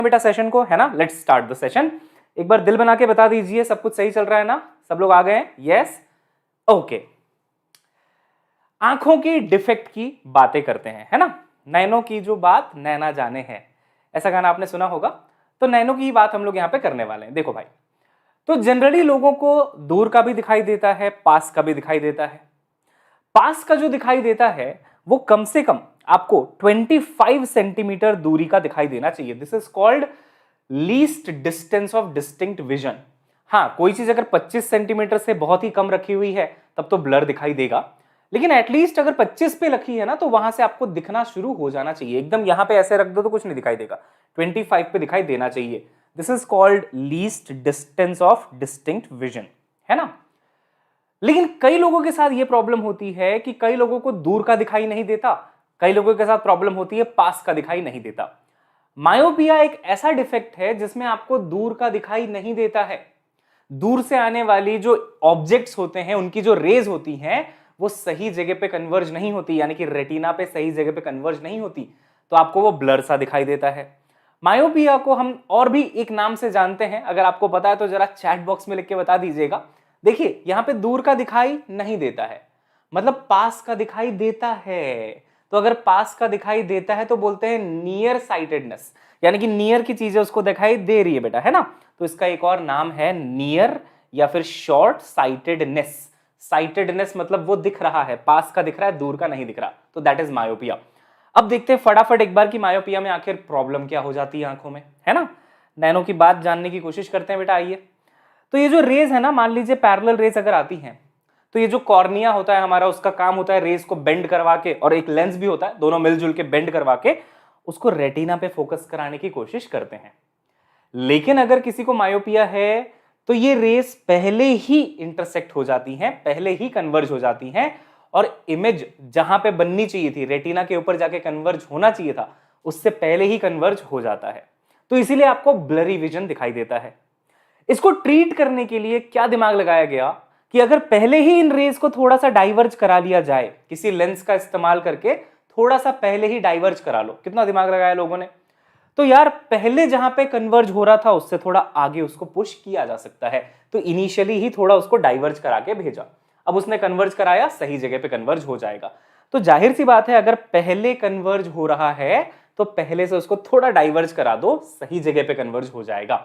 बेटा सेशन को, है ना। Let's start the session. एक बार दिल बना के बता दीजिए सब कुछ सही चल रहा है ना, सब लोग आ गए हैं? Yes, okay. आंखों की डिफेक्ट की बातें करते हैं, है ना। नैनों की जो बात नैना जाने है, ऐसा गाना आपने सुना होगा। तो नैनों की बात हम लोग यहां पे करने वाले हैं। देखो भाई, तो जनरली लोगों को दूर का भी दिखाई देता है, पास का भी दिखाई देता है। पास का जो दिखाई देता है वो कम से कम आपको 25 सेंटीमीटर दूरी का दिखाई देना चाहिए। This is called least distance of distinct vision. हाँ, कोई चीज अगर 25 सेंटीमीटर से बहुत ही कम रखी हुई है तब तो ब्लर दिखाई देगा, लेकिन एटलीस्ट अगर 25 पे रखी है ना तो वहां से आपको दिखना शुरू हो जाना चाहिए। एकदम यहां पे ऐसे रख दो तो कुछ नहीं दिखाई देगा, 25 पे दिखाई देना चाहिए। This is called least distance of distinct vision, है ना। लेकिन कई लोगों के साथ यह प्रॉब्लम होती है कि कई लोगों को दूर का दिखाई नहीं देता, कई लोगों के साथ प्रॉब्लम होती है पास का दिखाई नहीं देता। मायोपिया एक ऐसा डिफेक्ट है जिसमें आपको दूर का दिखाई नहीं देता है। दूर से आने वाली जो ऑब्जेक्ट्स होते हैं, उनकी जो रेज होती हैं, वो सही जगह पे कन्वर्ज नहीं होती, यानी कि रेटिना पे सही जगह पे कन्वर्ज नहीं होती, तो आपको वो ब्लर सा दिखाई देता है। मायोपिया को हम और भी एक नाम से जानते हैं, अगर आपको पता है तो जरा चैट बॉक्स में लिख के बता दीजिएगा। देखिए, यहां पे दूर का दिखाई नहीं देता है, मतलब पास का दिखाई देता है। तो अगर पास का दिखाई देता है तो बोलते हैं नियर साइटेडनेस, यानी कि नियर की चीजें उसको दिखाई दे रही है बेटा, है ना। तो इसका एक और नाम है नियर या फिर शॉर्ट साइटेडनेस। साइटेडनेस मतलब वो दिख रहा है, पास का दिख रहा है, दूर का नहीं दिख रहा, तो दैट इज मायोपिया। अब देखते हैं फटाफट एक बार कि मायोपिया में आखिर प्रॉब्लम क्या हो जाती है आंखों में, है ना। नैनो की बात जानने की कोशिश करते हैं बेटा, आइए। तो ये जो रेज है ना, मान लीजिए पैरेलल रेज अगर आती हैं, तो ये जो कॉर्निया होता है हमारा, उसका काम होता है रेज को बेंड करवा के, और एक लेंस भी होता है, दोनों मिलजुल के बेंड करवा के उसको रेटिना पे फोकस कराने की कोशिश करते हैं। लेकिन अगर किसी को मायोपिया है तो ये रेस पहले ही इंटरसेक्ट हो जाती हैं, पहले ही कन्वर्ज हो जाती हैं, और इमेज जहां पे बननी चाहिए थी, रेटिना के ऊपर जाके कन्वर्ज होना चाहिए था, उससे पहले ही कन्वर्ज हो जाता है। तो इसीलिए आपको ब्लरी विजन दिखाई देता है। इसको ट्रीट करने के लिए क्या दिमाग लगाया गया कि अगर पहले ही इन रेज को थोड़ा सा डाइवर्ज करा लिया जाए, किसी लेंस का इस्तेमाल करके थोड़ा सा पहले ही डाइवर्ज करा लो। कितना दिमाग लगाया लोगों ने। तो यार पहले जहां पे कन्वर्ज हो रहा था उससे थोड़ा आगे उसको पुश किया जा सकता है, तो इनिशियली ही थोड़ा उसको डाइवर्ज करा के भेजा। अब उसने कन्वर्ज कराया, सही जगह पे कन्वर्ज हो जाएगा। तो जाहिर सी बात है, अगर पहले कन्वर्ज हो रहा है तो पहले से उसको थोड़ा डाइवर्ज करा दो, सही जगह पे कन्वर्ज हो जाएगा।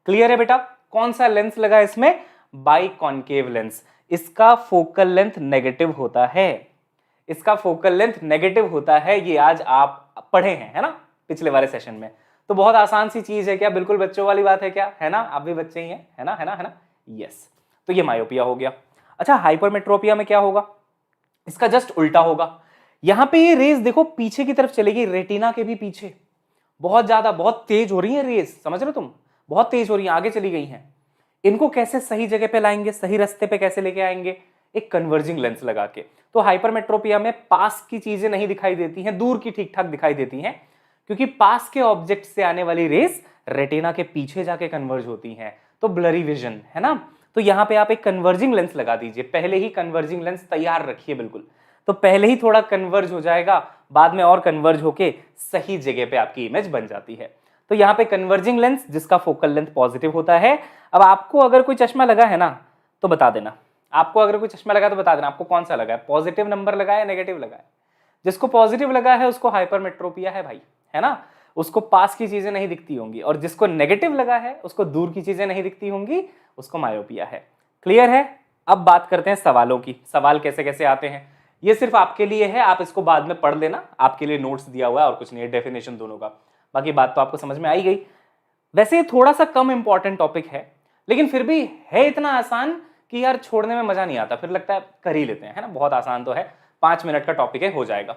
क्लियर है बेटा। कौन सा लेंस लगा इसमें? बाइकॉन्केव लेंस। इसका फोकल लेंथ नेगेटिव होता है, इसका फोकल लेंथ नेगेटिव होता है, ये आज आप पढ़े हैं, है ना, पिछले वाले सेशन में। तो बहुत आसान सी चीज है क्या, बिल्कुल बच्चों वाली बात है क्या, है ना, आप भी बच्चे ही हैं, है ना, है ना, है ना। यस, तो ये मायोपिया हो गया। अच्छा, हाइपरमेट्रोपिया में क्या होगा? इसका जस्ट उल्टा होगा। यहां पे ये रेस देखो पीछे की तरफ चलेगी, रेटिना के भी पीछे बहुत ज्यादा, बहुत तेज हो रही है रेस, समझ रहे हो तुम, बहुत तेज हो रही है, आगे चली गई हैं। इनको कैसे सही जगह पे लाएंगे, सही रास्ते पे कैसे लेके आएंगे? एक कन्वर्जिंग लेंस लगा के। तो हाइपरमेट्रोपिया में पास की चीजें नहीं दिखाई देती हैं, दूर की ठीक ठाक दिखाई देती हैं, क्योंकि पास के ऑब्जेक्ट से आने वाली रेस रेटिना के पीछे जाके कन्वर्ज होती हैं, तो ब्लरी विजन, है ना। तो यहां पे आप एक कन्वर्जिंग लेंस लगा दीजिए, पहले ही कन्वर्जिंग लेंस तैयार रखिए बिल्कुल, तो पहले ही थोड़ा कन्वर्ज हो जाएगा, बाद में और कन्वर्ज होके सही जगह पे आपकी इमेज बन जाती है। तो यहां पे कन्वर्जिंग लेंस जिसका फोकल लेंथ पॉजिटिव होता है। अब आपको अगर कोई चश्मा लगा है ना तो बता देना, आपको अगर कोई चश्मा लगा तो बता देना आपको कौन सा लगा है, पॉजिटिव नंबर लगा है, नेगेटिव लगा है। जिसको पॉजिटिव लगा है उसको हाइपरमेट्रोपिया है भाई, है ना, उसको पास की चीजें नहीं दिखती होंगी, और जिसको नेगेटिव लगा है उसको दूर की चीजें नहीं दिखती होंगी, उसको मायोपिया है। क्लियर है। अब बात करते हैं सवालों की, सवाल कैसे कैसे आते हैं। ये सिर्फ आपके लिए है, आप इसको बाद में पढ़ लेना, आपके लिए नोट्स दिया हुआ है और कुछ नहीं है, डेफिनेशन दोनों का। बाकी बात तो आपको समझ में आई गई। वैसे ये थोड़ा सा कम इंपॉर्टेंट टॉपिक है, लेकिन फिर भी है इतना आसान कि यार छोड़ने में मजा नहीं आता, फिर लगता है कर ही लेते हैं, है ना। बहुत आसान तो है, 5 मिनट का टॉपिक है, हो जाएगा।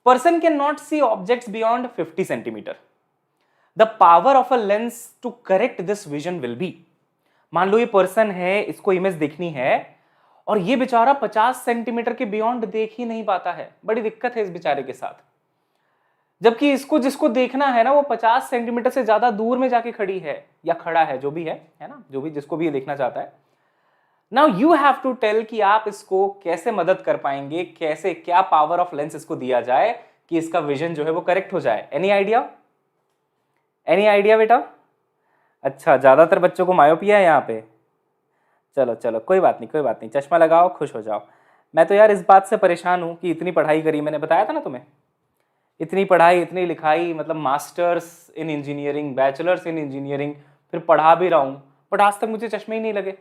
Person can not see objects beyond 50 centimetre. The power of a lens to correct this vision will be. मान लो ये पर्सन है, इसको इमेज देखनी है, और ये बेचारा 50 सेंटीमीटर के बियॉन्ड देख ही नहीं पाता है, बड़ी दिक्कत है इस बेचारे के साथ। जबकि इसको जिसको देखना है ना, वो 50 सेंटीमीटर से ज्यादा दूर में जाके खड़ी है या खड़ा है, जो भी है ना, जो भी जिसको भी ये देखना चाहता है। Now you have to tell कि आप इसको कैसे मदद कर पाएंगे, कैसे, क्या पावर ऑफ लेंस इसको दिया जाए कि इसका विजन जो है वो करेक्ट हो जाए। Any idea? एनी आइडिया बेटा? अच्छा, ज़्यादातर बच्चों को मायोपिया है यहाँ पे। चलो चलो, कोई बात नहीं कोई बात नहीं, चश्मा लगाओ, खुश हो जाओ। मैं तो यार इस बात से परेशान हूँ कि इतनी पढ़ाई करी, मैंने बताया था ना तुम्हें, इतनी पढ़ाई इतनी लिखाई, मतलब masters in engineering, bachelors in engineering, फिर पढ़ा भी रहा हूँ, बट आज तक मुझे चश्मे ही नहीं लगे।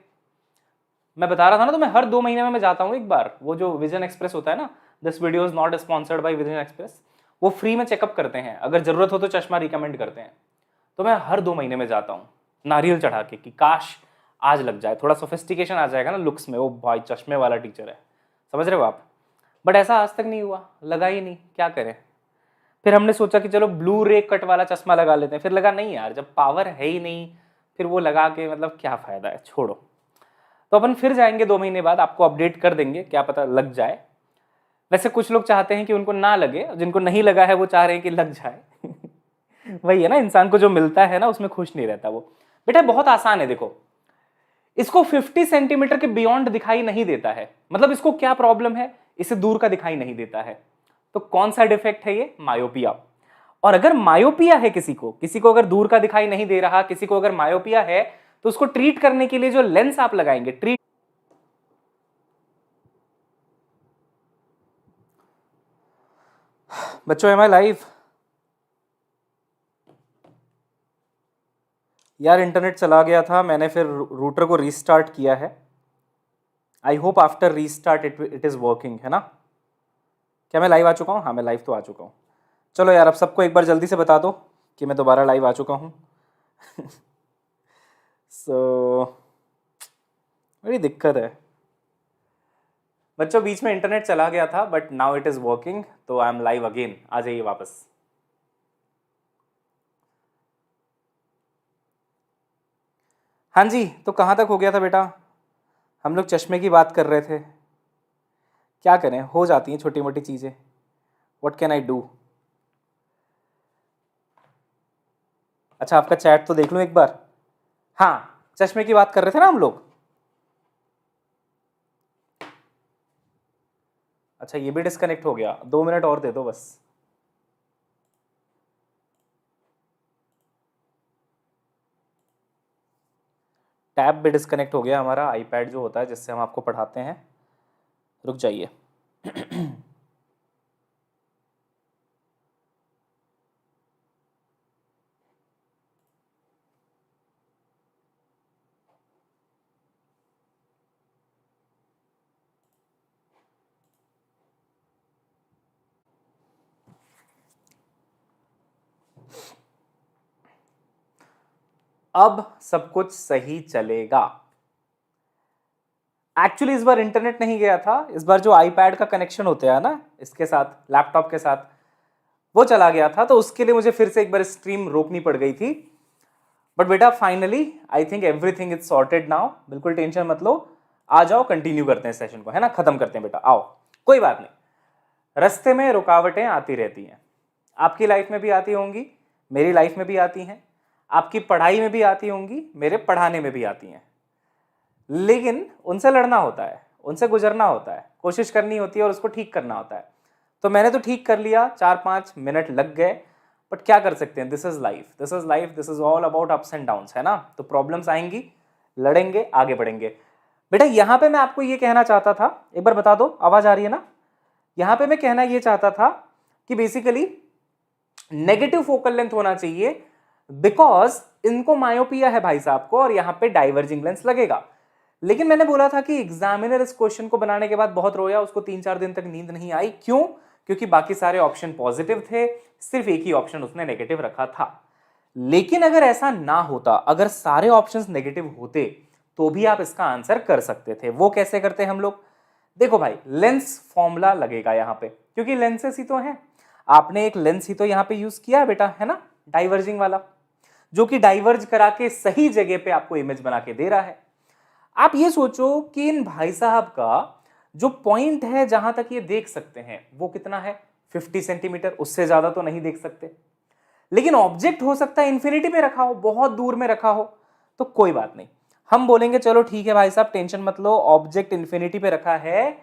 मैं बता रहा था ना तुम्हें, हर 2 महीने में मैं जाता हूँ एक बार, वो जो विजन एक्सप्रेस होता है ना, this video is not sponsored by vision express, वो फ्री में चेकअप करते हैं, अगर जरूरत हो तो चश्मा रिकमेंड करते हैं। तो मैं हर 2 महीने में जाता हूँ नारियल चढ़ा के कि काश आज लग जाए, थोड़ा सोफिस्टिकेशन आ जाएगा ना लुक्स में, वो भाई चश्मे वाला टीचर है, समझ रहे हो आप। बट ऐसा आज तक नहीं हुआ, लगा ही नहीं, क्या करें। फिर हमने सोचा कि चलो ब्लू रे कट वाला चश्मा लगा लेते हैं, फिर लगा नहीं यार, जब पावर है ही नहीं फिर वो लगा के मतलब क्या फ़ायदा है, छोड़ो। तो अपन फिर जाएंगे 2 महीने बाद, आपको अपडेट कर देंगे, क्या पता लग जाए। वैसे कुछ लोग चाहते हैं कि उनको ना लगे, जिनको नहीं लगा है वो चाह रहे हैं कि लग जाए वही है ना, इंसान को जो मिलता है ना उसमें खुश नहीं रहता वो। बेटा बहुत आसान है, देखो इसको 50 सेंटीमीटर के बियॉन्ड दिखाई नहीं देता है, मतलब इसको क्या प्रॉब्लम है, इसे दूर का दिखाई नहीं देता है। तो कौन सा डिफेक्ट है ये? मायोपिया। और अगर मायोपिया है किसी को अगर दूर का दिखाई नहीं दे रहा, किसी को अगर मायोपिया है, तो उसको ट्रीट करने के लिए जो लेंस आप लगाएंगे, ट्रीट बच्चों एम आई लाइव? यार इंटरनेट चला गया था, मैंने फिर रूटर को रीस्टार्ट किया है। I hope after restart it is working, है ना? क्या मैं लाइव आ चुका हूँ? हाँ मैं लाइव तो आ चुका हूँ। चलो यार अब सबको एक बार जल्दी से बता दो कि मैं दोबारा लाइव आ चुका हूँ सो बड़ी दिक्कत है बच्चों, बीच में इंटरनेट चला गया था but now it is working, तो आई एम लाइव अगेन। आ जाइए वापस। हाँ जी, तो कहाँ तक हो गया था बेटा? हम लोग चश्मे की बात कर रहे थे। क्या करें, हो जाती हैं छोटी मोटी चीज़ें, व्हाट कैन आई डू। अच्छा आपका चैट तो देख लूँ एक बार। हाँ, चश्मे की बात कर रहे थे ना हम लोग। अच्छा ये भी डिस्कनेक्ट हो गया, 2 मिनट और दे दो बस। टैब भी डिस्कनेक्ट हो गया हमारा, आईपैड जो होता है जिससे हम आपको पढ़ाते हैं। रुक जाइए अब सब कुछ सही चलेगा। एक्चुअली इस बार इंटरनेट नहीं गया था, इस बार जो आईपैड का कनेक्शन होता है ना इसके साथ, लैपटॉप के साथ, वो चला गया था, तो उसके लिए मुझे फिर से एक बार स्ट्रीम रोकनी पड़ गई थी। बट बेटा finally I think everything is sorted now, बिल्कुल टेंशन मत लो। आ जाओ कंटिन्यू करते हैं सेशन को, है ना, खत्म करते हैं बेटा, आओ। कोई बात नहीं, रास्ते में रुकावटें आती रहती हैं, आपकी लाइफ में भी आती होंगी, मेरी लाइफ में भी आती हैं, आपकी पढ़ाई में भी आती होंगी, मेरे पढ़ाने में भी आती हैं। लेकिन उनसे लड़ना होता है, उनसे गुजरना होता है, कोशिश करनी होती है और उसको ठीक करना होता है। तो मैंने तो ठीक कर लिया, 4-5 मिनट लग गए, बट क्या कर सकते हैं, this is life, this is life, this is all about ups and downs, है ना। तो प्रॉब्लम्स आएंगी, लड़ेंगे, आगे बढ़ेंगे। बेटा यहाँ पे मैं आपको ये कहना चाहता था, एक बार बता दो आवाज आ रही है ना? यहाँ पे मैं कहना ये चाहता था कि बेसिकली नेगेटिव फोकल लेंथ होना चाहिए, बिकॉज इनको मायोपिया है भाई साहब को, और यहाँ पे डाइवर्जिंग लेंस लगेगा। लेकिन मैंने बोला था कि एग्जामिनर इस क्वेश्चन को बनाने के बाद बहुत रोया, उसको 3-4 दिन तक नींद नहीं आई। क्यों? क्योंकि बाकी सारे ऑप्शन पॉजिटिव थे, सिर्फ एक ही ऑप्शन उसने नेगेटिव रखा था। लेकिन अगर ऐसा ना होता, अगर सारे ऑप्शंस नेगेटिव होते, तो भी आप इसका आंसर कर सकते थे। वो कैसे करते हैं हम लोग? देखो भाई, लेंस फॉर्मूला लगेगा यहाँ पे, क्योंकि लेंसेस ही तो हैं। आपने एक लेंस ही तो यहाँ पे यूज किया है बेटा, है ना, डाइवर्जिंग वाला, जो कि डाइवर्ज करा के सही जगह पे आपको इमेज बना के दे रहा है। आप ये सोचो कि इन भाई साहब का जो पॉइंट है जहां तक ये देख सकते हैं वो कितना है, 50 सेंटीमीटर, उससे ज्यादा तो नहीं देख सकते। लेकिन ऑब्जेक्ट हो सकता है इंफिनिटी पे रखा हो, बहुत दूर में रखा हो, तो कोई बात नहीं, हम बोलेंगे चलो ठीक है भाई साहब टेंशन मत लो, ऑब्जेक्ट इंफिनिटी पे रखा है,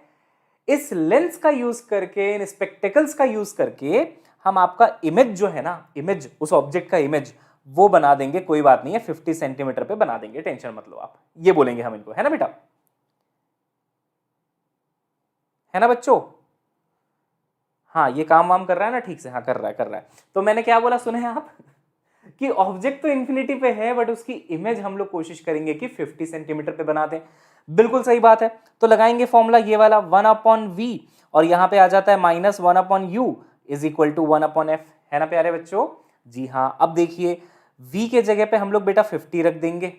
इस लेंस का यूज करके, इन स्पेक्टेकल्स का यूज करके हम आपका इमेज जो है ना, इमेज, उस ऑब्जेक्ट का इमेज, वो बना देंगे, कोई बात नहीं है, 50 सेंटीमीटर पे बना देंगे, टेंशन मत लो आप, ये बोलेंगे हम इनको, है ना बेटा, है ना बच्चों। हाँ ये काम वाम कर रहा है ना ठीक से, हाँ कर रहा है। तो मैंने क्या बोला सुने आप कि ऑब्जेक्ट तो इन्फिनिटी पे है बट उसकी इमेज हम लोग कोशिश करेंगे कि 50 सेंटीमीटर पे बना दें। बिल्कुल सही बात है। तो लगाएंगे फॉर्मूला ये वाला 1/v और यहां पे आ जाता है -1/u is equal to 1/f, है ना प्यारे बच्चों। जी हाँ, अब देखिए v के जगह पे हम लोग बेटा 50 रख देंगे।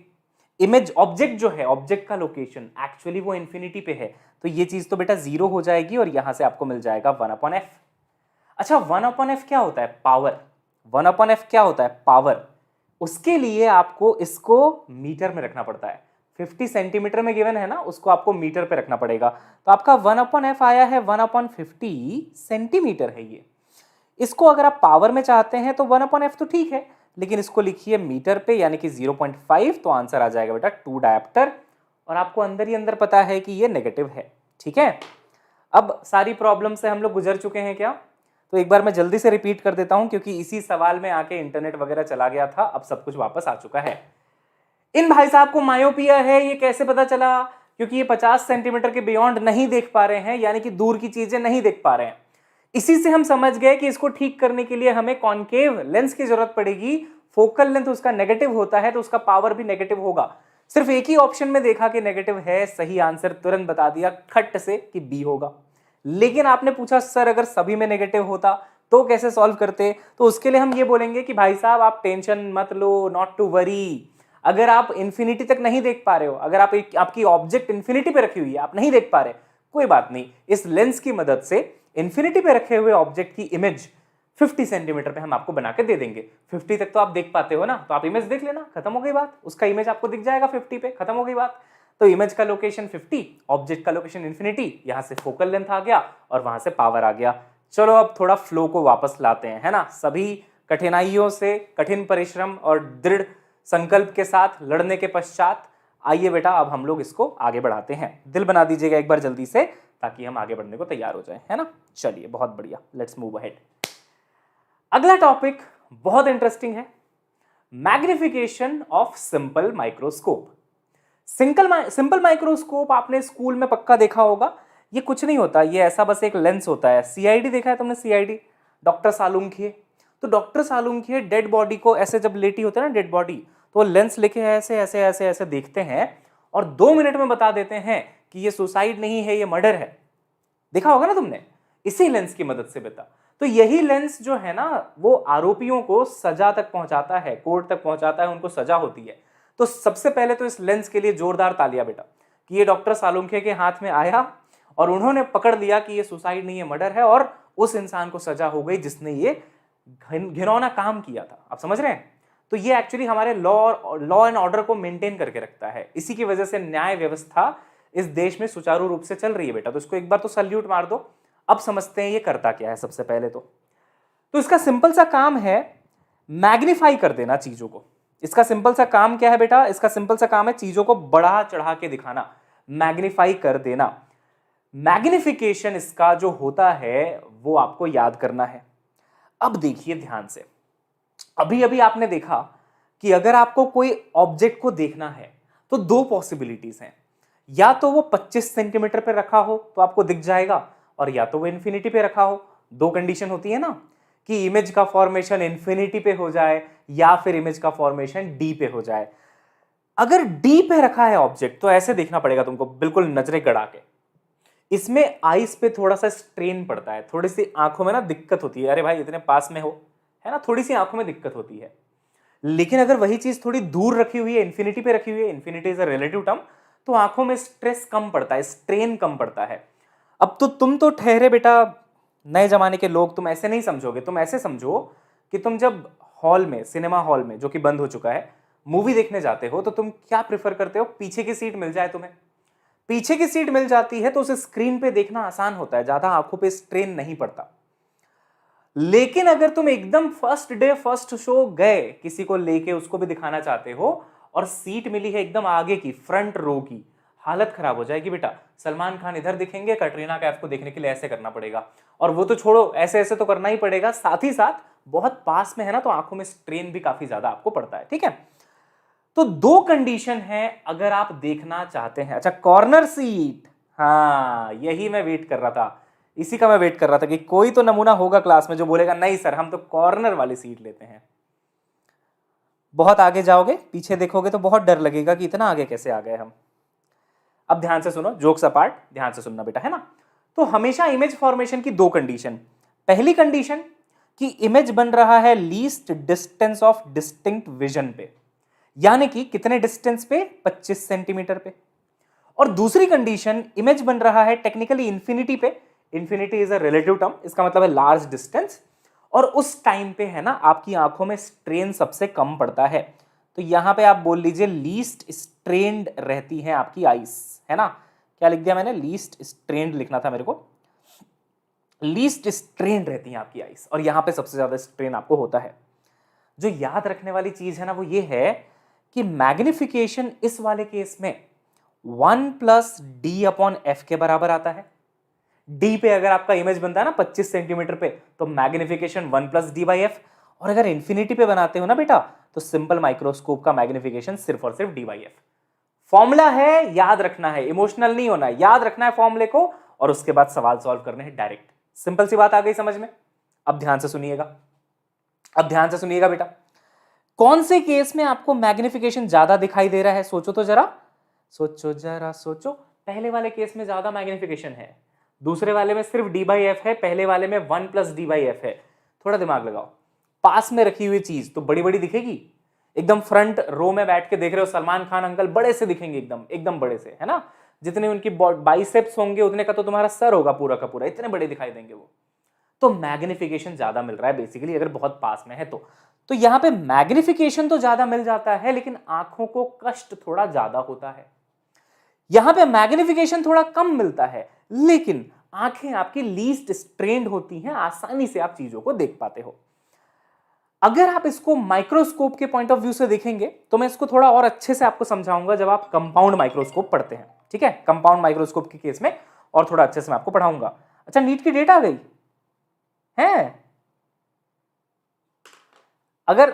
इमेज ऑब्जेक्ट जो है, ऑब्जेक्ट का लोकेशन एक्चुअली वो इन्फिनिटी पे है, तो ये चीज तो बेटा 0 हो जाएगी और यहां से आपको मिल जाएगा 1/f। अच्छा 1/f क्या होता है? पावर। 1/f क्या होता है? पावर। उसके लिए आपको इसको मीटर में रखना पड़ता है। 50 सेंटीमीटर में गिवन है ना, उसको आपको मीटर पे रखना पड़ेगा। तो आपका 1/f आया है 1/50 सेंटीमीटर है ये। इसको अगर आप पावर में चाहते हैं तो 1/f तो ठीक है, लेकिन इसको लिखिए मीटर पे यानी कि 0.5, तो आंसर आ जाएगा बेटा 2 डायप्टर। और आपको अंदर ही अंदर पता है कि ये नेगेटिव है, ठीक है। अब सारी प्रॉब्लम से हम लोग गुजर चुके हैं क्या? तो एक बार मैं जल्दी से रिपीट कर देता हूं क्योंकि इसी सवाल में आके इंटरनेट वगैरह चला गया था, अब सब कुछ वापस आ चुका है। इन भाई साहब को मायोपिया है, ये कैसे पता चला? क्योंकि ये 50 सेंटीमीटर के बियॉन्ड नहीं देख पा रहे हैं, यानी कि दूर की चीजें नहीं देख पा रहे हैं। इसी से हम समझ गए कि इसको ठीक करने के लिए हमें कॉन्केव लेंस की जरूरत पड़ेगी। फोकल लेंथ उसका नेगेटिव होता है तो उसका पावर भी नेगेटिव होगा। सिर्फ एक ही ऑप्शन में देखा कि नेगेटिव है, सही आंसर तुरंत बता दिया खट से कि बी होगा। लेकिन आपने पूछा सर अगर सभी में नेगेटिव होता तो कैसे सॉल्व करते? तो उसके लिए हम ये बोलेंगे कि भाई साहब आप टेंशन मत लो, नॉट टू वरी। अगर आप इंफिनिटी तक नहीं देख पा रहे हो, अगर आपकी ऑब्जेक्ट इंफिनिटी पे रखी हुई है, आप नहीं देख पा रहे, कोई बात नहीं, इस लेंस की मदद से इंफिनिटी पे रखे हुए ऑब्जेक्ट की इमेज 50 सेंटीमीटर पे हम आपको बना के दे देंगे। 50 तक तो आप देख पाते हो ना, तो आप इमेज देख लेना, खत्म हो गई बात। उसका इमेज आपको दिख जाएगा 50 पे, खत्म हो गई बात। तो इमेज का लोकेशन 50, ऑब्जेक्ट का लोकेशन इंफिनिटी, यहां से फोकल लेंथ आ गया और वहां से पावर आ गया। चलो अब थोड़ा फ्लो को वापस लाते हैं, है ना। सभी कठिनाइयों से, कठिन परिश्रम और दृढ़ संकल्प के साथ लड़ने के पश्चात आइए बेटा अब हम लोग इसको आगे बढ़ाते हैं। दिल बना दीजिएगा एक बार जल्दी से ताकि हम आगे बढ़ने को तैयार हो जाए, है ना। चलिए बहुत बढ़िया, लेट्स मूव अहेड। अगला टॉपिक बहुत इंटरेस्टिंग है, magnification of simple microscope. Simple microscope आपने स्कूल में पक्का देखा होगा। ये कुछ नहीं होता, ये ऐसा बस एक लेंस होता है। सीआईडी देखा है तुमने? CID, doctor Salunkhe. तो डॉक्टर सालुंखे डेड बॉडी को ऐसे जब लेटी होते हैं ना डेड बॉडी, तो वो लेंस लेके ऐसे ऐसे ऐसे ऐसे देखते हैं और 2 मिनट में बता देते हैं कि ये सुसाइड नहीं है, ये मर्डर है। देखा होगा ना तुमने, इसी लेंस की मदद से बेटा। तो यही लेंस जो है ना वो आरोपियों को सजा तक पहुंचाता है, कोर्ट तक पहुंचाता है, उनको सजा होती है। तो सबसे पहले तो इस लेंस के लिए जोरदार तालियां बेटा कि ये डॉक्टर सालुंखे के हाथ में आया और उन्होंने पकड़ लिया कि ये सुसाइड नहीं है, मर्डर है, और उस इंसान को सजा हो गई जिसने ये घिनौना काम किया था। आप समझ रहे हैं? तो ये एक्चुअली हमारे लॉ एंड ऑर्डर को मेंटेन करके रखता है। इसी की वजह से न्याय व्यवस्था इस देश में सुचारू रूप से चल रही है बेटा। तो इसको एक बार तो सल्यूट मार दो। अब समझते हैं ये करता क्या है। सबसे पहले तो इसका सिंपल सा काम है मैग्नीफाई कर देना चीजों को। इसका सिंपल सा काम क्या है बेटा? इसका सिंपल सा काम है चीजों को बढ़ा चढ़ा के दिखाना, मैग्नीफाई कर देना। मैग्निफिकेशन इसका जो होता है वो आपको याद करना है। अब देखिए ध्यान से, अभी अभी आपने देखा कि अगर आपको कोई ऑब्जेक्ट को देखना है तो 2 पॉसिबिलिटीज हैं। या तो वो 25 सेंटीमीटर पे रखा हो तो आपको दिख जाएगा, और या तो वो इंफिनिटी पे रखा हो। 2 कंडीशन होती है ना, कि इमेज का फॉर्मेशन इंफिनिटी पे हो जाए या फिर इमेज का फॉर्मेशन डी पे हो जाए। अगर डी पे रखा है ऑब्जेक्ट तो ऐसे देखना पड़ेगा तुमको, बिल्कुल नजरें गड़ा के। इसमें आईज पे थोड़ा सा स्ट्रेन पड़ता है, थोड़ी सी आंखों में ना दिक्कत होती है, अरे भाई इतने पास में हो, है ना, थोड़ी सी आंखों में दिक्कत होती है। लेकिन अगर वही चीज थोड़ी दूर रखी हुई है, इंफिनिटी पे रखी हुई है, infinity is a relative term, तो आंखों में स्ट्रेस कम पड़ता है, स्ट्रेन कम पड़ता है। अब तो तुम तो ठहरे बेटा नए जमाने के लोग, तुम ऐसे नहीं समझोगे। तुम ऐसे समझो कि तुम जब हॉल में, सिनेमा हॉल में जो कि बंद हो चुका है, मूवी देखने जाते हो तो तुम क्या प्रेफर करते हो? पीछे की सीट मिल जाए तुम्हें। पीछे की सीट मिल जाती है तो उसे स्क्रीन पे देखना आसान होता है, ज्यादा आंखों पे स्ट्रेन नहीं पड़ता। लेकिन अगर तुम एकदम फर्स्ट डे फर्स्ट शो गए, किसी को लेके उसको भी दिखाना चाहते हो, और सीट मिली है एकदम आगे की, फ्रंट रो की, हालत खराब हो जाएगी बेटा। सलमान खान इधर दिखेंगे, कटरीना कैफ को देखने के लिए ऐसे करना पड़ेगा, और वो तो छोड़ो, ऐसे ऐसे तो करना ही पड़ेगा, साथ ही साथ बहुत पास में है ना, तो आंखों में स्ट्रेन भी काफी ज्यादा आपको पड़ता है। ठीक है, तो दो कंडीशन है अगर आप देखना चाहते हैं। अच्छा, कॉर्नर सीट, हाँ यही मैं वेट कर रहा था, इसी का मैं वेट कर रहा था कि कोई तो नमूना होगा क्लास में जो बोलेगा नहीं सर हम तो कॉर्नर वाली सीट लेते हैं। बहुत आगे जाओगे, पीछे देखोगे तो बहुत डर लगेगा कि इतना आगे कैसे आ गए हम। अब ध्यान से सुनो, जोक्स अपार्ट, ध्यान से सुनना बेटा, है ना। तो हमेशा इमेज फॉर्मेशन की दो कंडीशन। पहली कंडीशन कि इमेज बन रहा है least distance of distinct vision पे, यानी कि कितने डिस्टेंस पे, 25 सेंटीमीटर पे। और दूसरी कंडीशन, इमेज बन रहा है टेक्निकली इंफिनिटी पे, infinity is a relative term, इसका मतलब है लार्ज डिस्टेंस, और उस टाइम पे है ना आपकी आंखों में स्ट्रेन सबसे कम पड़ता है। तो यहां पे आप बोल लीजिए लीस्ट स्ट्रेन्ड रहती है आपकी आईज, है ना। क्या लिख दिया मैंने, लीस्ट स्ट्रेन्ड लिखना था मेरे को, लीस्ट स्ट्रेन रहती है आपकी आईज, और यहां पे सबसे ज्यादा स्ट्रेन आपको होता है। जो याद रखने वाली चीज है ना वो ये है कि मैग्निफिकेशन इस वाले केस में 1+d/f के बराबर आता है। d पे अगर आपका इमेज बनता है ना 25 सेंटीमीटर पे, तो मैग्निफिकेशन 1+d/f, और अगर इंफिनिटी पे बनाते हो ना बेटा, तो सिंपल माइक्रोस्कोप का मैग्निफिकेशन सिर्फ और सिर्फ d/f। फॉर्मूला है, याद रखना है, इमोशनल नहीं होना है, याद रखना है फॉर्मूले को, और उसके बाद सवाल सॉल्व करने हैं डायरेक्ट। सिंपल सी बात आ गई समझ में। अब ध्यान से सुनिएगा, अब ध्यान से सुनिएगा बेटा, कौन से केस में आपको मैग्निफिकेशन ज्यादा दिखाई दे रहा है, सोचो तो जरा, सोचो जरा सोचो। पहले वाले केस में ज्यादा मैग्निफिकेशन है, दूसरे वाले में सिर्फ d/f है, पहले वाले में 1+d/f है। थोड़ा दिमाग लगाओ, पास में रखी हुई चीज तो बड़ी बड़ी दिखेगी, एकदम फ्रंट रो में बैठ के देख रहे हो सलमान खान अंकल, बड़े से दिखेंगे, एकदम एकदम बड़े से, है ना। जितने उनकी बाइसेप्स होंगे उतने का तो तुम्हारा सर होगा पूरा का पूरा, इतने बड़े दिखाई देंगे वो। तो मैग्निफिकेशन ज्यादा मिल रहा है बेसिकली अगर बहुत पास में है तो यहां पे मैग्निफिकेशन तो ज्यादा मिल जाता है, लेकिन आंखों को कष्ट थोड़ा ज्यादा होता है। यहां पे मैग्निफिकेशन थोड़ा कम मिलता है, लेकिन आंखें आपकी लीस्ट स्ट्रेन्ड होती हैं, आसानी से आप चीजों को देख पाते हो। अगर आप इसको माइक्रोस्कोप के पॉइंट ऑफ व्यू से देखेंगे तो मैं इसको थोड़ा और अच्छे से आपको समझाऊंगा जब आप कंपाउंड माइक्रोस्कोप पढ़ते हैं। ठीक है, कंपाउंड माइक्रोस्कोप के केस में और थोड़ा अच्छे से मैं आपको पढ़ाऊंगा। अच्छा, नीट की डेट आ गई है, अगर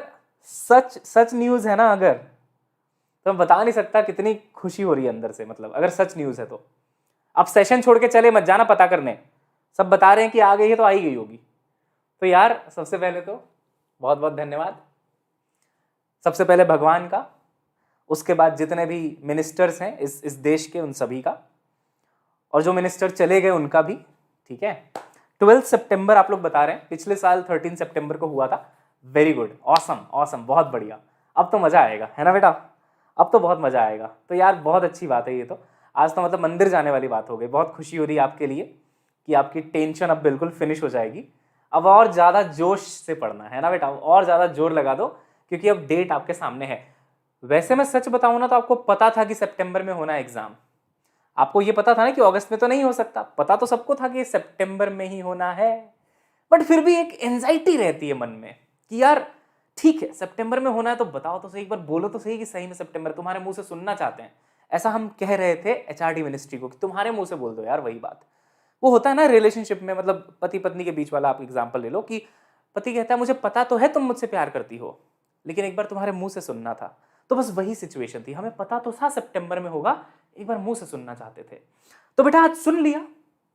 सच सच न्यूज है ना, अगर तो मैं बता नहीं सकता कितनी खुशी हो रही है अंदर से, मतलब अगर सच न्यूज है तो। अब सेशन छोड़ के चले मत जाना पता करने, सब बता रहे हैं कि आ गई है तो आई गई होगी। तो यार सबसे पहले तो बहुत बहुत धन्यवाद, सबसे पहले भगवान का, उसके बाद जितने भी मिनिस्टर्स हैं इस देश के उन सभी का, और जो मिनिस्टर चले गए उनका भी। ठीक है, 12 सितंबर आप लोग बता रहे हैं, पिछले साल 13 सितंबर को हुआ था। वेरी गुड, ऑसम ऑसम, बहुत बढ़िया। अब तो मजा आएगा, है ना बेटा, अब तो बहुत मजा आएगा। तो यार बहुत अच्छी बात है ये तो, आज तो मतलब मंदिर जाने वाली बात हो गई। बहुत खुशी हो रही है आपके लिए कि आपकी टेंशन अब बिल्कुल फिनिश हो जाएगी। अब और ज्यादा जोश से पढ़ना है ना बेटा, और ज्यादा जोर लगा दो, क्योंकि अब डेट आपके सामने है। वैसे मैं सच बताऊं ना तो आपको पता था कि सितंबर में होना है एग्जाम, आपको ये पता था ना कि अगस्त में तो नहीं हो सकता, पता तो सबको था कि सितंबर में ही होना है, बट फिर भी एक एंजाइटी रहती है मन में कि यार ठीक है सितंबर में होना है तो बताओ तो सही, एक बार बोलो तो सही कि सही में सितंबर, तुम्हारे मुंह से सुनना चाहते हैं। ऐसा हम कह रहे थे एचआरडी मिनिस्ट्री को कि तुम्हारे मुंह से बोल दो यार वही बात। वो होता है ना रिलेशनशिप में, मतलब पति पत्नी के बीच वाला आप एग्जाम्पल ले लो कि पति कहता है मुझे पता तो है तुम मुझसे प्यार करती हो, लेकिन एक बार तुम्हारे मुंह से सुनना था। तो बस वही सिचुएशन थी, हमें पता तो था सितंबर में होगा, एक बार मुंह से सुनना चाहते थे। तो बेटा आज सुन लिया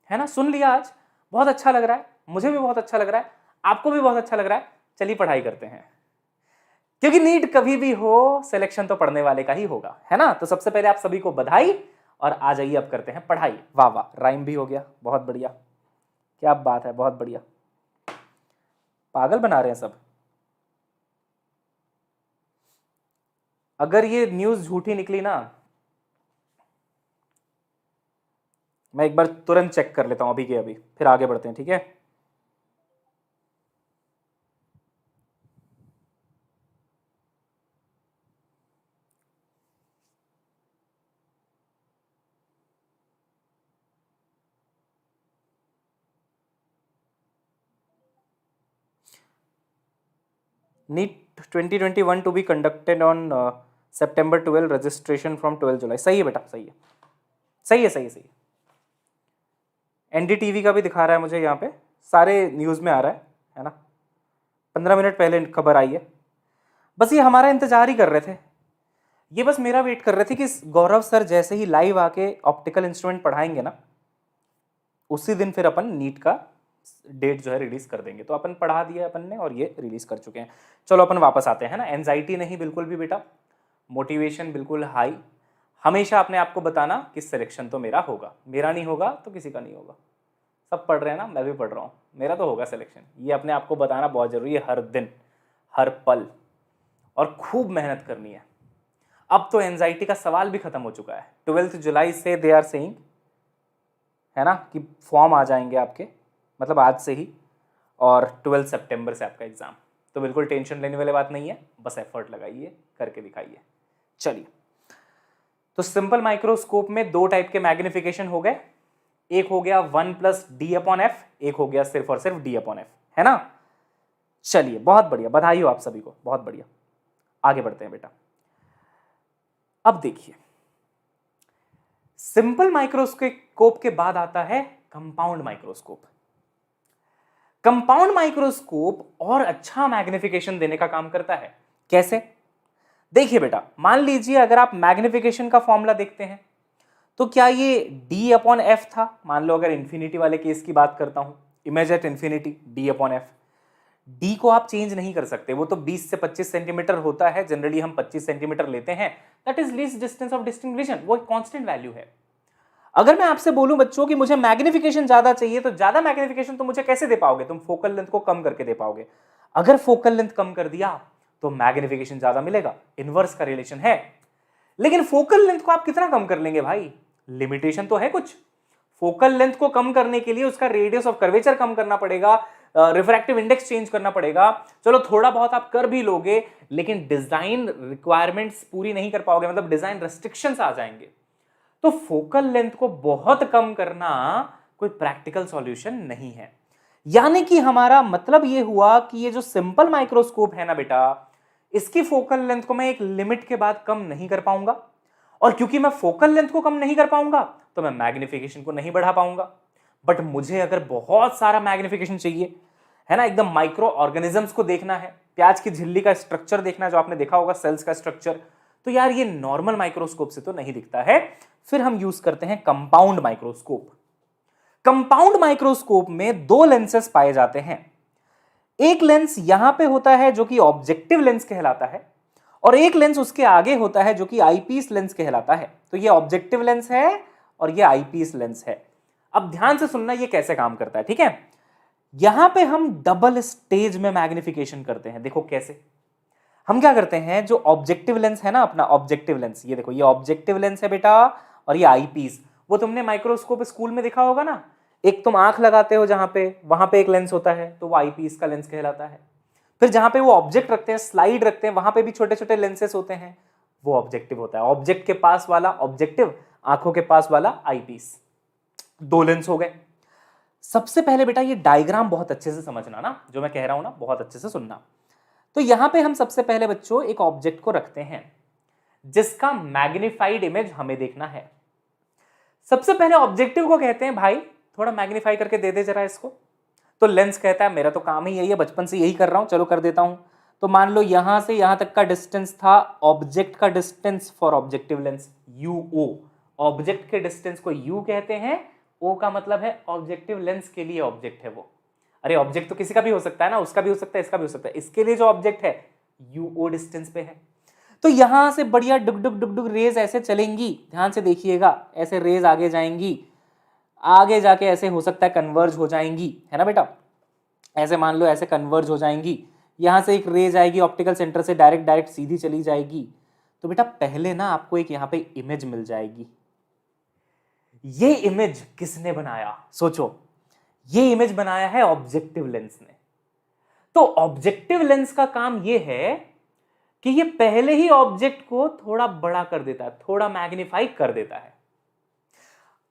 है ना, सुन लिया आज, बहुत अच्छा लग रहा है, मुझे भी बहुत अच्छा लग रहा है, आपको भी बहुत अच्छा लग रहा है। चलिए पढ़ाई करते हैं, क्योंकि नीट कभी भी हो सिलेक्शन तो पढ़ने वाले का ही होगा, है ना। तो सबसे पहले आप सभी को बधाई, और आ जाइए अब करते हैं पढ़ाई। वाह वाह, राइम भी हो गया, बहुत बढ़िया, क्या बात है, बहुत बढ़िया। पागल बना रहे हैं सब। अगर ये न्यूज झूठी निकली ना, मैं एक बार तुरंत चेक कर लेता हूं अभी के अभी, फिर आगे बढ़ते हैं, ठीक है। NEET 2021 to be conducted on September 12, registration from 12 July. सही है बेटा, सही है। सही है, सही है, सही है। एनडीटीवी का भी दिखा रहा है मुझे यहाँ पे, सारे न्यूज़ में आ रहा है ना। 15 मिनट पहले खबर आई है। बस ये हमारा इंतजार ही कर रहे थे, ये बस मेरा वेट कर रहे थे कि गौरव सर जैसे ही लाइव आके ऑप्टिकल इंस्ट्रूमेंट पढ़ाएंगे ना, उसी दिन फिर अपन नीट का डेट जो है रिलीज कर देंगे। तो अपन पढ़ा दिया अपन ने और ये रिलीज कर चुके हैं। चलो अपन वापस आते हैं ना। एंजाइटी नहीं बिल्कुल भी बेटा, मोटिवेशन बिल्कुल हाई। हमेशा अपने आप को बताना कि सिलेक्शन तो मेरा होगा, मेरा नहीं होगा तो किसी का नहीं होगा। सब पढ़ रहे हैं ना, मैं भी पढ़ रहा हूँ, मेरा तो होगा सिलेक्शन। ये अपने आप को बताना बहुत जरूरी है, हर दिन हर पल, और खूब मेहनत करनी है। अब तो एंजाइटी का सवाल भी खत्म हो चुका है। 12 जुलाई से दे आर सेइंग, है ना, कि फॉर्म आ जाएंगे आपके, मतलब आज से ही, और 12 सितंबर से आपका एग्जाम। तो बिल्कुल टेंशन लेने वाली बात नहीं है, बस एफर्ट लगाइए, करके दिखाइए। चलिए, तो सिंपल माइक्रोस्कोप में दो टाइप के मैग्निफिकेशन हो गए। एक हो गया 1+d/f, एक हो गया सिर्फ और सिर्फ d/f, है ना। चलिए, बहुत बढ़िया, बधाई हो आप सभी को, बहुत बढ़िया। आगे बढ़ते हैं बेटा। अब देखिए, सिंपल माइक्रोस्कोप के बाद आता है कंपाउंड माइक्रोस्कोप। कंपाउंड माइक्रोस्कोप और अच्छा मैग्निफिकेशन देने का काम करता है। कैसे? देखिए बेटा, मान लीजिए अगर आप मैग्निफिकेशन का फॉर्मूला देखते हैं तो क्या ये d/f था। मान लो अगर इंफिनिटी वाले केस की बात करता हूं, image at infinity, d/f। d को आप चेंज नहीं कर सकते, वो तो 20 से 25 सेंटीमीटर होता है, जनरली हम 25 सेंटीमीटर लेते हैं, that is least distance of distinction, वो एक कांस्टेंट वैल्यू है। अगर मैं आपसे बोलूं बच्चों कि मुझे मैग्निफिकेशन ज्यादा चाहिए, तो ज्यादा मैग्निफिकेशन तो मुझे कैसे दे पाओगे? तुम फोकल लेंथ को कम करके दे पाओगे। अगर फोकल लेंथ कम कर दिया तो मैग्निफिकेशन ज्यादा मिलेगा, इनवर्स का रिलेशन है। लेकिन फोकल लेंथ को आप कितना कम कर लेंगे भाई? लिमिटेशन तो है कुछ। फोकल लेंथ को कम करने के लिए उसका रेडियस ऑफ कर्वेचर कम करना पड़ेगा, रिफ्रैक्टिव इंडेक्स चेंज करना पड़ेगा। चलो थोड़ा बहुत आप कर भी लोगे, लेकिन डिजाइन रिक्वायरमेंट्स पूरी नहीं कर पाओगे, मतलब डिजाइन रेस्ट्रिक्शंस आ जाएंगे। तो फोकल लेंथ को बहुत कम करना कोई प्रैक्टिकल सॉल्यूशन नहीं है। यानी कि हमारा मतलब यह हुआ कि ये जो सिंपल माइक्रोस्कोप है ना बेटा, इसकी फोकल लेंथ को मैं एक लिमिट के बाद कम नहीं कर पाऊंगा, और क्योंकि मैं फोकल लेंथ को कम नहीं कर पाऊंगा तो मैं मैग्निफिकेशन को नहीं बढ़ा पाऊंगा। बट मुझे अगर बहुत सारा मैग्निफिकेशन चाहिए, है ना, एकदम माइक्रो ऑर्गेनिजम्स को देखना है, प्याज की झिल्ली का स्ट्रक्चर देखना है, जो आपने देखा होगा सेल्स का स्ट्रक्चर, तो यार ये नॉर्मल माइक्रोस्कोप से तो नहीं दिखता है। फिर हम यूज करते हैं कंपाउंड माइक्रोस्कोप। कंपाउंड माइक्रोस्कोप में दो लेंसेस पाए जाते हैं। एक लेंस यहां पे होता है जो कि ऑब्जेक्टिव लेंस कहलाता है, और एक लेंस उसके आगे होता है जो कि आईपीस लेंस कहलाता है। तो ये ऑब्जेक्टिव लेंस है और ये आईपीस लेंस है। अब ध्यान से सुनना ये कैसे काम करता है, ठीक है। यहां पे हम डबल स्टेज में मैग्निफिकेशन करते हैं। देखो कैसे हम क्या करते हैं, जो ऑब्जेक्टिव लेंस है ना अपना ऑब्जेक्टिव लेंस, ये देखो ये ऑब्जेक्टिव लेंस है बेटा, और ये आईपीस। वो तुमने माइक्रोस्कोप स्कूल में देखा होगा ना, एक तुम आंख लगाते हो जहां पे, वहां पे एक लेंस होता है, तो वो आईपीस का लेंस कहलाता है। फिर जहां पे वो ऑब्जेक्ट रखते हैं, स्लाइड रखते हैं, वहां पे भी छोटे छोटे लेंसेस होते हैं, वो ऑब्जेक्टिव होता है। ऑब्जेक्ट के पास वाला ऑब्जेक्टिव, आंखों के पास वाला आईपीस, दो लेंस हो गए। सबसे पहले बेटा ये डायग्राम बहुत अच्छे से समझना ना, जो मैं कह रहा हूं ना बहुत अच्छे से सुनना। तो यहां पे हम सबसे पहले बच्चों एक ऑब्जेक्ट को रखते हैं जिसका मैग्निफाइड इमेज हमें देखना है। सबसे पहले ऑब्जेक्टिव को कहते हैं भाई थोड़ा मैग्नीफाई करके दे दे जरा इसको। तो लेंस कहता है मेरा तो काम ही यही है, बचपन से यही कर रहा हूं, चलो कर देता हूं। तो मान लो यहां से यहां तक का डिस्टेंस था ऑब्जेक्ट का distance for objective lens, UO। Object के डिस्टेंस को U कहते हैं, O का मतलब है ऑब्जेक्टिव लेंस के लिए ऑब्जेक्ट है वो। अरे ऑब्जेक्ट तो किसी का भी हो सकता है ना, उसका भी हो सकता है, इसका भी हो सकता है। इसके लिए जो ऑब्जेक्ट है UO डिस्टेंस पे है। तो यहां से बढ़िया डुग डुग डुग डुग रेज ऐसे चलेंगी, ध्यान से देखिएगा, ऐसे रेज आगे जाएंगी, आगे जाके ऐसे हो सकता है कन्वर्ज हो जाएंगी, है ना बेटा। ऐसे मान लो ऐसे कन्वर्ज हो जाएंगी, यहां से एक रेज आएगी ऑप्टिकल सेंटर से डायरेक्ट सीधी चली जाएगी। तो बेटा पहले ना आपको एक यहां पे इमेज मिल जाएगी। ये इमेज किसने बनाया? सोचो, ये इमेज बनाया है ऑब्जेक्टिव लेंस ने। तो ऑब्जेक्टिव लेंस का काम ये है कि ये पहले ही ऑब्जेक्ट को थोड़ा बड़ा कर देता है, थोड़ा मैग्नीफाई कर देता है।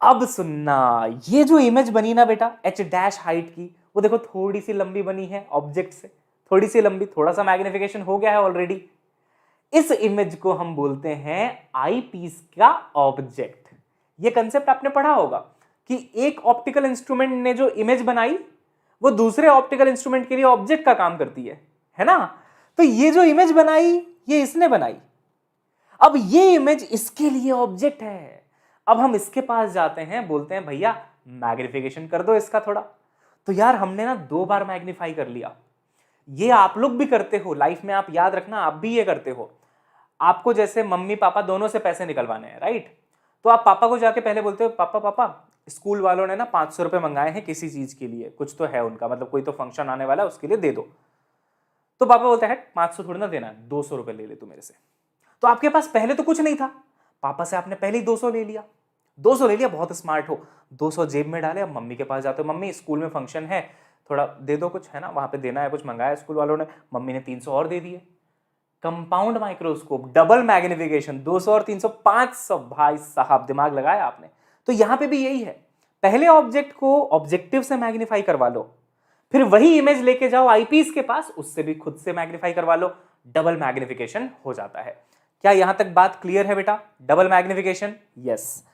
अब सुनना, ये जो इमेज बनी ना बेटा H' हाइट की, वो देखो थोड़ी सी लंबी बनी है ऑब्जेक्ट से, थोड़ी सी लंबी, थोड़ा सा मैग्निफिकेशन हो गया है ऑलरेडी। इस इमेज को हम बोलते हैं आई पीस का ऑब्जेक्ट। ये कंसेप्ट आपने पढ़ा होगा कि एक ऑप्टिकल इंस्ट्रूमेंट ने जो इमेज बनाई वो दूसरे ऑप्टिकल इंस्ट्रूमेंट के लिए ऑब्जेक्ट का काम करती है ना। तो ये जो इमेज बनाई ये इसने बनाई, अब ये इमेज इसके लिए ऑब्जेक्ट है। अब हम इसके पास जाते हैं, बोलते हैं भैया मैग्निफिकेशन कर दो इसका थोड़ा। तो यार हमने ना 2 बार मैग्नीफाई कर लिया। ये आप लोग भी करते हो लाइफ में, आप याद रखना, आप भी ये करते हो। आपको जैसे मम्मी पापा दोनों से पैसे निकलवाने हैं, राइट? तो आप पापा को जाके पहले बोलते हो, पापा पापा स्कूल वालों ने ना 500 रुपए मंगाए हैं किसी चीज के लिए, कुछ तो है उनका, मतलब कोई तो फंक्शन आने वाला है, उसके लिए दे दो। तो पापा बोलते हैं 500 थोड़ी ना देना है, 200 रुपए ले ले तू मेरे से। तो आपके पास पहले तो कुछ नहीं था, पापा से आपने पहले ही 200 ले लिया। 200 ले लिया, बहुत स्मार्ट हो। 200 जेब में डाले, अब मम्मी के पास जाते हो, मम्मी स्कूल में फंक्शन है, थोड़ा दे दो कुछ, है ना, वहां पे देना है, कुछ मंगाया स्कूल वालों ने। मम्मी ने 300 और दे दिए। कंपाउंड माइक्रोस्कोप, डबल मैग्निफिकेशन, 200 और 300, 500। भाई साहब दिमाग लगाया आपने। तो यहां पे भी यही है, पहले ऑब्जेक्ट को ऑब्जेक्टिव से मैग्नीफाई करवा लो, फिर वही इमेज लेके जाओ आईपीस के पास, उससे भी खुद से मैग्नीफाई करवा लो, डबल मैग्निफिकेशन हो जाता है। क्या यहां तक बात क्लियर है बेटा? Double magnification, yes.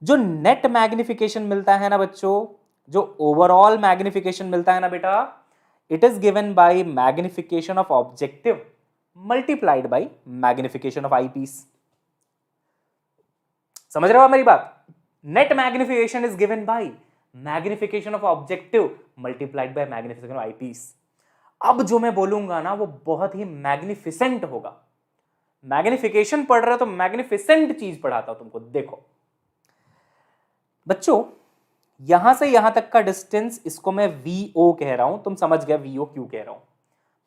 जो नेट मैग्निफिकेशन मिलता है ना बच्चों, जो ओवरऑल मैग्निफिकेशन मिलता है ना बेटा, it is given bye magnification of objective multiplied by magnification of eyepiece. समझ रहे हो आप मेरी बात? Net magnification is given bye magnification of objective multiplied by magnification of eyepiece. अब जो मैं बोलूंगा ना वो बहुत ही मैग्निफिसेंट होगा। मैग्निफिकेशन पढ़ रहे हो तो मैग्निफिसेंट चीज पढ़ाता हूं तुमको। देखो बच्चों, यहां से यहां तक का डिस्टेंस, इसको मैं VO कह रहा हूं, तुम समझ गया VO क्यों कह रहा हूं।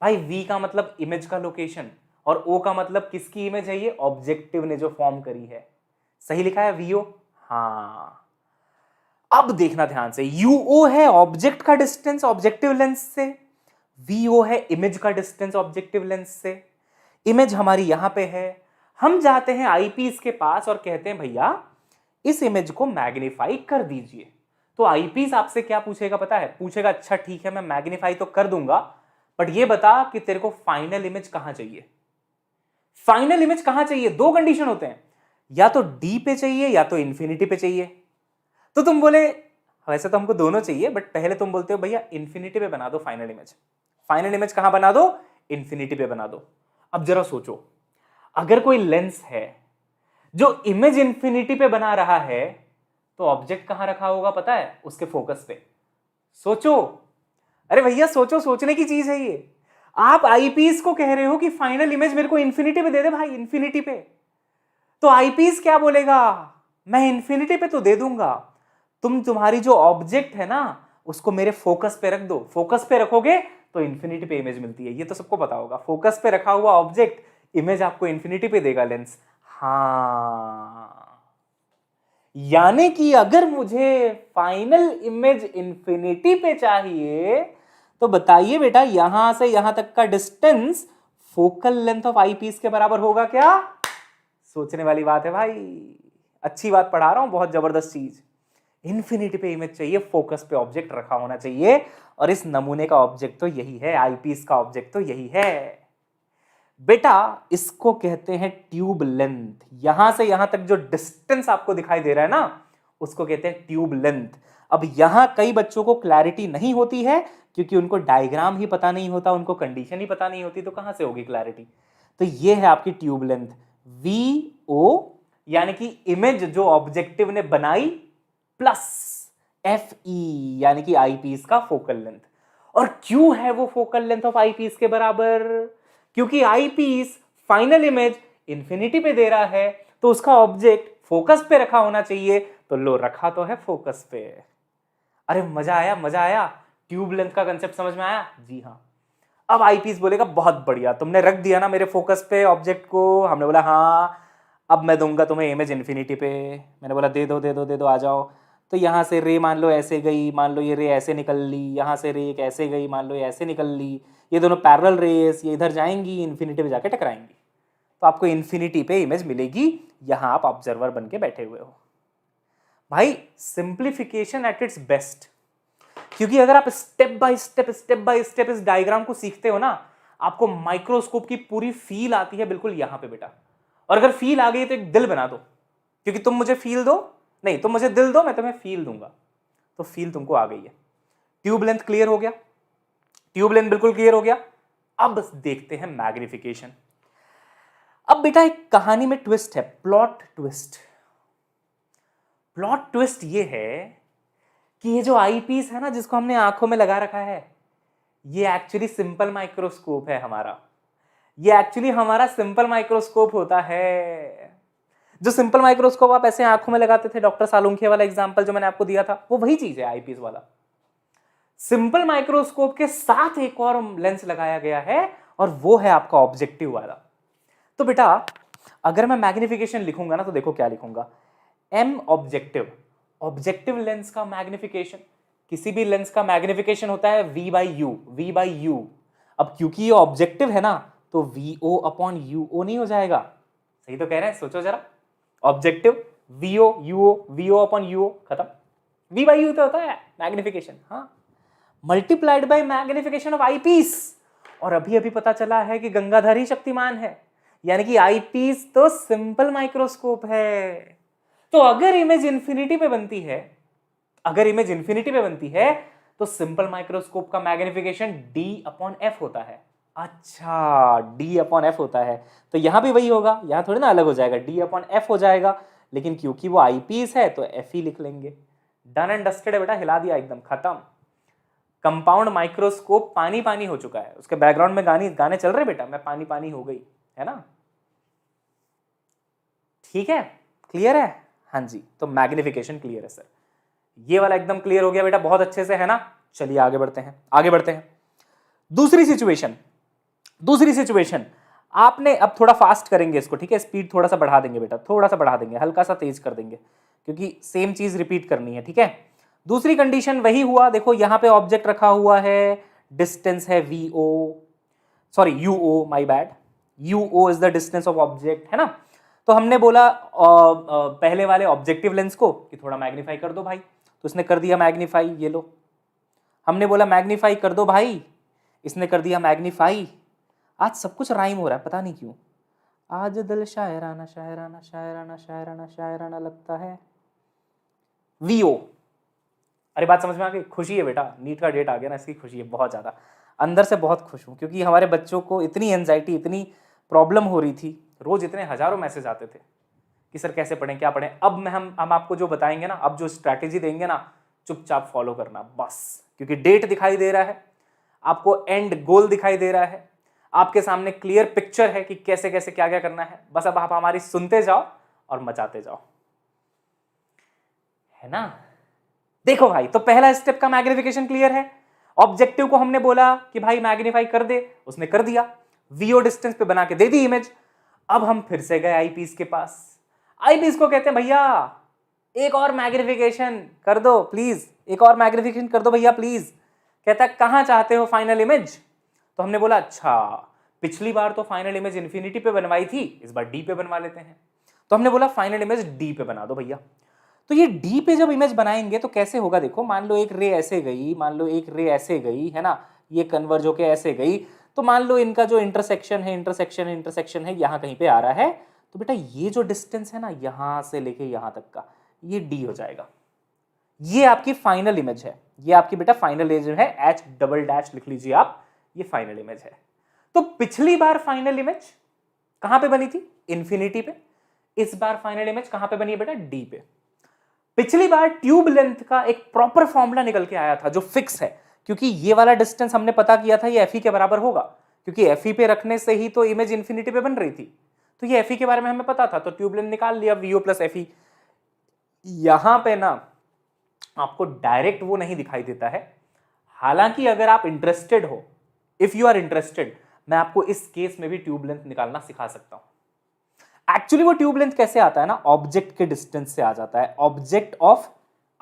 भाई V का मतलब इमेज का लोकेशन, और O का मतलब किसकी इमेज है? ये ऑब्जेक्टिव ने जो फॉर्म करी है। सही लिखा है VO? हाँ। अब देखना ध्यान से, UO है ऑब्जेक्ट का डिस्टेंस ऑब्जेक्टिव लेंस से, VO है इमेज का डिस्टेंस ऑब्जेक्टिव लेंस से। इमेज हमारी यहां पे है, हम जाते हैं आईपीस के पास और कहते हैं भैया इस इमेज को मैग्नीफाई कर दीजिए। तो आईपीस आपसे क्या पूछेगा पता है? पूछेगा अच्छा ठीक है मैं मैग्नीफाई तो कर दूंगा, बट ये बता कि तेरे को फाइनल इमेज कहां चाहिए। फाइनल इमेज कहां चाहिए? 2 कंडीशन होते हैं, या तो डी पे चाहिए या तो इंफिनिटी पे चाहिए। तो तुम बोले वैसे तो हमको दोनों चाहिए, बट पहले तुम बोलते हो भैया इंफिनिटी पे बना दो फाइनल इमेज। फाइनल इमेज कहां बना दो? इंफिनिटी पे बना दो। अब जरा सोचो, अगर कोई लेंस है जो इमेज इंफिनिटी पे बना रहा है, तो ऑब्जेक्ट कहां रखा होगा पता है? उसके फोकस पे। सोचो, अरे भैया सोचो, सोचने की चीज है ये। आप आईपीस को कह रहे हो कि फाइनल इमेज मेरे को इंफिनिटी पे दे दे भाई, इंफिनिटी पे। तो आईपीस क्या बोलेगा? मैं इंफिनिटी पे तो दे दूंगा, तुम्हारी जो ऑब्जेक्ट है ना उसको मेरे फोकस पे रख दो। फोकस पे रखोगे तो इंफिनिटी पे इमेज मिलती है, ये तो सबको पता होगा। फोकस पे रखा हुआ ऑब्जेक्ट इमेज आपको इंफिनिटी पे देगा लेंस। हाँ, यानी कि अगर मुझे फाइनल इमेज इंफिनिटी पे चाहिए तो बताइए बेटा यहां से यहां तक का distance focal length of eyepiece के बराबर होगा क्या? सोचने वाली बात है भाई, अच्छी बात पढ़ा रहा हूं, बहुत जबरदस्त चीज। इंफिनिटी पे इमेज चाहिए, फोकस पे ऑब्जेक्ट रखा होना चाहिए, और इस नमूने का ऑब्जेक्ट तो यही है, आईपीस का ऑब्जेक्ट तो यही है बेटा। इसको कहते हैं ट्यूब लेंथ। यहां से यहां तक जो डिस्टेंस आपको दिखाई दे रहा है ना उसको कहते हैं ट्यूब लेंथ। अब यहां कई बच्चों को क्लैरिटी नहीं होती है क्योंकि उनको डायग्राम ही पता नहीं होता, उनको कंडीशन ही पता नहीं होती, तो कहां से होगी क्लैरिटी? तो ये है आपकी ट्यूब लेंथ VO, यानी कि इमेज जो ऑब्जेक्टिव ने बनाई, प्लस FE यानी कि आईपीस का फोकल लेंथ। और क्यों है वो फोकल लेंथ ऑफ आईपीस के बराबर? क्योंकि आईपीस फाइनल इमेज इंफिनिटी पे दे रहा है, तो उसका ऑब्जेक्ट फोकस पे रखा होना चाहिए। तो लो रखा तो है फोकस पे। अरे मजा आया, मजा आया। ट्यूब लेंथ का कंसेप्ट समझ में आया? जी हाँ। अब आईपीस बोलेगा बहुत बढ़िया, तुमने रख दिया ना मेरे फोकस पे ऑब्जेक्ट को। हमने बोला हाँ, अब मैं दूंगा तुम्हें इमेज इंफिनिटी पे। मैंने बोला दे दो दे दो दे दो, आ जाओ। तो यहाँ से रे मान लो ऐसे गई, मान लो ये रे ऐसे निकल ली, यहाँ से रे एक ऐसे गई, मान लो ये ऐसे निकल ली, ये दोनों पैरेलल रेस ये इधर जाएंगी, इन्फिनिटी पे जाके टकराएंगी, तो आपको इन्फिनिटी पे इमेज मिलेगी। यहाँ आप ऑब्जर्वर बन के बैठे हुए हो। भाई सिंप्लीफिकेशन एट इट्स बेस्ट, क्योंकि अगर आप स्टेप बाय स्टेप इस डायग्राम को सीखते हो ना, आपको माइक्रोस्कोप की पूरी फील आती है बिल्कुल यहाँ पे बेटा। और अगर फील आ गई तो एक दिल बना दो, क्योंकि तुम मुझे फील दो नहीं तो मुझे दिल दो, मैं तुम्हें फील दूंगा। तो फील तुमको आ गई है। ट्यूब लेंथ क्लियर हो गया, ट्यूब लेंथ बिल्कुल क्लियर हो गया। अब देखते हैं मैग्निफिकेशन। अब बेटा एक कहानी में ट्विस्ट है, प्लॉट ट्विस्ट। प्लॉट ट्विस्ट ये है कि ये जो आईपीस है ना जिसको हमने आंखों में लगा रखा है, ये एक्चुअली सिंपल माइक्रोस्कोप है हमारा। ये एक्चुअली हमारा सिंपल माइक्रोस्कोप होता है। जो सिंपल माइक्रोस्कोप आप ऐसे आंखों में लगाते थे, डॉक्टर सालुंखे वाला एग्जांपल जो मैंने आपको दिया था, वो वही चीज है आईपीस वाला। सिंपल माइक्रोस्कोप के साथ एक और लेंस लगाया गया है और वो है आपका ऑब्जेक्टिव वाला। तो बेटा अगर मैं मैग्निफिकेशन लिखूंगा ना तो देखो क्या लिखूंगा, एम ऑब्जेक्टिव। ऑब्जेक्टिव लेंस का मैग्निफिकेशन, किसी भी लेंस का मैग्निफिकेशन होता है V by U, V by U. अब क्योंकि ये ऑब्जेक्टिव है ना तो V O upon U O नहीं हो जाएगा। सही तो कह रहे हैं, सोचो जरा। Objective V O U O, V O upon U O, खत्म। वी बाई यू तो होता है मैग्निफिकेशन, हाँ, multiplied by magnification of eyepiece. और अभी अभी पता चला है कि गंगाधर ही शक्तिमान है, यानी कि आईपीस तो सिंपल माइक्रोस्कोप है। तो अगर इमेज इंफिनिटी पे बनती है, अगर इमेज इंफिनिटी पे बनती है तो सिंपल माइक्रोस्कोप का मैग्निफिकेशन d अपॉन एफ होता है। अच्छा, d अपॉन एफ होता है, तो यहां भी वही होगा, यहां थोड़ी ना अलग हो जाएगा, d अपॉन एफ हो जाएगा। लेकिन क्योंकि वो आईपीस है तो एफ ही लिख लेंगे। डन एंड डस्टेड है बेटा, हिला दिया एकदम, खत्म। कंपाउंड माइक्रोस्कोप पानी पानी हो चुका है। उसके बैकग्राउंड में गाने चल रहे बेटा, मैं पानी पानी हो गई, है ना। ठीक है, क्लियर है। हाँ जी, तो मैग्निफिकेशन क्लियर है सर, ये वाला एकदम क्लियर हो गया बेटा, बहुत अच्छे से, है ना। चलिए आगे बढ़ते हैं, आगे बढ़ते हैं। दूसरी सिचुएशन, दूसरी सिचुएशन आपने, अब थोड़ा फास्ट करेंगे इसको, ठीक है, स्पीड थोड़ा सा बढ़ा देंगे बेटा, थोड़ा सा बढ़ा देंगे, हल्का सा तेज कर देंगे, क्योंकि सेम चीज रिपीट करनी है, ठीक है। दूसरी कंडीशन वही हुआ, देखो यहां पे ऑब्जेक्ट रखा हुआ है, डिस्टेंस है V O, sorry U O, my bad, U O is the distance of object, है ना। तो हमने बोला पहले वाले ऑब्जेक्टिव लेंस को कि थोड़ा मैग्नीफाई कर दो भाई, तो इसने कर दिया मैग्नीफाई, ये लो। हमने बोला मैग्नीफाई कर दो भाई, इसने कर दिया मैग्नीफाई। आज सब कुछ राइम हो रहा है, पता नहीं क्यों। आज दिल शायराना शायराना शायराना शायराना शायराना लगता है। वीओ, अरे बात समझ में आ गई। खुशी है बेटा, नीट का डेट आ गया ना, इसकी खुशी है बहुत ज़्यादा, अंदर से बहुत खुश हूँ, क्योंकि हमारे बच्चों को इतनी एंजाइटी, इतनी प्रॉब्लम हो रही थी, रोज इतने हजारों मैसेज आते थे कि सर कैसे पढ़ें, क्या पढ़ें। अब मैं हम आपको जो बताएंगे ना, अब जो स्ट्रैटेजी देंगे ना, चुपचाप फॉलो करना बस, क्योंकि डेट दिखाई दे रहा है आपको, एंड गोल दिखाई दे रहा है, आपके सामने क्लियर पिक्चर है कि कैसे कैसे क्या क्या करना है। बस अब आप हमारी सुनते जाओ और मचाते जाओ, है ना। देखो भाई, तो पहला स्टेप का मैग्निफिकेशन क्लियर है। ऑब्जेक्टिव को हमने बोला कि भाई मैग्नीफाई कर दे, उसने कर दिया, वीओ डिस्टेंस पे बना के दे दी इमेज। अब हम फिर से गए आईपीस के पास, आईपीस को कहते हैं भैया एक और मैग्निफिकेशन कर दो प्लीज, एक और मैग्निफिकेशन कर दो भैया प्लीज। कहता है कहां चाहते हो फाइनल इमेज। तो हमने बोला अच्छा, पिछली बार तो फाइनल इमेज इंफिनिटी पे बनवाई थी, इस बार डी पे बनवा लेते हैं। तो हमने बोला फाइनल इमेज डी पे बना दो भैया। तो ये डी पे जब इमेज बनाएंगे तो कैसे होगा, देखो मान लो एक रे ऐसे गई, मान लो एक रे ऐसे गई, है ना, ये कन्वर्ज होके ऐसे गई, तो मान लो इनका जो इंटरसेक्शन है, इंटरसेक्शन है, इंटरसेक्शन है, यहाँ कहीं पे आ रहा है, तो बेटा ये जो डिस्टेंस है ना यहां से लेके यहां तक का, ये डी हो जाएगा। ये आपकी फाइनल इमेज है, ये आपकी बेटा फाइनल इमेज है, एच डबल डैश लिख लीजिए आप, ये फाइनल इमेज है। तो पिछली बार फाइनल इमेज कहां पे बनी थी, इंफिनिटी पे। इस बार फाइनल इमेज कहां पे बनी है बेटा, डी पे। पिछली बार ट्यूब लेंथ का एक प्रॉपर फॉर्मूला निकल के आया था जो फिक्स है, क्योंकि ये वाला डिस्टेंस हमने पता किया था ये एफ के बराबर होगा, क्योंकि एफ पे रखने से ही तो इमेज इंफिनिटी पे बन रही थी, तो ये एफ के बारे में हमें पता था, तो ट्यूब लेंथ निकाल लिया वीओ प्लस एफ। यहां पे ना आपको डायरेक्ट वो नहीं दिखाई देता है, हालांकि अगर आप इंटरेस्टेड हो, इफ यू आर इंटरेस्टेड, मैं आपको इस केस में भी ट्यूब लेंथ निकालना सिखा सकता हूं। एक्चुअली वो ट्यूब लेंथ कैसे आता है ना, ऑब्जेक्ट के डिस्टेंस से आ जाता है, ऑब्जेक्ट ऑफ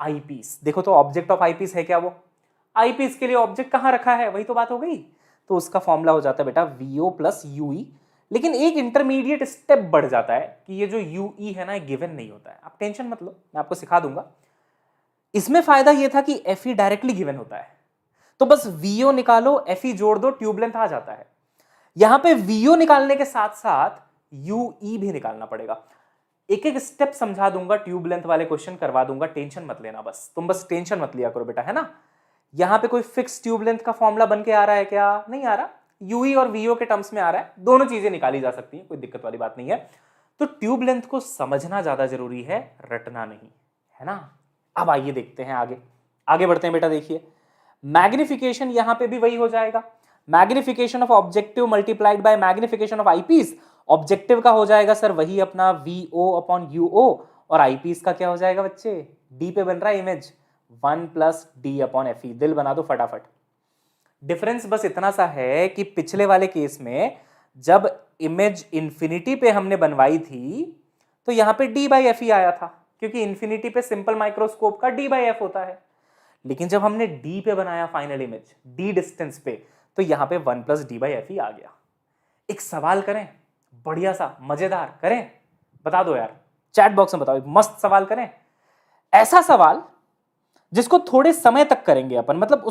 आईपीस। देखो तो ऑब्जेक्ट ऑफ आईपीस है क्या, वो आईपीस के लिए ऑब्जेक्ट कहां रखा है, वही तो बात हो गई। तो उसका फॉर्मूला हो जाता है बेटा वीओ प्लस यूई, लेकिन एक इंटरमीडिएट स्टेप बढ़ जाता है कि ये जो यूई है ना गिवन नहीं होता है। आप टेंशन मत लो, मैं आपको सिखा दूंगा। इसमें फायदा ये था कि एफ डायरेक्टली गिवन होता है, तो बस वीओ निकालो, एफ जोड़ दो, ट्यूब लेंथ आ जाता है। यहां पे वीओ निकालने के साथ साथ यूई भी निकालना पड़ेगा। एक एक स्टेप समझा दूंगा, ट्यूब लेंथ वाले क्वेश्चन करवा दूंगा, टेंशन मत लेना, बस तुम बस टेंशन मत लिया करो बेटा, है ना। यहां पे कोई फिक्स ट्यूब लेंथ का फॉर्मूला बन के आ रहा है क्या? नहीं आ रहा, यूई और वीओ के टर्म्स में आ रहा है, दोनों चीजें निकाली जा सकती हैं, कोई दिक्कत वाली बात नहीं है। तो ट्यूब लेंथ को समझना ज्यादा जरूरी है, रटना नहीं, है ना। अब आइए देखते हैं आगे, आगे बढ़ते हैं बेटा। देखिए मैग्निफिकेशन यहां पे भी वही हो जाएगा, magnification of objective multiplied by magnification of eyepiece. Objective का हो जाएगा सर वही अपना वीओ अपॉन यूओ, और आईपीस का क्या हो जाएगा बच्चे? डी पे बन रहा है image, 1 plus D upon F ई। दिल बना दो फटाफट। डिफरेंस बस इतना सा है कि पिछले वाले केस में जब इमेज इंफिनिटी पे हमने बनवाई थी तो यहां पे डी बाई एफ ई आया था, क्योंकि इंफिनिटी पे सिंपल माइक्रोस्कोप का डी बाई एफ होता है। लेकिन जब हमने डी पे बनाया फाइनल इमेज, डी डिस्टेंस पे, तो यहां पे 1 plus D by F E आ गया। एक सवाल करें बढ़िया सा मजेदार, करें? बता दो यार, चैट बॉक्स में बताओ, एक मस्त सवाल करें, ऐसा सवाल जिसको थोड़े समय तक करेंगे अपन, मतलब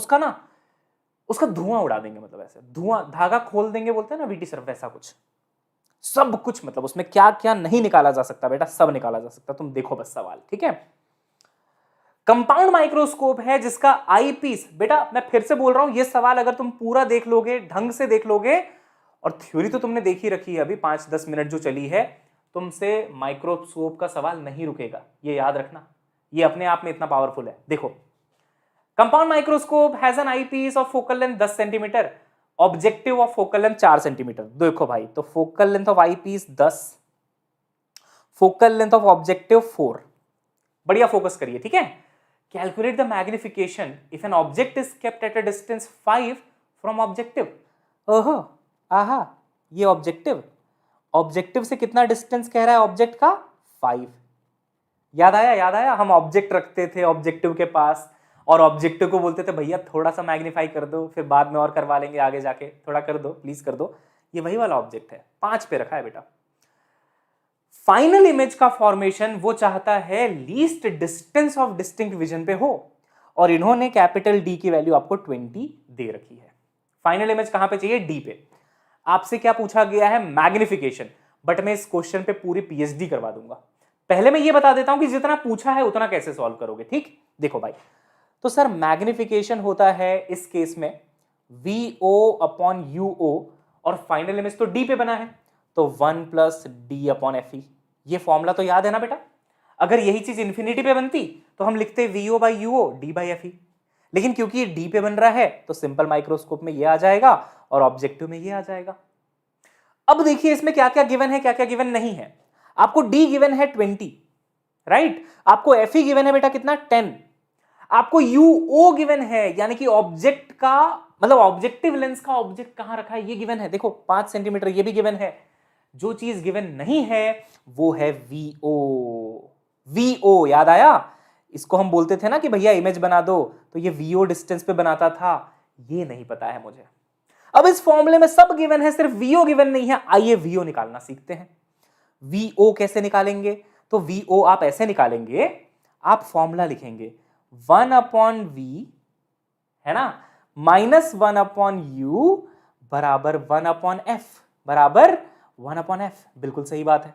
उसका धुआं उड़ा देंगे, मतलब ऐसे धुआं धागा खोल देंगे, बोलते हैं ना वीटी सर, वैसा कुछ, सब कुछ, मतलब उसमें क्या क्या नहीं निकाला जा सकता बेटा, सब निकाला जा सकता। तुम देखो बस सवाल, ठीक है। कंपाउंड माइक्रोस्कोप है जिसका आई पीस, बेटा मैं फिर से बोल रहा हूं, ये सवाल अगर तुम पूरा देख लोगे, ढंग से देख लोगे, और थ्योरी तो तुमने देखी रखी है अभी 5-10 मिनट जो चली है, तुमसे माइक्रोस्कोप का सवाल नहीं रुकेगा, ये याद रखना, ये अपने आप में इतना पावरफुल है। देखो compound microscope has an eyepiece of focal length 10 centimetre, objective of focal length 4 centimetre. देखो भाई, तो focal length of eyepiece 10, focal length of objective 4। बढ़िया फोकस करिए, ठीक है। Calculate the magnification if an object is kept at a distance 5 from objective. ओहो आहा, ये ऑब्जेक्टिव से कितना डिस्टेंस कह रहा है ऑब्जेक्ट का? 5। याद आया, हम ऑब्जेक्ट रखते थे ऑब्जेक्टिव के पास, और ऑब्जेक्टिव को बोलते थे भैया थोड़ा सा मैग्नीफाई कर दो, फिर बाद में और करवा लेंगे आगे जाके, थोड़ा कर दो प्लीज कर दो। ये वही वाला ऑब्जेक्ट है, 5 पे रखा है बेटा। फाइनल इमेज का फॉर्मेशन वो चाहता है least distance of distinct vision पे हो, और इन्होंने कैपिटल डी की वैल्यू आपको 20 दे रखी है। फाइनल इमेज कहां पे चाहिए? डी पे। आपसे क्या पूछा गया है? मैग्निफिकेशन, बट मैं इस क्वेश्चन पे पूरी पीएचडी करवा दूंगा। पहले मैं ये बता देता हूं कि जितना पूछा है उतना कैसे सॉल्व करोगे, ठीक। देखो भाई, तो सर मैग्निफिकेशन होता है इस केस में VO अपॉन UO, और फाइनल इमेज तो डी पे बना है, तो 1 प्लस डी अपॉन एफ ई। ये फॉर्मूला तो याद है ना बेटा। अगर यही चीज इंफिनिटी पे बनती तो हम लिखते VO by UO D by F ई, लेकिन क्योंकि ये डी पे बन रहा है तो सिंपल माइक्रोस्कोप में ये आ जाएगा और ऑब्जेक्टिव में ये आ जाएगा। अब देखिए इसमें क्या क्या गिवन है, क्या क्या गिवन नहीं है। आपको डी गिवन है 20, राइट। आपको एफ ई गिवन है बेटा कितना? 10। आपको यूओ गिवन है, यानी कि ऑब्जेक्ट का मतलब ऑब्जेक्टिव लेंस का ऑब्जेक्ट कहां रखा है ये गिवन है। देखो 5 सेंटीमीटर ये भी गिवन है। जो चीज गिवन नहीं है वो है वीओ। वीओ याद आया? इसको हम बोलते थे ना कि भैया इमेज बना दो, तो ये वीओ डिस्टेंस पे बनाता था, ये नहीं पता है मुझे। अब इस फॉर्मूले में सब गिवन है, सिर्फ वीओ गिवन नहीं है। आइए वीओ निकालना सीखते हैं। वीओ कैसे निकालेंगे? तो वीओ आप ऐसे निकालेंगे, आप फॉर्मूला लिखेंगे 1 अपॉन वी, है ना, माइनस 1 अपॉन यू बराबर 1 अपॉन एफ, बराबर 1 अपॉन एफ। बिल्कुल सही बात है।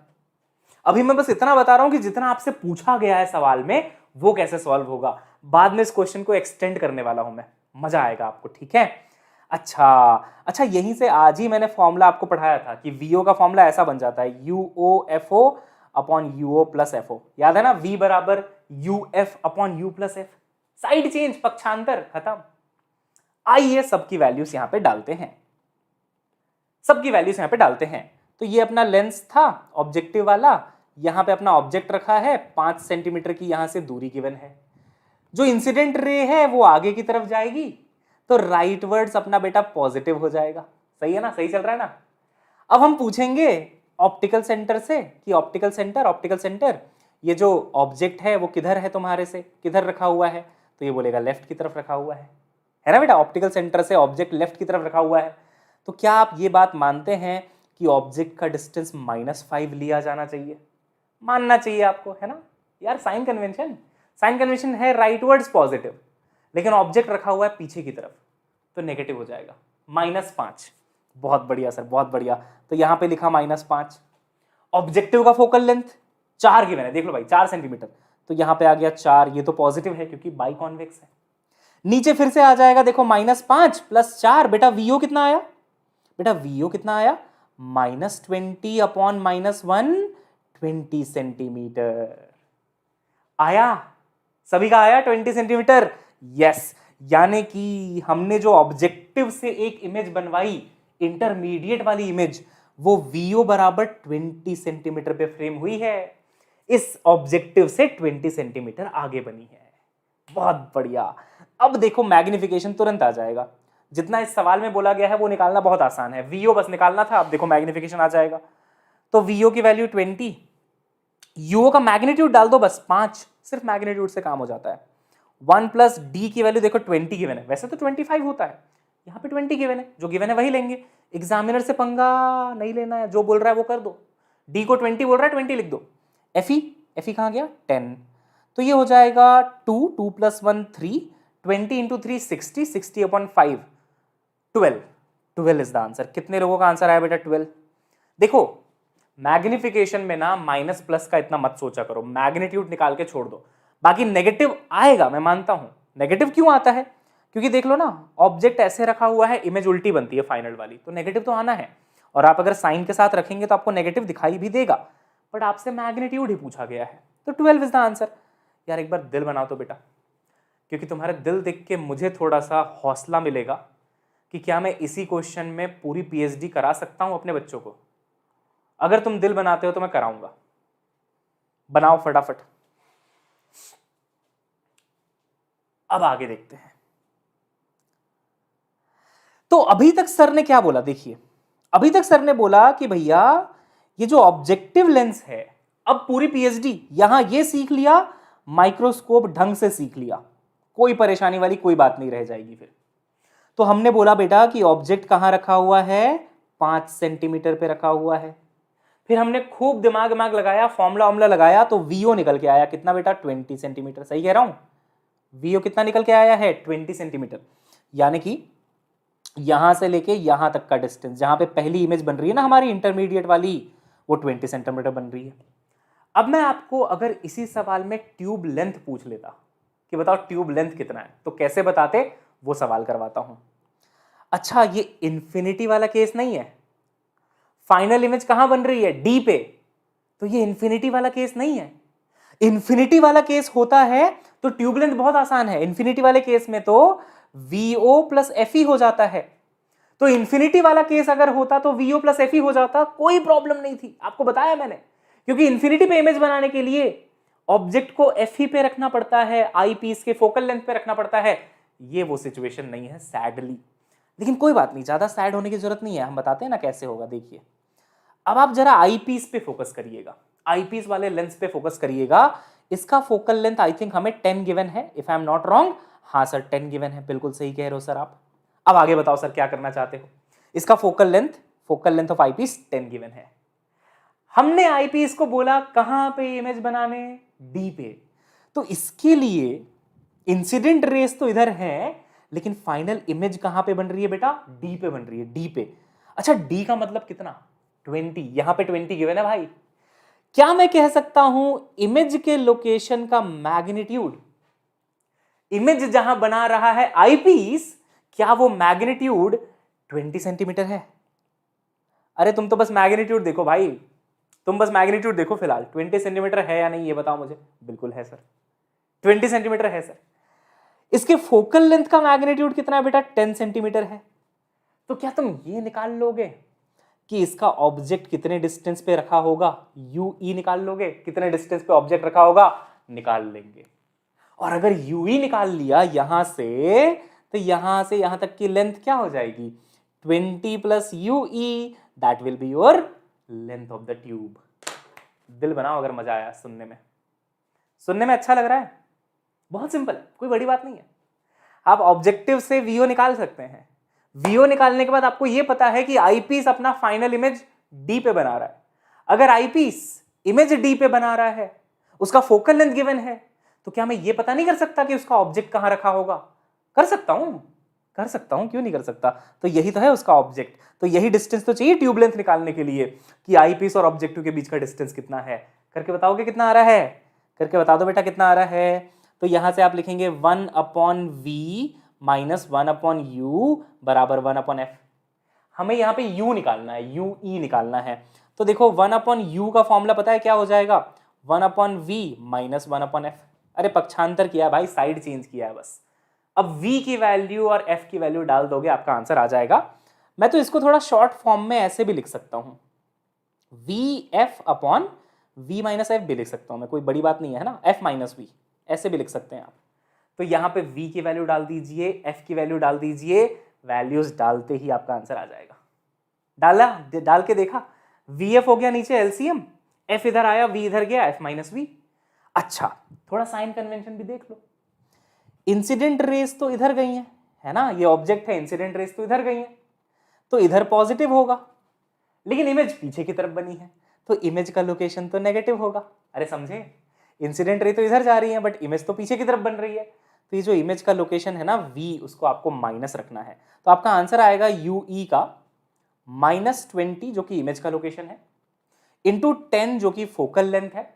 अभी मैं बस इतना बता रहा हूं कि जितना आपसे पूछा गया है सवाल में वो कैसे सॉल्व होगा। बाद में इस क्वेश्चन को एक्सटेंड करने वाला हूं मैं, मजा आएगा आपको, ठीक है। अच्छा यहीं से आज ही मैंने फॉर्मूला आपको पढ़ाया था कि वीओ का फॉर्मूला ऐसा बन जाता है UOFO upon UO plus FO। याद है ना, V बराबर UF upon U plus F। Side change, पक्षांतर खत्म। आइए सबकी वैल्यूज यहां पे डालते हैं, सबकी वैल्यूज यहां पे डालते हैं। तो ये अपना लेंस था ऑब्जेक्टिव वाला, यहां पे अपना ऑब्जेक्ट रखा है, 5 सेंटीमीटर की यहां से दूरी गिवन है। जो इंसिडेंट रे है वो आगे की तरफ जाएगी, तो राइट वर्ड्स अपना बेटा पॉजिटिव हो जाएगा। सही है ना, सही चल रहा है ना। अब हम पूछेंगे ऑप्टिकल सेंटर से कि ऑप्टिकल सेंटर ये जो ऑब्जेक्ट है वो किधर है तुम्हारे से, किधर रखा हुआ है? तो ये बोलेगा लेफ्ट की तरफ रखा हुआ है ना बेटा। ऑप्टिकल सेंटर से ऑब्जेक्ट लेफ्ट की तरफ रखा हुआ है। तो क्या आप ये बात मानते हैं कि ऑब्जेक्ट का डिस्टेंस -5 लिया जाना चाहिए? मानना चाहिए आपको, है ना यार। साइन कन्वेंशन है राइट वर्ड्स पॉजिटिव, लेकिन ऑब्जेक्ट रखा हुआ है पीछे की तरफ, तो नेगेटिव हो जाएगा, -5। बहुत बढ़िया सर, बहुत बढ़िया। तो यहां पे लिखा -5। ऑब्जेक्टिव का फोकल लेंथ 4 गिवन है, देख लो भाई 4 सेंटीमीटर, तो यहां पे आ गया 4, ये तो पॉजिटिव है क्योंकि बाई कॉन्वेक्स है। नीचे फिर से आ जाएगा, देखो -5 + 4, बेटा वीओ कितना आया, बेटा वीओ कितना आया, -20 अपॉन -1, 20 सेंटीमीटर आया, सभी का आया 20 सेंटीमीटर। यस, यानी कि हमने जो ऑब्जेक्टिव से एक इमेज बनवाई, इंटरमीडिएट वाली इमेज, वो वीओ बराबर 20 सेंटीमीटर पे फ्रेम हुई है, इस ऑब्जेक्टिव से 20 सेंटीमीटर आगे बनी है। बहुत बढ़िया। अब देखो मैग्निफिकेशन तुरंत आ जाएगा, जितना इस सवाल में बोला गया है वो निकालना बहुत आसान है, वीओ बस निकालना था। अब देखो मैग्निफिकेशन आ जाएगा, तो वीओ की वैल्यू 20, यूओ का मैग्नीट्यूड डाल दो बस 5, सिर्फ मैग्नीट्यूड से काम हो जाता है। 1 + डी की वैल्यू देखो 20 गिवन है, वैसे तो 25 होता है, यहाँ पे 20 गिवन है, जो गिवन है वही लेंगे। एग्जामिनर से पंगा नहीं लेना है, जो बोल रहा है वो कर दो। डी को 20 बोल रहा है, 20 लिख दो। एफई कहाँ गया, 10, तो ये हो जाएगा 2, 2 + 1 3, 20 × 3 60, 60/5, 12 इज द आंसर। कितने लोगों का आंसर आया बेटा, 12। देखो मैग्निफिकेशन में ना माइनस प्लस का इतना मत सोचा करो, मैग्नीट्यूड निकाल के छोड़ दो। बाकी नेगेटिव आएगा, मैं मानता हूं। नेगेटिव क्यों आता है, क्योंकि देख लो ना, ऑब्जेक्ट ऐसे रखा हुआ है, इमेज उल्टी बनती है फाइनल वाली, तो नेगेटिव तो आना है। और आप अगर साइन के साथ रखेंगे तो आपको नेगेटिव दिखाई भी देगा, बट आपसे मैग्नीट्यूड ही पूछा गया है, तो 12 इज द आंसर। यार एक बार दिल बनाओ तो बेटा, क्योंकि तुम्हारे दिल देख के मुझे थोड़ा सा हौसला मिलेगा कि क्या मैं इसी क्वेश्चन में पूरी पीएचडी करा सकता हूं अपने बच्चों को। अगर तुम दिल बनाते हो तो मैं कराऊंगा, बनाओ फटाफट। अब आगे देखते हैं। तो अभी तक सर ने क्या बोला, देखिए अभी तक सर ने बोला कि भैया ये जो ऑब्जेक्टिव लेंस है, अब पूरी पीएचडी यहां ये सीख लिया, माइक्रोस्कोप ढंग से सीख लिया, कोई परेशानी वाली कोई बात नहीं रह जाएगी फिर। तो हमने बोला बेटा कि ऑब्जेक्ट कहां रखा हुआ है, 5 सेंटीमीटर पे रखा हुआ है। फिर हमने खूब दिमाग लगाया, फॉर्मूला लगाया, तो वीओ निकल के आया कितना बेटा, 20 सेंटीमीटर। सही कह रहा हूं, वीओ कितना निकल के आया है, 20 सेंटीमीटर। यानी कि यहां से लेके यहां तक का डिस्टेंस, जहां पे पहली इमेज बन रही है ना हमारी इंटरमीडिएट वाली, वो 20 सेंटीमीटर बन रही है। अब मैं आपको अगर इसी सवाल में ट्यूब लेंथ पूछ लेता कि बताओ ट्यूब लेंथ कितना है, तो कैसे बताते, वो सवाल करवाता हूं। अच्छा, ये इंफिनिटी वाला केस नहीं है, फाइनल इमेज कहां बन रही है, डी पे, तो ये इंफिनिटी वाला केस नहीं है। इंफिनिटी वाला केस होता है तो ट्यूब लेंथ बहुत आसान है, इंफिनिटी वाले केस में तो VO + FE हो जाता है। तो इंफिनिटी वाला केस अगर होता तो VO + FE हो जाता, कोई प्रॉब्लम नहीं थी, आपको बताया मैंने। क्योंकि इंफिनिटी पे इमेज बनाने के लिए ऑब्जेक्ट को FE पे रखना पड़ता है, आई पीस के फोकल लेंथ पे रखना पड़ता है। ये वो सिचुएशन नहीं है सैडली, लेकिन कोई बात नहीं, ज्यादा सैड होने की जरूरत नहीं है, हम बताते हैं ना कैसे होगा। देखिए अब आप जरा आई पीस पे फोकस करिएगा, आई पीस वाले लेंस पे फोकस करिएगा। इसका फोकल लेंथ आई थिंक हमें 10 गिवन है, if I am not wrong. हाँ सर 10 गिवन है, बिल्कुल सही कह रहे हो सर आप। अब आगे बताओ सर क्या करना चाहते हो। इसका focal length of eyepiece 10 given है। हमने आई पीस को बोला कहां पे इमेज बनाने, डी पे, तो इसके लिए इंसिडेंट रेस तो इधर है, लेकिन फाइनल इमेज कहां पे बन रही है बेटा, डी पे बन रही है, डी पे। अच्छा डी का मतलब कितना, 20, यहां पे 20 गिवन है भाई। क्या मैं कह सकता हूं इमेज के लोकेशन का मैग्नीट्यूड, इमेज जहां बना रहा है आईपीस, क्या वो मैग्नीट्यूड 20 सेंटीमीटर है? अरे तुम तो बस मैग्नीट्यूड देखो भाई, तुम बस मैग्नीट्यूड देखो फिलहाल, 20 सेंटीमीटर है या नहीं ये बताओ मुझे। बिल्कुल है सर, 20 सेंटीमीटर है सर। इसके फोकल लेंथ का मैग्नीट्यूड कितना है बेटा, 10 सेंटीमीटर है। तो क्या तुम ये निकाल लोगे कि इसका ऑब्जेक्ट कितने डिस्टेंस पे रखा होगा, यूई निकाल लोगे, कितने डिस्टेंस पे ऑब्जेक्ट रखा होगा, निकाल लेंगे। और अगर यूई निकाल लिया यहां से, तो यहां से यहां तक की लेंथ क्या हो जाएगी, 20 + UE, that will be your length of the tube. दिल बनाओ अगर मजा आया सुनने में अच्छा लग रहा है, बहुत सिंपल है, कोई बड़ी बात नहीं है। आप ऑब्जेक्टिव से वीओ निकाल सकते हैं, वीओ निकालने के बाद आपको यह पता है कि आईपीस अपना फाइनल इमेज डी पे बना रहा है। अगर आईपीस इमेज डी पे बना रहा है, उसका फोकल लेंथ गिवन है, तो क्या मैं ये पता नहीं कर सकता कि उसका ऑब्जेक्ट कहां रखा होगा? कर सकता हूं, क्यों नहीं कर सकता। तो यही तो है उसका ऑब्जेक्ट, तो यही डिस्टेंस तो चाहिए ट्यूब लेंथ निकालने के लिए कि आईपीस और ऑब्जेक्टिव के बीच का डिस्टेंस कितना है। करके बताओगे कितना आ रहा है? करके बता दो बेटा कितना आ रहा है। तो यहां से आप लिखेंगे 1/v माइनस 1/u बराबर 1/f। हमें यहाँ पे u निकालना है, ue निकालना है। तो देखो 1/u का फॉर्मूला पता है क्या हो जाएगा? 1/v minus 1/f। अरे पक्षांतर किया भाई, साइड चेंज किया है बस। अब v की वैल्यू और f की वैल्यू डाल दोगे, आपका आंसर आ जाएगा। मैं तो इसको थोड़ा शॉर्ट फॉर्म में ऐसे भी लिख सकता हूं, v माइनस f भी लिख सकता हूं मैं, कोई बड़ी बात नहीं है ना, f माइनस v ऐसे भी लिख सकते हैं आप। तो यहां पे v की वैल्यू डाल दीजिए, f की वैल्यू डाल दीजिए, वैल्यूज डालते ही आपका आंसर आ जाएगा। डाला, डाल के देखा, vf हो गया नीचे एलसीएम, f इधर आया, v इधर गया, f माइनस v। अच्छा, थोड़ा साइन कन्वेंशन भी देख लो। इंसिडेंट रेस तो इधर गई है ना, ये ऑब्जेक्ट है, इंसिडेंट रेस तो इधर गई है, तो इधर पॉजिटिव होगा, लेकिन इमेज पीछे की तरफ बनी है तो इमेज का लोकेशन तो नेगेटिव होगा। अरे समझे, इंसिडेंट रे तो इधर जा रही है बट इमेज तो पीछे की तरफ बन रही है, तो ये जो इमेज का लोकेशन है ना v, उसको आपको माइनस रखना है। तो आपका आंसर आएगा ue का -20 जो कि इमेज का लोकेशन है, इंटू 10 जो कि फोकल लेंथ है,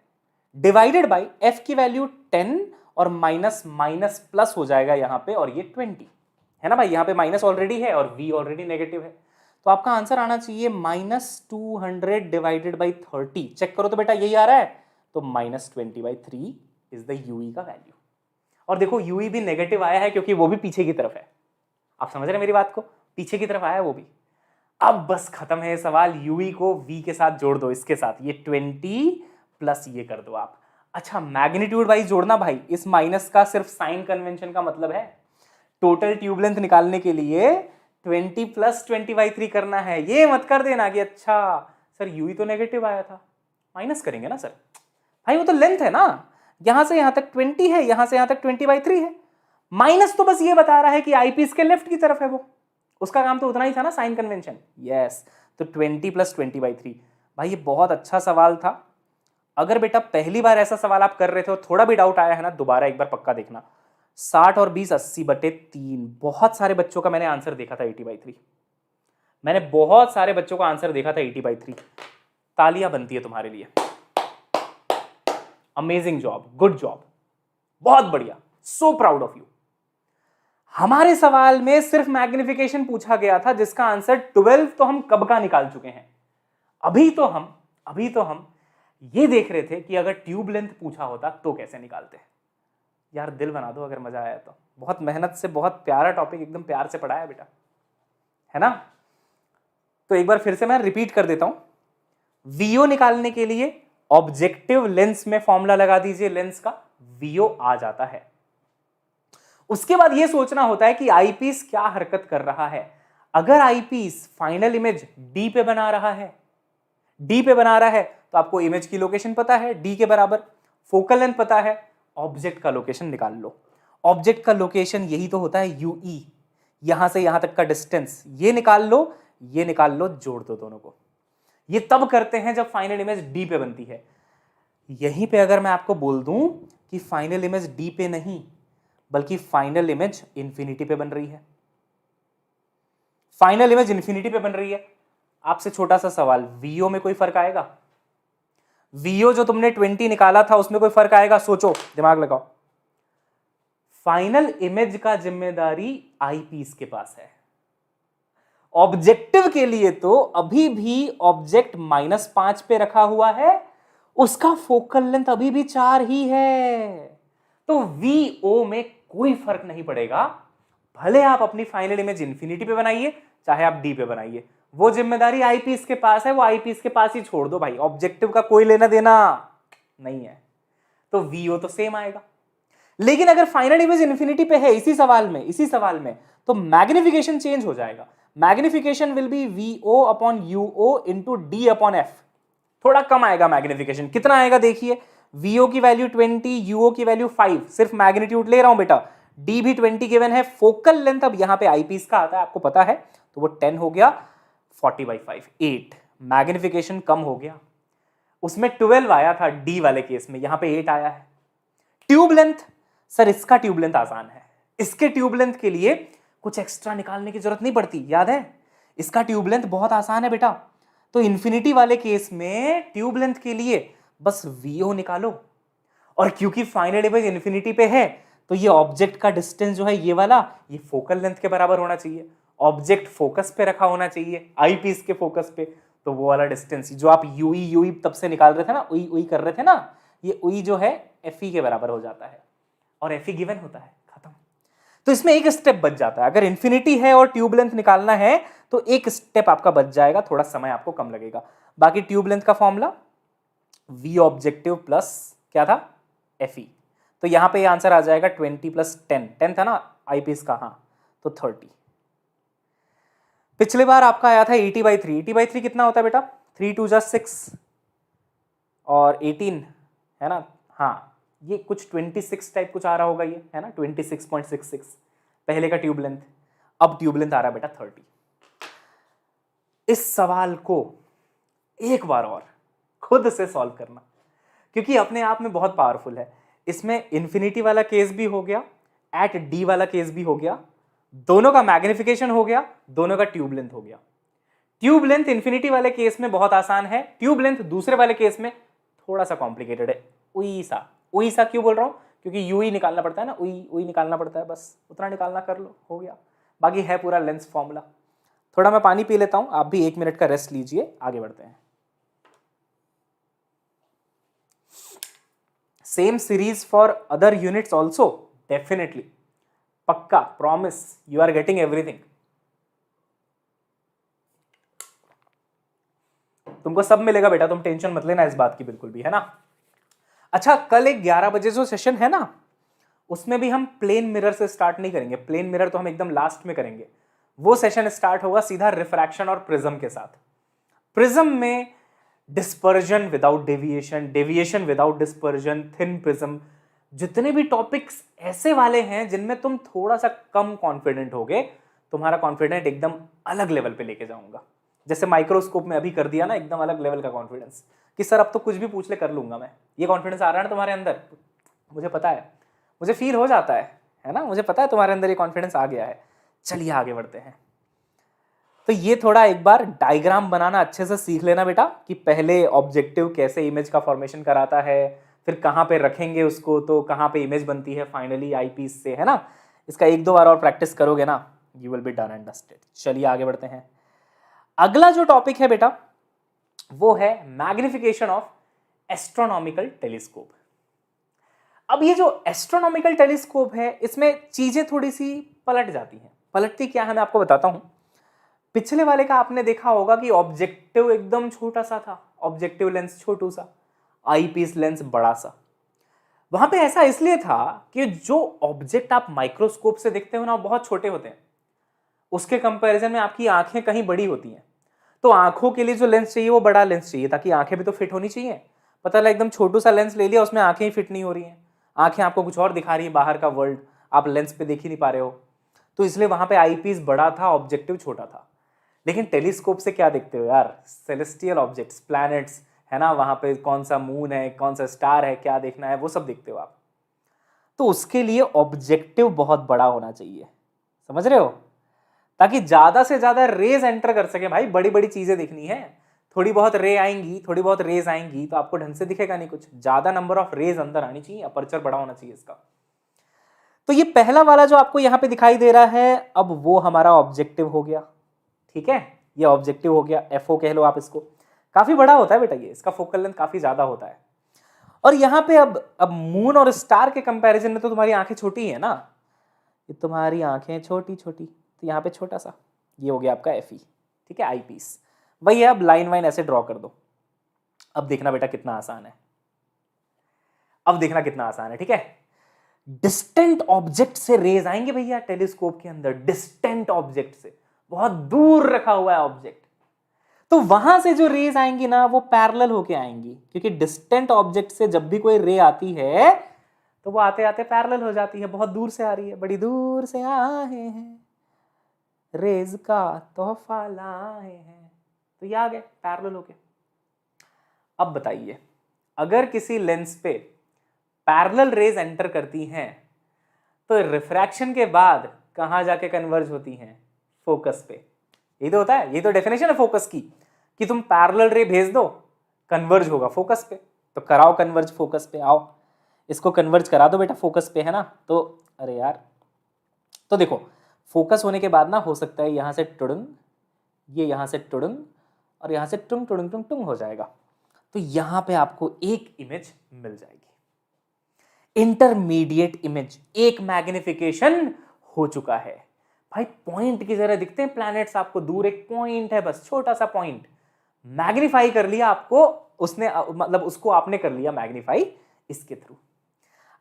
डिवाइडेड बाई f की वैल्यू 10 और माइनस माइनस प्लस हो जाएगा यहाँ पे, और ये 20 है ना भाई, यहाँ पे माइनस ऑलरेडी है और v ऑलरेडी नेगेटिव है। तो आपका आंसर आना चाहिए -200 डिवाइडेड बाई 30। चेक करो तो बेटा यही आ रहा है, तो -20/3 इज द ue का वैल्यू। और देखो ue भी नेगेटिव आया है क्योंकि वो भी पीछे की तरफ है। आप समझ रहे हैं मेरी बात को, पीछे की तरफ आया है वो भी। अब बस खत्म है सवाल, ue को v के साथ जोड़ दो, इसके साथ ये 20 प्लस ये कर दो आप। अच्छा, मैग्नीट्यूड वाइज जोड़ना भाई, इस माइनस का सिर्फ साइन कन्वेंशन का मतलब है, टोटल ट्यूब लेंथ निकालने के लिए 20 प्लस 20/3 करना है। ये मत कर देना कि अच्छा सर ue तो नेगेटिव आया था, माइनस करेंगे ना सर। भाई वो तो लेंथ है ना, यहां से यहां तक 20 है, यहां से यहां तक 20/3 है, माइनस तो बस ये बता रहा है कि आईपीस के लेफ्ट की तरफ है, वो उसका काम तो उतना ही था ना, साइन कन्वेंशन। यस, तो 20 प्लस 20/3। भाई ये बहुत अच्छा सवाल था। अगर बेटा पहली बार ऐसा सवाल आप कर रहे थे और थोड़ा भी डाउट आया है ना, दोबारा एक बार पक्का देखना। 60 और 20 80/3। बहुत सारे बच्चों का मैंने आंसर देखा था 80/3, मैंने बहुत सारे बच्चों का आंसर देखा था 80/3। तालियां बनती है तुम्हारे लिए, अमेजिंग जॉब, गुड जॉब, बहुत बढ़िया, सो प्राउड ऑफ यू। हमारे सवाल में सिर्फ मैग्निफिकेशन पूछा गया था, जिसका आंसर 12 तो हम कब का निकाल चुके हैं। अभी तो हम ये देख रहे थे कि अगर ट्यूब लेंथ पूछा होता तो कैसे निकालते। यार दिल बना दो अगर मजा आया तो, बहुत मेहनत से, बहुत प्यारा टॉपिक, एकदम प्यार से पढ़ाया बेटा, है ना। तो एक बार फिर से मैं रिपीट कर देता हूं, वीओ निकालने के लिए ऑब्जेक्टिव लेंस में फॉर्मूला लगा दीजिए, लेंस का वीओ आ जाता है। उसके बाद यह सोचना होता है कि आईपीस क्या हरकत कर रहा है। अगर आईपीस फाइनल इमेज डी पे बना रहा है, तो आपको इमेज की लोकेशन पता है डी के बराबर, फोकल लेंथ पता है, ऑब्जेक्ट का लोकेशन निकाल लो। ऑब्जेक्ट का लोकेशन यही तो होता है यूई, यहां से यहां तक का डिस्टेंस, ये निकाल लो, ये निकाल लो, जोड़ दो दोनों को। ये तब करते हैं जब फाइनल इमेज डी पे बनती है। यहीं पे अगर मैं आपको बोल दूं कि फाइनल इमेज डी पे नहीं बल्कि फाइनल इमेज इंफिनिटी पे बन रही है, फाइनल इमेज इंफिनिटी पे बन रही है, आपसे छोटा सा सवाल, वीओ में कोई फर्क आएगा? वीओ जो तुमने 20 निकाला था उसमें कोई फर्क आएगा? सोचो, दिमाग लगाओ। फाइनल इमेज का जिम्मेदारी आईपीस के पास है। ऑब्जेक्टिव के लिए तो अभी भी ऑब्जेक्ट -5 पे रखा हुआ है, उसका फोकल लेंथ अभी भी 4 ही है, तो वीओ में कोई फर्क नहीं पड़ेगा। भले आप अपनी फाइनल इमेज इंफिनिटी पे बनाइए चाहे आप डी पे बनाइए, वो जिम्मेदारी आईपीस के पास है, वो आईपीस के पास ही छोड़ दो भाई, ऑब्जेक्टिव का कोई लेना देना नहीं है, तो वीओ तो सेम आएगा। लेकिन अगर फाइनल इमेज इंफिनिटी पे है इसी सवाल में तो मैग्निफिकेशन चेंज हो जाएगा। Magnification will be VO upon UO into D upon F. थोड़ा कम आएगा मैग्निफिकेशन, कितना आएगा देखिए, वीओ की वैल्यू 20, यूओ की वैल्यू 5, सिर्फ मैग्नीट्यूड ले रहा हूं बेटा, डी भी 20 गिवन है, फोकल लेंथ अब यहां पे आईपीस का आता है आपको पता है, तो वो 10 हो गया, 40/5 8, मैग्निफिकेशन कम हो गया। उसमें 12 आया था डी वाले केस में, यहां पे 8 आया है। ट्यूब लेंथ, सर इसका ट्यूब लेंथ आसान है, इसके ट्यूब लेंथ के लिए कुछ एक्स्ट्रा निकालने की जरूरत नहीं पड़ती, याद है, इसका ट्यूब लेंथ बहुत आसान है बेटा। तो इंफिनिटी वाले केस में ट्यूब लेंथ के लिए बस VO निकालो। और क्योंकि फाइनल इमेज इन्फिनिटी पे है तो ये ऑब्जेक्ट का डिस्टेंस जो है ये वाला, ये फोकल लेंथ के बराबर होना चाहिए। ऑब्जेक्ट फोकस पे रखा होना चाहिए, आई पीस के फोकस पे, तो वो वाला डिस्टेंस जो आप यूई यूई तब से निकाल रहे थे ना, उई उई कर रहे थे ना, ये उई जो है FE के बराबर हो जाता है और FE गिवन होता है, खत्म। तो इसमें एक स्टेप बच जाता है। अगर इन्फिनिटी है और ट्यूब लेंथ निकालना है तो एक स्टेप आपका बच जाएगा, थोड़ा समय आपको कम लगेगा। बाकी ट्यूब लेंथ का फॉर्मूला V ऑब्जेक्टिव प्लस क्या था, FE। तो यहां पे आंसर आ जाएगा 20 प्लस 10 था ना आईपीएस का, हाँ तो 30। पिछले बार आपका आया था 80/3। 80/3 कितना होता है बेटा, 3 2 जा 6 और 18 है ना, हाँ ये कुछ 26 टाइप कुछ आ रहा होगा ये, है ना 26.66 पहले का ट्यूब लेंथ। अब ट्यूब लेंथ आ रहा है बेटा 30। इस सवाल को एक बार और खुद से सॉल्व करना, क्योंकि अपने आप में बहुत पावरफुल है। इसमें इंफिनिटी वाला केस भी हो गया, एट डी वाला केस भी हो गया, दोनों का मैग्निफिकेशन हो गया, दोनों का ट्यूब लेंथ हो गया। ट्यूब लेंथ इंफिनिटी वाले केस में बहुत आसान है, ट्यूब लेंथ दूसरे वाले केस में थोड़ा सा कॉम्प्लिकेटेड है। उई सा क्यों बोल रहा हूं, क्योंकि यू ही निकालना पड़ता है ना, उई निकालना पड़ता है, बस उतना निकालना कर लो, हो गया। बाकी है पूरा लेंस फॉर्मूला। थोड़ा मैं पानी पी लेता हूं, आप भी 1 मिनट का रेस्ट लीजिए, आगे बढ़ते हैं। Same series for other units also, definitely, पक्का, promise, you are getting everything. तुमको सब मिलेगा बेटा, तुम टेंशन मत लेना इस बात की बिल्कुल भी, है ना। अच्छा, कल एक 11 बजे जो सेशन है ना, उसमें भी हम प्लेन मिरर से स्टार्ट नहीं करेंगे, प्लेन मिरर तो हम एकदम लास्ट में करेंगे। वो सेशन स्टार्ट होगा सीधा रिफ्रैक्शन और प्रिज्म के साथ। प्रिज्म में dispersion without deviation, deviation without dispersion, thin prism, जितने भी टॉपिक्स ऐसे वाले हैं जिनमें तुम थोड़ा सा कम कॉन्फिडेंट होगे, तुम्हारा कॉन्फिडेंट एकदम अलग लेवल पे लेके जाऊंगा। जैसे माइक्रोस्कोप में अभी कर दिया ना, एकदम अलग लेवल का कॉन्फिडेंस कि सर अब तो कुछ भी पूछ ले कर लूंगा मैं। ये कॉन्फिडेंस आ रहा है ना तुम्हारे अंदर, मुझे पता है, मुझे फील हो जाता है ना, मुझे पता है तुम्हारे अंदर ये कॉन्फिडेंस आ गया है। चलिए आगे बढ़ते हैं। तो ये थोड़ा एक बार डायग्राम बनाना अच्छे से सीख लेना बेटा, कि पहले ऑब्जेक्टिव कैसे इमेज का फॉर्मेशन कराता है, फिर कहाँ पे रखेंगे उसको तो कहाँ पे इमेज बनती है फाइनली आईपीस से, है ना। इसका 1-2 बार और प्रैक्टिस करोगे ना, you will be done and dusted. चलिए आगे बढ़ते हैं। अगला जो टॉपिक है बेटा वो है मैग्निफिकेशन ऑफ एस्ट्रोनॉमिकल टेलीस्कोप। अब ये जो एस्ट्रोनॉमिकल टेलीस्कोप है, इसमें चीजें थोड़ी सी पलट जाती हैं। पलटती क्या है मैं आपको बताता हूं। पिछले वाले का आपने देखा होगा कि ऑब्जेक्टिव एकदम छोटा सा था, ऑब्जेक्टिव लेंस छोटू सा, आईपीस लेंस बड़ा सा। वहां पे ऐसा इसलिए था कि जो ऑब्जेक्ट आप माइक्रोस्कोप से देखते हो ना, वो बहुत छोटे होते हैं। उसके कंपैरिजन में आपकी आंखें कहीं बड़ी होती हैं, तो आंखों के लिए जो लेंस चाहिए वो बड़ा लेंस चाहिए, ताकि आंखें भी तो फिट होनी चाहिए। पता लगा एकदम छोटू सा लेंस ले लिया, उसमें आंखें ही फिट नहीं हो रही हैं, आंखें आपको कुछ और दिखा रही है, बाहर का वर्ल्ड आप लेंस पे देख ही नहीं पा रहे हो। तो इसलिए वहां पे आईपीस बड़ा था, ऑब्जेक्टिव छोटा था। लेकिन टेलीस्कोप से क्या देखते हो यार, सेलेस्टियल ऑब्जेक्ट्स, प्लैनेट्स, है ना, वहां पे कौन सा मून है, कौन सा स्टार है, क्या देखना है, वो सब देखते हो आप। तो उसके लिए ऑब्जेक्टिव बहुत बड़ा होना चाहिए, समझ रहे हो, ताकि ज्यादा से ज्यादा रेज एंटर कर सके। भाई बड़ी बड़ी चीजें देखनी है, थोड़ी बहुत रे आएंगी, थोड़ी बहुत रेज आएंगी तो आपको ढंग से दिखेगा नहीं कुछ, ज्यादा नंबर ऑफ रेज अंदर आनी चाहिए, अपर्चर बड़ा होना चाहिए इसका। तो ये पहला वाला जो आपको यहां पे दिखाई दे रहा है, अब वो हमारा ऑब्जेक्टिव हो गया, ठीक है, ये ऑब्जेक्टिव हो गया, एफओ कह लो आप इसको। काफी बड़ा होता है बेटा ये, इसका फोकल लेंथ काफी ज्यादा होता है। और यहाँ पे अब मून और स्टार के कंपैरिजन में तो तुम्हारी आंखें छोटी है ना, ये तुम्हारी आंखें छोटी छोटी, तो यहाँ पे छोटा सा, ये हो गया आपका एफई, ठीक है, आई पीस। वही है, अब लाइन वाइन ऐसे ड्रॉ कर दो। अब देखना बेटा कितना आसान है, अब देखना कितना आसान है, ठीक है। डिस्टेंट ऑब्जेक्ट से रेज आएंगे भैया टेलीस्कोप के अंदर, डिस्टेंट ऑब्जेक्ट से, बहुत दूर रखा हुआ है ऑब्जेक्ट, तो वहां से जो रेज आएंगी ना वो पैरेलल होके आएंगी, क्योंकि डिस्टेंट ऑब्जेक्ट से जब भी कोई रे आती है तो वो आते आते पैरेलल हो जाती है, बहुत दूर से आ रही है, बड़ी दूर से आए हैं रेज का तोहफा लाए हैं, तो ये आ गए पैरेलल होके। अब बताइए, अगर किसी लेंस पे पैरेलल रेज एंटर करती हैं तो रिफ्रैक्शन के बाद कहां जाके कन्वर्ज होती हैं, फोकस पे। ये तो होता है, ये तो डेफिनेशन है फोकस की, कि तुम पैरेलल रे भेज दो, कन्वर्ज होगा फोकस पे। तो कराओ कन्वर्ज फोकस पे, आओ इसको कन्वर्ज करा दो बेटा फोकस पे, है ना। तो अरे यार, तो देखो फोकस होने के बाद ना हो सकता है यहाँ से टुडुंग, ये यहाँ से टुडुंग और यहाँ से टुंग टुडुंग टुंग टुंग हो जाएगा। तो यहाँ पे आपको एक इमेज मिल जाएगी, इंटरमीडिएट इमेज, एक मैग्निफिकेशन हो चुका है। भाई पॉइंट की तरह दिखते हैं प्लैनेट्स आपको, दूर एक पॉइंट है बस, छोटा सा पॉइंट, मैग्नीफाई कर लिया आपको उसने, मतलब उसको आपने कर लिया मैग्नीफाई इसके थ्रू।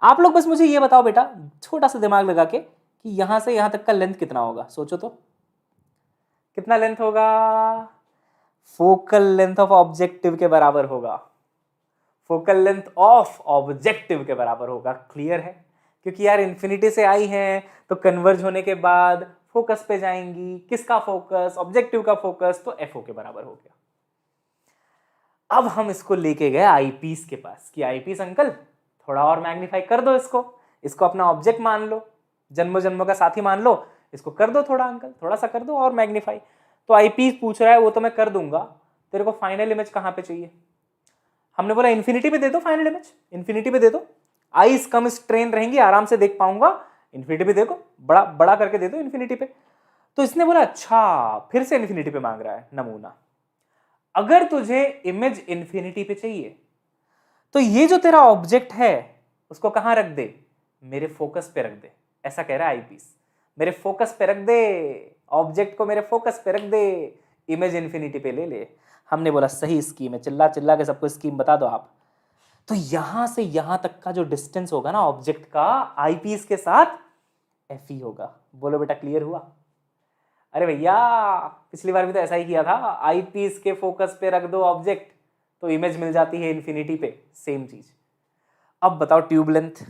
आप लोग बस मुझे ये बताओ बेटा, छोटा सा दिमाग लगा के, कि यहां से यहां तक का लेंथ कितना होगा, सोचो तो कितना लेंथ होगा, फोकल लेंथ ऑफ ऑब्जेक्टिव के बराबर होगा, फोकल लेंथ ऑफ ऑब्जेक्टिव के बराबर होगा। क्लियर है, क्योंकि यार इन्फिनिटी से आई है तो कन्वर्ज होने के बाद फोकस पे जाएंगी, किसका फोकस, ऑब्जेक्टिव का फोकस, तो एफओ के बराबर हो गया। अब हम इसको लेके गए आईपीस के पास कि आईपीस अंकल थोड़ा और मैग्नीफाई कर दो इसको अपना ऑब्जेक्ट मान लो, जन्मों जन्मों का साथी मान लो, इसको कर दो थोड़ा अंकल, थोड़ा सा कर दो और मैग्नीफाई। तो आईपीस पूछ रहा है, वो तो मैं कर दूंगा, तेरे को फाइनल इमेज कहां पे चाहिए। हमने बोला इन्फिनिटी पे दे दो फाइनल इमेज, इन्फिनिटी पे दे दो, आईज कम स्ट्रेन रहेंगी, आराम से देख पाऊंगा, इन्फिनिटी पे देखो, बड़ा बड़ा करके दे दो इन्फिनिटी पे। तो इसने बोला अच्छा, फिर से इन्फिनिटी पे मांग रहा है नमूना। अगर तुझे इमेज इन्फिनिटी पे चाहिए तो ये जो तेरा ऑब्जेक्ट है उसको कहां रख दे, मेरे फोकस पे रख दे, ऐसा कह रहा है आईपीस, मेरे फोकस पे रख दे, ऑब्जेक्ट को मेरे फोकस पे रख दे, इमेज इन्फिनिटी पे ले ले। हमने बोला सही स्कीम है, चिल्ला चिल्ला के सबको स्कीम बता दो आप। तो यहां से यहां तक का जो डिस्टेंस होगा ना ऑब्जेक्ट का आईपीस के साथ, एफ ई होगा। बोलो बेटा क्लियर हुआ। अरे भैया पिछली बार भी तो ऐसा ही किया था, आईपीस के फोकस पे रख दो ऑब्जेक्ट तो इमेज मिल जाती है इन्फिनिटी पे, सेम चीज। अब बताओ ट्यूब लेंथ,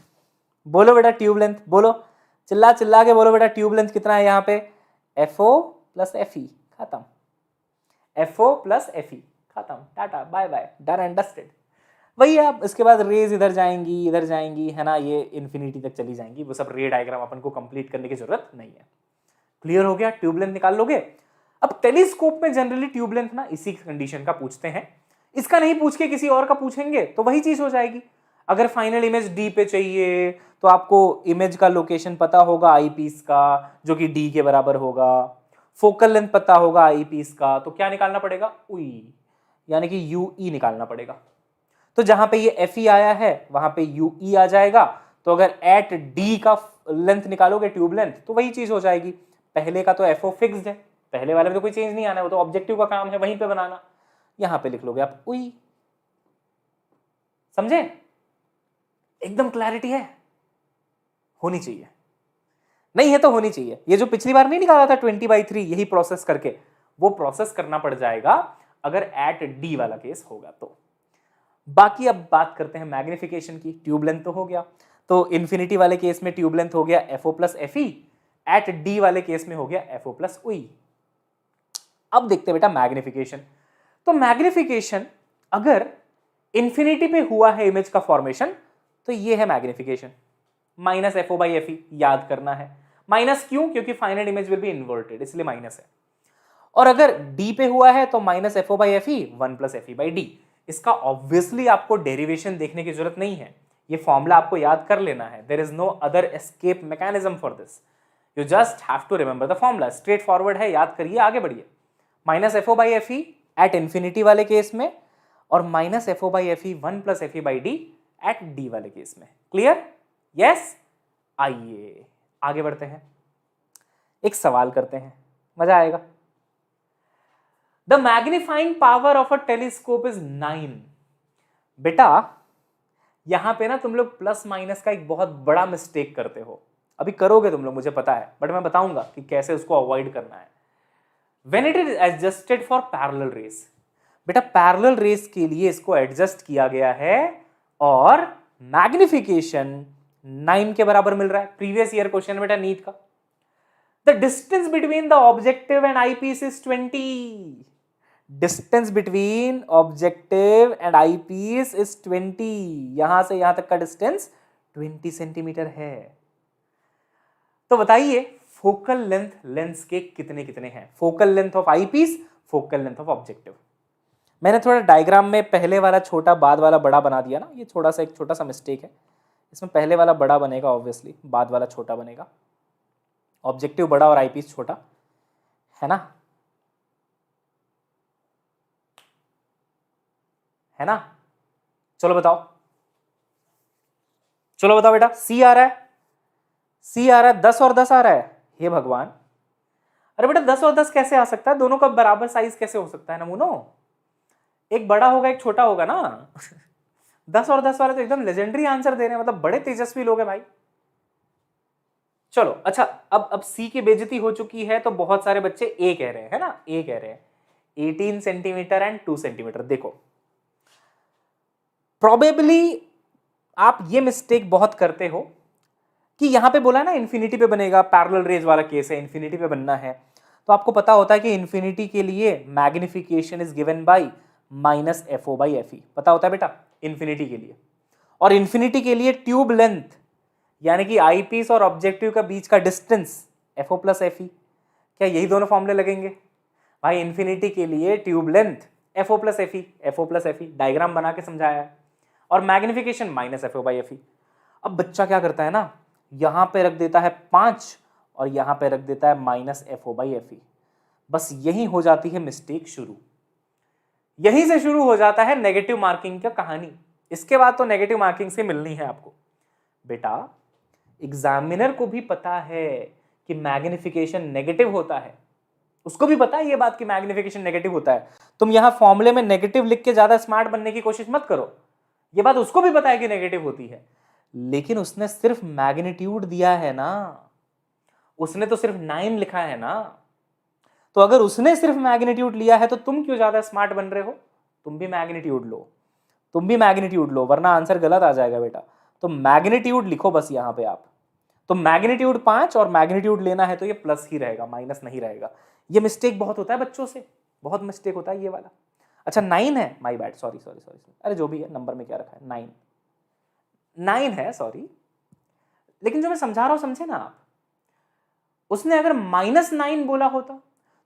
बोलो बेटा ट्यूब लेंथ, बोलो चिल्ला चिल्ला के बोलो बेटा, ट्यूब लेंथ कितना है यहाँ पे, एफओ प्लस एफ ई, खत्म, एफओ प्लस एफ ई, खत्म, tata bye bye, done and dusted. वही आप इसके बाद रेज इधर जाएंगी है ना, ये इन्फिनिटी तक चली जाएंगी, वो सब रे डायग्राम अपन को कंप्लीट करने की जरूरत नहीं है। क्लियर हो गया, ट्यूब लेंथ निकाल लोगे। अब टेलीस्कोप में जनरली ट्यूब लेंथ ना इसी कंडीशन का पूछते हैं, इसका नहीं पूछ के किसी और का पूछेंगे तो वही चीज हो जाएगी। अगर फाइनल इमेज डी पे चाहिए तो आपको इमेज का लोकेशन पता होगा आईपीस का, जो कि डी के बराबर होगा, फोकल लेंथ पता होगा आईपीस का, तो क्या निकालना पड़ेगा, उई, यानी कि यूई निकालना पड़ेगा। तो जहां पे ये एफ ई आया है वहां पे यूई आ जाएगा। तो अगर एट डी का लेंथ निकालोगे ट्यूब लेंथ तो वही चीज हो जाएगी। पहले का तो एफओ फिक्स्ड है, पहले वाले में तो कोई चेंज नहीं आना है, वो तो ऑब्जेक्टिव का काम है वहीं पे बनाना, यहां पे लिख लोगे आप उई। समझे, एकदम क्लैरिटी है, होनी चाहिए, नहीं है तो होनी चाहिए। ये जो पिछली बार नहीं निकाला था 20/3 यही प्रोसेस करके, वो प्रोसेस करना पड़ जाएगा अगर एट डी वाला केस होगा तो। बाकी अब बात करते हैं मैग्निफिकेशन की। ट्यूब लेंथ तो हो गया, तो इन्फिनिटी वाले केस में ट्यूब लेंथ हो गया FO plus F E, at D वाले केस में हो गया एफओ प्लस उई। अब देखते हैं बेटा मैग्निफिकेशन। तो मैग्निफिकेशन अगर इन्फिनिटी पे हुआ है इमेज का फॉर्मेशन तो ये है magnification, minus FO by F ई, याद करना है। माइनस क्यों, क्योंकि final image will be inverted, इसलिए माइनस है। और अगर डी पे हुआ है तो minus FO by F E, 1 plus F E by D. इसका ऑब्वियसली आपको डेरिवेशन देखने की जरूरत नहीं है, ये फॉर्मूला आपको याद कर लेना है। There is no other escape mechanism for this, you just have to remember the formula, straight forward है, याद करिए, आगे बढ़िए। Minus FO by F E at infinity वाले केस में, और minus FO by F E 1 plus F E by D at D वाले case में। Clear, yes. आइए आगे बढ़ते हैं, एक सवाल करते हैं, मजा आएगा। The magnifying power of a telescope is 9। बेटा यहां पे ना तुम लोग प्लस माइनस का एक बहुत बड़ा मिस्टेक करते हो, अभी करोगे तुम लोग मुझे पता है, बट मैं बताऊंगा कि कैसे उसको अवॉइड करना है। When it is adjusted for parallel rays, बेटा पैरेलल रेस के लिए इसको एडजस्ट किया गया है और मैग्निफिकेशन 9 के बराबर मिल रहा है। प्रीवियस ईयर क्वेश्चन बेटा नीट का, the distance between the objective and eyepiece is 20। Distance between objective and eyepiece is 20, यहां से यहां तक का डिस्टेंस 20 सेंटीमीटर है। तो बताइए फोकल लेंथ लेंस के कितने कितने हैं, focal length of eyepiece, focal length of objective. मैंने थोड़ा डायग्राम में पहले वाला छोटा बाद वाला बड़ा बना दिया ना, ये एक छोटा सा मिस्टेक है। इसमें पहले वाला बड़ा बनेगा ऑब्वियसली, बाद वाला छोटा बनेगा। ऑब्जेक्टिव बड़ा और आईपीस छोटा, है ना, है ना। चलो बताओ, चलो बताओ बेटा, सी आ रहा है, सी आ रहा है, 10 और 10 आ रहा है, हे भगवान। अरे बेटा 10 और 10 कैसे आ सकता है, दोनों का बराबर साइज कैसे हो सकता है नमूनो, एक बड़ा होगा एक छोटा होगा ना। 10 और 10 वाले तो एकदम लेजेंडरी आंसर दे रहे हैं, मतलब बड़े तेजस्वी लोग हैं भाई। चलो अच्छा, अब सी की बेइज्जती हो चुकी है तो बहुत सारे बच्चे ए कह रहे हैं, है ना, ए कह रहे हैं 18 सेंटीमीटर एंड 2 सेंटीमीटर। देखो प्रोबेबली आप ये मिस्टेक बहुत करते हो कि यहां पे बोला है ना इन्फिनिटी पे बनेगा, पैरेलल रेज वाला केस है, इन्फिनिटी पे बनना है, तो आपको पता होता है कि इन्फिनिटी के लिए magnification is given by minus F O by F E, पता होता है बेटा इन्फिनिटी के लिए। और इन्फिनिटी के लिए ट्यूब लेंथ यानी कि आई पीस और ऑब्जेक्टिव का बीच का distance F O plus F E, क्या यही दोनों फॉर्मूले लगेंगे भाई? इन्फिनिटी के लिए tube length F O plus F E, F O plus F E diagram बना के समझाया है, और magnification minus F O by F E. अब बच्चा क्या करता है ना, यहां पे रख देता है 5 और यहां पे रख देता है minus F O by F E, बस यही हो जाती है मिस्टेक शुरू, यहीं से शुरू हो जाता है नेगेटिव मार्किंग का कहानी। इसके बाद तो नेगेटिव मार्किंग से मिलनी है आपको। बेटा एग्जामिनर को भी पता है कि मैग्निफिकेशन नेगेटिव होता है, उसको भी पता है ये बात कि मैग्निफिकेशन नेगेटिव होता है। तुम यहां फॉर्मूले में नेगेटिव लिख के ज्यादा स्मार्ट बनने की कोशिश मत करो, ये बात उसको भी पता है कि नेगेटिव होती है, लेकिन उसने सिर्फ मैग्नीट्यूड दिया है ना, उसने तो सिर्फ 9 लिखा है ना। तो अगर उसने सिर्फ मैग्नीट्यूड लिया है तो तुम क्यों ज्यादा स्मार्ट बन रहे हो? तुम भी मैग्नीट्यूड लो, तुम भी मैग्नीट्यूड लो, वरना आंसर गलत आ जाएगा बेटा। तो मैग्नीट्यूड लिखो बस यहां पे आप, तो मैग्नीट्यूड 5 और मैग्नीट्यूड लेना है तो ये प्लस ही रहेगा, माइनस नहीं रहेगा। ये मिस्टेक बहुत होता है बच्चों से, बहुत मिस्टेक होता है ये वाला। अच्छा 9 है, my bad, sorry sorry sorry, अरे जो भी है, नंबर में क्या रखा है, 9 है, सॉरी। लेकिन जो मैं समझा रहा हूं समझे ना आप, उसने अगर -9 बोला होता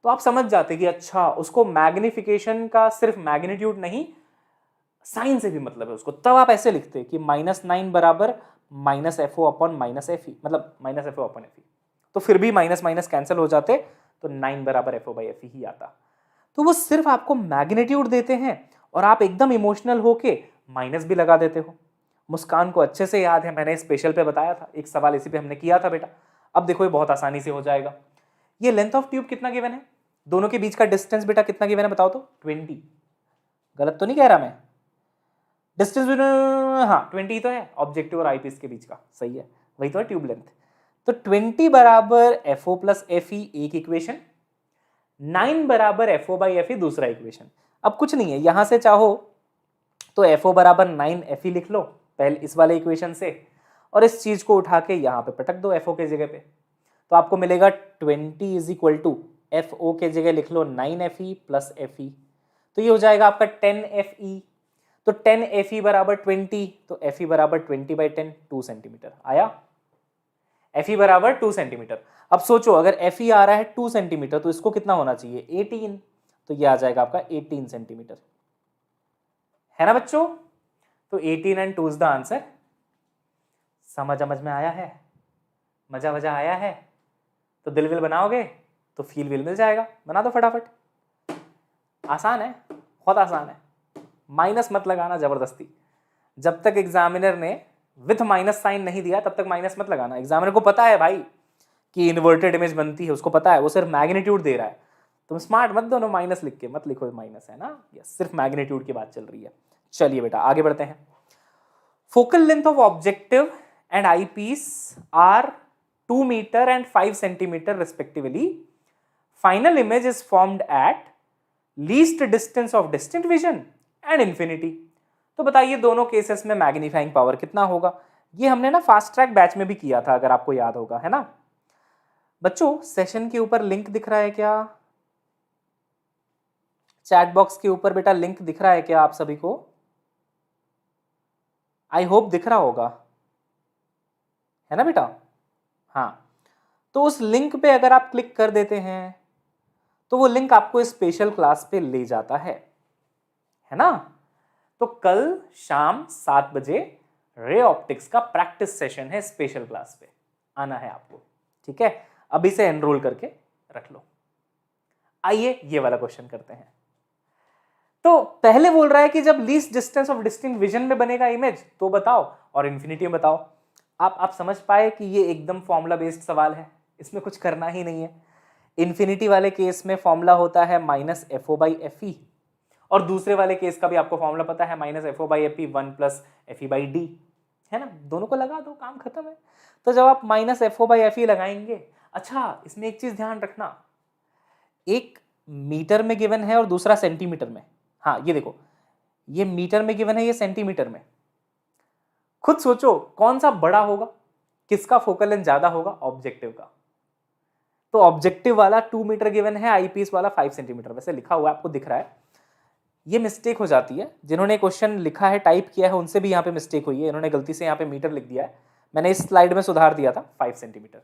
तो आप समझ जाते कि अच्छा उसको मैग्निफिकेशन का सिर्फ मैग्नीट्यूड नहीं साइन से भी मतलब है उसको, तब आप ऐसे लिखते कि -9 बराबर minus F O upon minus F E, मतलब minus F O upon F E, तो फिर भी माइनस माइनस कैंसिल हो जाते, तो 9 बराबर F O by F E ही आता। तो वो सिर्फ आपको मैग्नीट्यूड देते हैं और आप एकदम इमोशनल होके माइनस भी लगा देते हो। मुस्कान को अच्छे से याद है, मैंने स्पेशल पे बताया था, एक सवाल इसी पे हमने किया था बेटा। अब देखो ये बहुत आसानी से हो जाएगा। ये लेंथ ऑफ ट्यूब कितना गिवन है, दोनों के बीच का डिस्टेंस बेटा कितना गिवन है बताओ तो? 20, गलत तो नहीं कह रहा मैं? डिस्टेंस हाँ 20 तो है, ऑब्जेक्टिव और आईपीस के बीच का, सही है, वही तो है ट्यूब लेंथ। तो 20 बराबर F O plus F E एक इक्वेशन, 9 बराबर F O by F E दूसरा इक्वेशन। अब कुछ नहीं है, यहां से चाहो तो एफ ओ बराबर 9 एफ ई लिख लो पहले इस वाले इक्वेशन से, और इस चीज को उठा के यहां पे पटक दो एफ ओ के जगह पे, तो आपको मिलेगा 20 is equal to F O के जगह लिख लो 9 F E plus F E, तो ये हो जाएगा आपका 10 एफ ई। तो 10 एफ ई बराबर 20, तो एफ ई बराबर 20/10, 2 सेंटीमीटर आया, एफ ई बराबर 2 सेंटीमीटर। अब सोचो अगर एफ ई आ रहा है 2 सेंटीमीटर तो इसको कितना होना चाहिए, 18, तो ये आ जाएगा आपका 18 सेंटीमीटर, है ना बच्चों? तो 18 एंड 2 इज द आंसर। समझ में आया है, मजा आया है? तो दिल विल बनाओगे तो फील विल मिल जाएगा, बना दो फटाफट। आसान है, बहुत आसान है, माइनस मत लगाना जबरदस्ती। जब तक एग्जामिनर ने विथ माइनस साइन नहीं दिया तब तक माइनस मत लगाना। एग्जामिनर को पता है भाई कि इन्वर्टेड इमेज बनती है, उसको पता है, वो सिर्फ मैग्नीट्यूड दे रहा है। तुम स्मार्ट मत दोनों माइनस लिख के मत लिखो माइनस, है ना, यस, सिर्फ मैग्नीट्यूड की बात चल रही है। चलिए बेटा आगे बढ़ते हैं। Focal length of objective and eyepiece are 2 metre and 5 centimetre respectively. Final image is formed at least distance of distinct vision and infinity. तो बताइए दोनों केसेस में मैग्नीफाइंग पावर कितना होगा? ये हमने ना फास्ट ट्रैक बैच में भी किया था, अगर आपको याद होगा, है ना बच्चों? सेशन के ऊपर लिंक दिख रहा है क्या? चैट बॉक्स के ऊपर बेटा लिंक दिख रहा है क्या आप सभी को? आई होप दिख रहा होगा, है ना बेटा? हाँ, तो उस लिंक पे अगर आप क्लिक कर देते हैं तो वो लिंक आपको स्पेशल क्लास पे ले जाता है। है ना। तो कल शाम 7 बजे रे ऑप्टिक्स का प्रैक्टिस सेशन है स्पेशल क्लास पे, आना है आपको, ठीक है। अभी से एनरोल करके रख लो। आइए ये वाला क्वेश्चन करते हैं। तो पहले बोल रहा है कि जब least distance of distinct vision में बनेगा इमेज तो बताओ, और इन्फिनिटी में बताओ। आप समझ पाए कि ये एकदम फॉर्मूला बेस्ड सवाल है, इसमें कुछ करना ही नहीं है। इन्फिनिटी वाले केस में फॉर्मूला होता है minus F O by F E, और दूसरे वाले केस का भी आपको फॉर्मूला पता है minus F O by F E 1 plus F E by D, है ना। दोनों को लगा दो, काम खत्म है। तो जब आप minus F O by F E लगाएंगे, अच्छा इसमें एक चीज ध्यान रखना, एक मीटर में गिवन है और दूसरा सेंटीमीटर में। हाँ ये देखो, ये मीटर में गिवन है, ये सेंटीमीटर में। खुद सोचो कौन सा बड़ा होगा, किसका फोकल लेंथ ज्यादा होगा, ऑब्जेक्टिव का। तो ऑब्जेक्टिव वाला 2 मीटर गिवन है, आईपीस वाला 5 सेंटीमीटर, वैसे लिखा हुआ है आपको दिख रहा है। ये मिस्टेक हो जाती है, जिन्होंने क्वेश्चन लिखा है टाइप किया है उनसे भी यहाँ पे मिस्टेक हुई है, इन्होंने गलती से यहाँ पे मीटर लिख दिया है, मैंने इस स्लाइड में सुधार दिया था 5 सेंटीमीटर।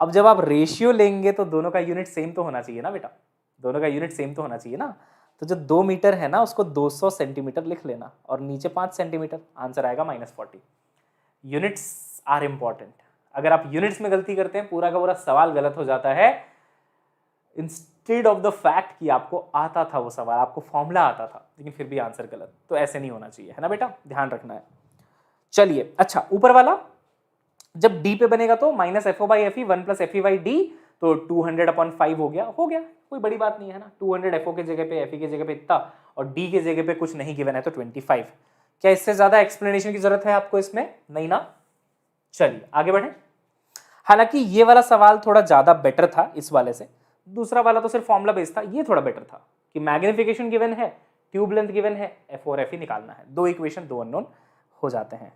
अब जब आप रेशियो लेंगे तो दोनों का यूनिट सेम तो होना चाहिए ना बेटा, दोनों का यूनिट सेम तो होना चाहिए ना। तो जो 2 मीटर है ना उसको 200 सेंटीमीटर लिख लेना, और नीचे 5 सेंटीमीटर, आंसर आएगा -40। Units are important. अगर आप यूनिट्स में गलती करते हैं पूरा का पूरा सवाल गलत हो जाता है, इंस्टेड ऑफ द फैक्ट कि आपको आता था वो सवाल, आपको फॉर्मूला आता था लेकिन फिर भी आंसर गलत। तो ऐसे नहीं होना चाहिए, है ना बेटा, ध्यान रखना है। चलिए अच्छा, ऊपर वाला जब d पे बनेगा तो minus F O by F E 1 plus F E by D, तो 200/5 हो गया, कोई बड़ी बात नहीं है ना। 200 एफ ओ के जगह पे, एफ ई के जगह पे इतना, और d के जगह पे कुछ नहीं गिवन है तो 25। क्या इससे ज्यादा एक्सप्लेनेशन की जरूरत है आपको इसमें? नहीं ना। चलिए आगे बढ़े। हालांकि ये वाला सवाल थोड़ा ज्यादा बेटर था इस वाले से, दूसरा वाला तो सिर्फ फॉर्मूला बेस्ड था, ये थोड़ा बेटर था कि मैग्निफिकेशन गिवन है, ट्यूब लेंथ गिवन है, एफ और एफ ई निकालना है, 2 इक्वेशन 2 अननोन हो जाते हैं।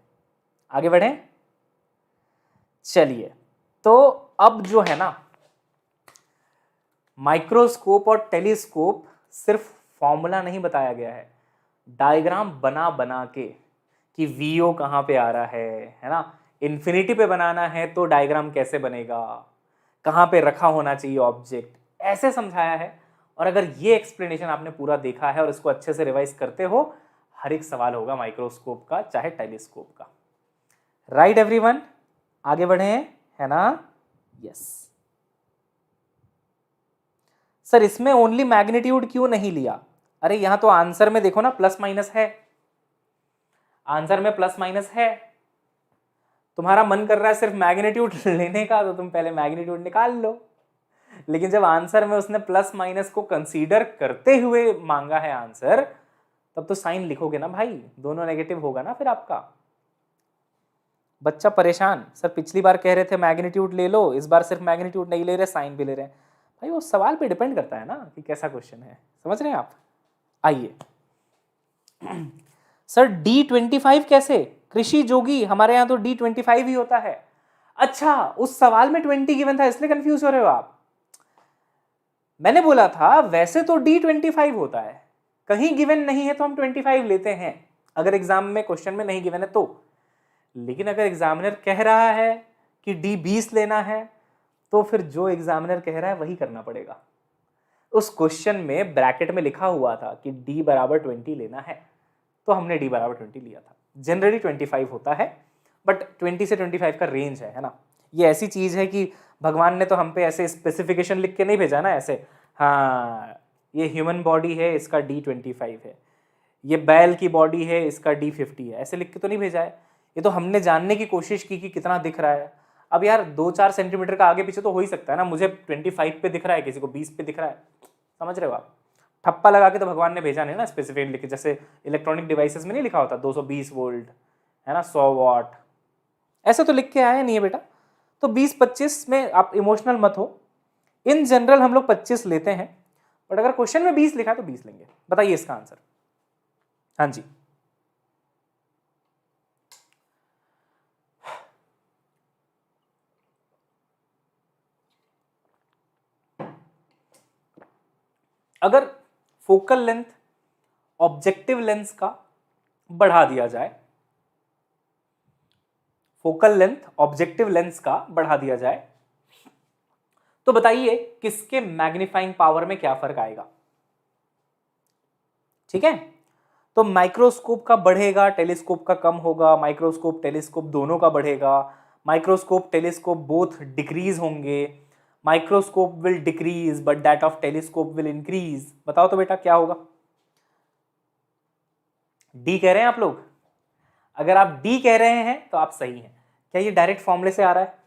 आगे बढ़े। चलिए तो अब जो है ना, माइक्रोस्कोप और टेलीस्कोप सिर्फ फॉर्मूला नहीं बताया गया है, डायग्राम बना बना के कि वीओ कहाँ पे आ रहा है ना। इन्फिनिटी पे बनाना है तो डायग्राम कैसे बनेगा, कहाँ पे रखा होना चाहिए ऑब्जेक्ट, ऐसे समझाया है। और अगर ये एक्सप्लेनेशन आपने पूरा देखा है और इसको अच्छे से रिवाइज करते हो, हर एक सवाल होगा माइक्रोस्कोप का चाहे टेलीस्कोप का। राइट एवरीवन, आगे बढ़े, है ना। यस सर, इसमें ओनली मैग्नीट्यूड क्यों नहीं लिया? अरे यहां तो आंसर में देखो ना प्लस माइनस है, आंसर में प्लस माइनस है। तुम्हारा मन कर रहा है सिर्फ मैग्नीट्यूड लेने का, तो तुम पहले मैग्नीट्यूड निकाल लो, लेकिन जब आंसर में उसने प्लस माइनस को कंसीडर करते हुए मांगा है आंसर, तब तो साइन लिखोगे ना भाई, दोनों नेगेटिव होगा ना फिर आपका। बच्चा परेशान, सर पिछली बार कह रहे थे मैग्नीट्यूड ले लो, इस बार सिर्फ मैग्नीट्यूड नहीं ले रहे, साइन भी ले रहे हैं। भाई वो सवाल पे डिपेंड करता है ना कि कैसा क्वेश्चन है, समझ रहे हैं आप। आइए सर D25 कैसे? कृषि जोगी, हमारे यहाँ तो D25 ही होता है। अच्छा, उस सवाल में 20 गिवन था इसलिए कंफ्यूज हो रहे हो आप। मैंने बोला था वैसे तो D25 होता है, कहीं गिवन नहीं है तो हम 25 लेते हैं, अगर एग्जाम में क्वेश्चन में नहीं गिवन है तो। लेकिन अगर एग्जामिनर कह रहा है कि D20 लेना है, तो फिर जो एग्जामिनर कह रहा है वही करना पड़ेगा। उस क्वेश्चन में ब्रैकेट में लिखा हुआ था कि D बराबर 20 लेना है, तो हमने D बराबर 20 लिया था। जनरली 25 होता है, बट 20 से 25 का रेंज है ना। ये ऐसी चीज है कि भगवान ने तो हम पे ऐसे स्पेसिफिकेशन लिख के नहीं भेजा ना ऐसे, हाँ ये ह्यूमन बॉडी है इसका D25 है, ये बैल की बॉडी है इसका D50 है, ऐसे लिख के तो नहीं भेजा है। ये तो हमने जानने की कोशिश की कि कितना दिख रहा है। अब यार 2-4 सेंटीमीटर का आगे पीछे तो हो ही सकता है ना, मुझे 25 पे दिख रहा है, किसी को 20 पे दिख रहा है, समझ रहे हो आप। ठप्पा लगा के तो भगवान ने भेजा नहीं ना स्पेसिफिक लिख के, जैसे इलेक्ट्रॉनिक डिवाइसेस में नहीं लिखा होता 220 वोल्ट है ना, 100 वाट, ऐसे तो लिख के आया नहीं है बेटा। तो 20-25 में आप इमोशनल मत हो, इन जनरल हम लोग 25 लेते हैं, बट अगर क्वेश्चन में 20 लिखा है तो 20 लेंगे। बताइए इसका आंसर। हाँ जी, अगर फोकल लेंथ ऑब्जेक्टिव लेंस का बढ़ा दिया जाए, फोकल लेंथ ऑब्जेक्टिव लेंस का बढ़ा दिया जाए, तो बताइए किसके मैग्नीफाइंग पावर में क्या फर्क आएगा। ठीक है, तो माइक्रोस्कोप का बढ़ेगा, टेलीस्कोप का कम होगा, माइक्रोस्कोप टेलीस्कोप दोनों का बढ़ेगा, माइक्रोस्कोप टेलीस्कोप बोथ डिक्रीज होंगे, microscope will decrease but that of telescope will increase. बताओ तो बेटा क्या होगा? डी कह रहे हैं आप लोग? अगर आप डी कह रहे हैं तो आप सही हैं। क्या ये डायरेक्ट फॉर्मूले से आ रहा है?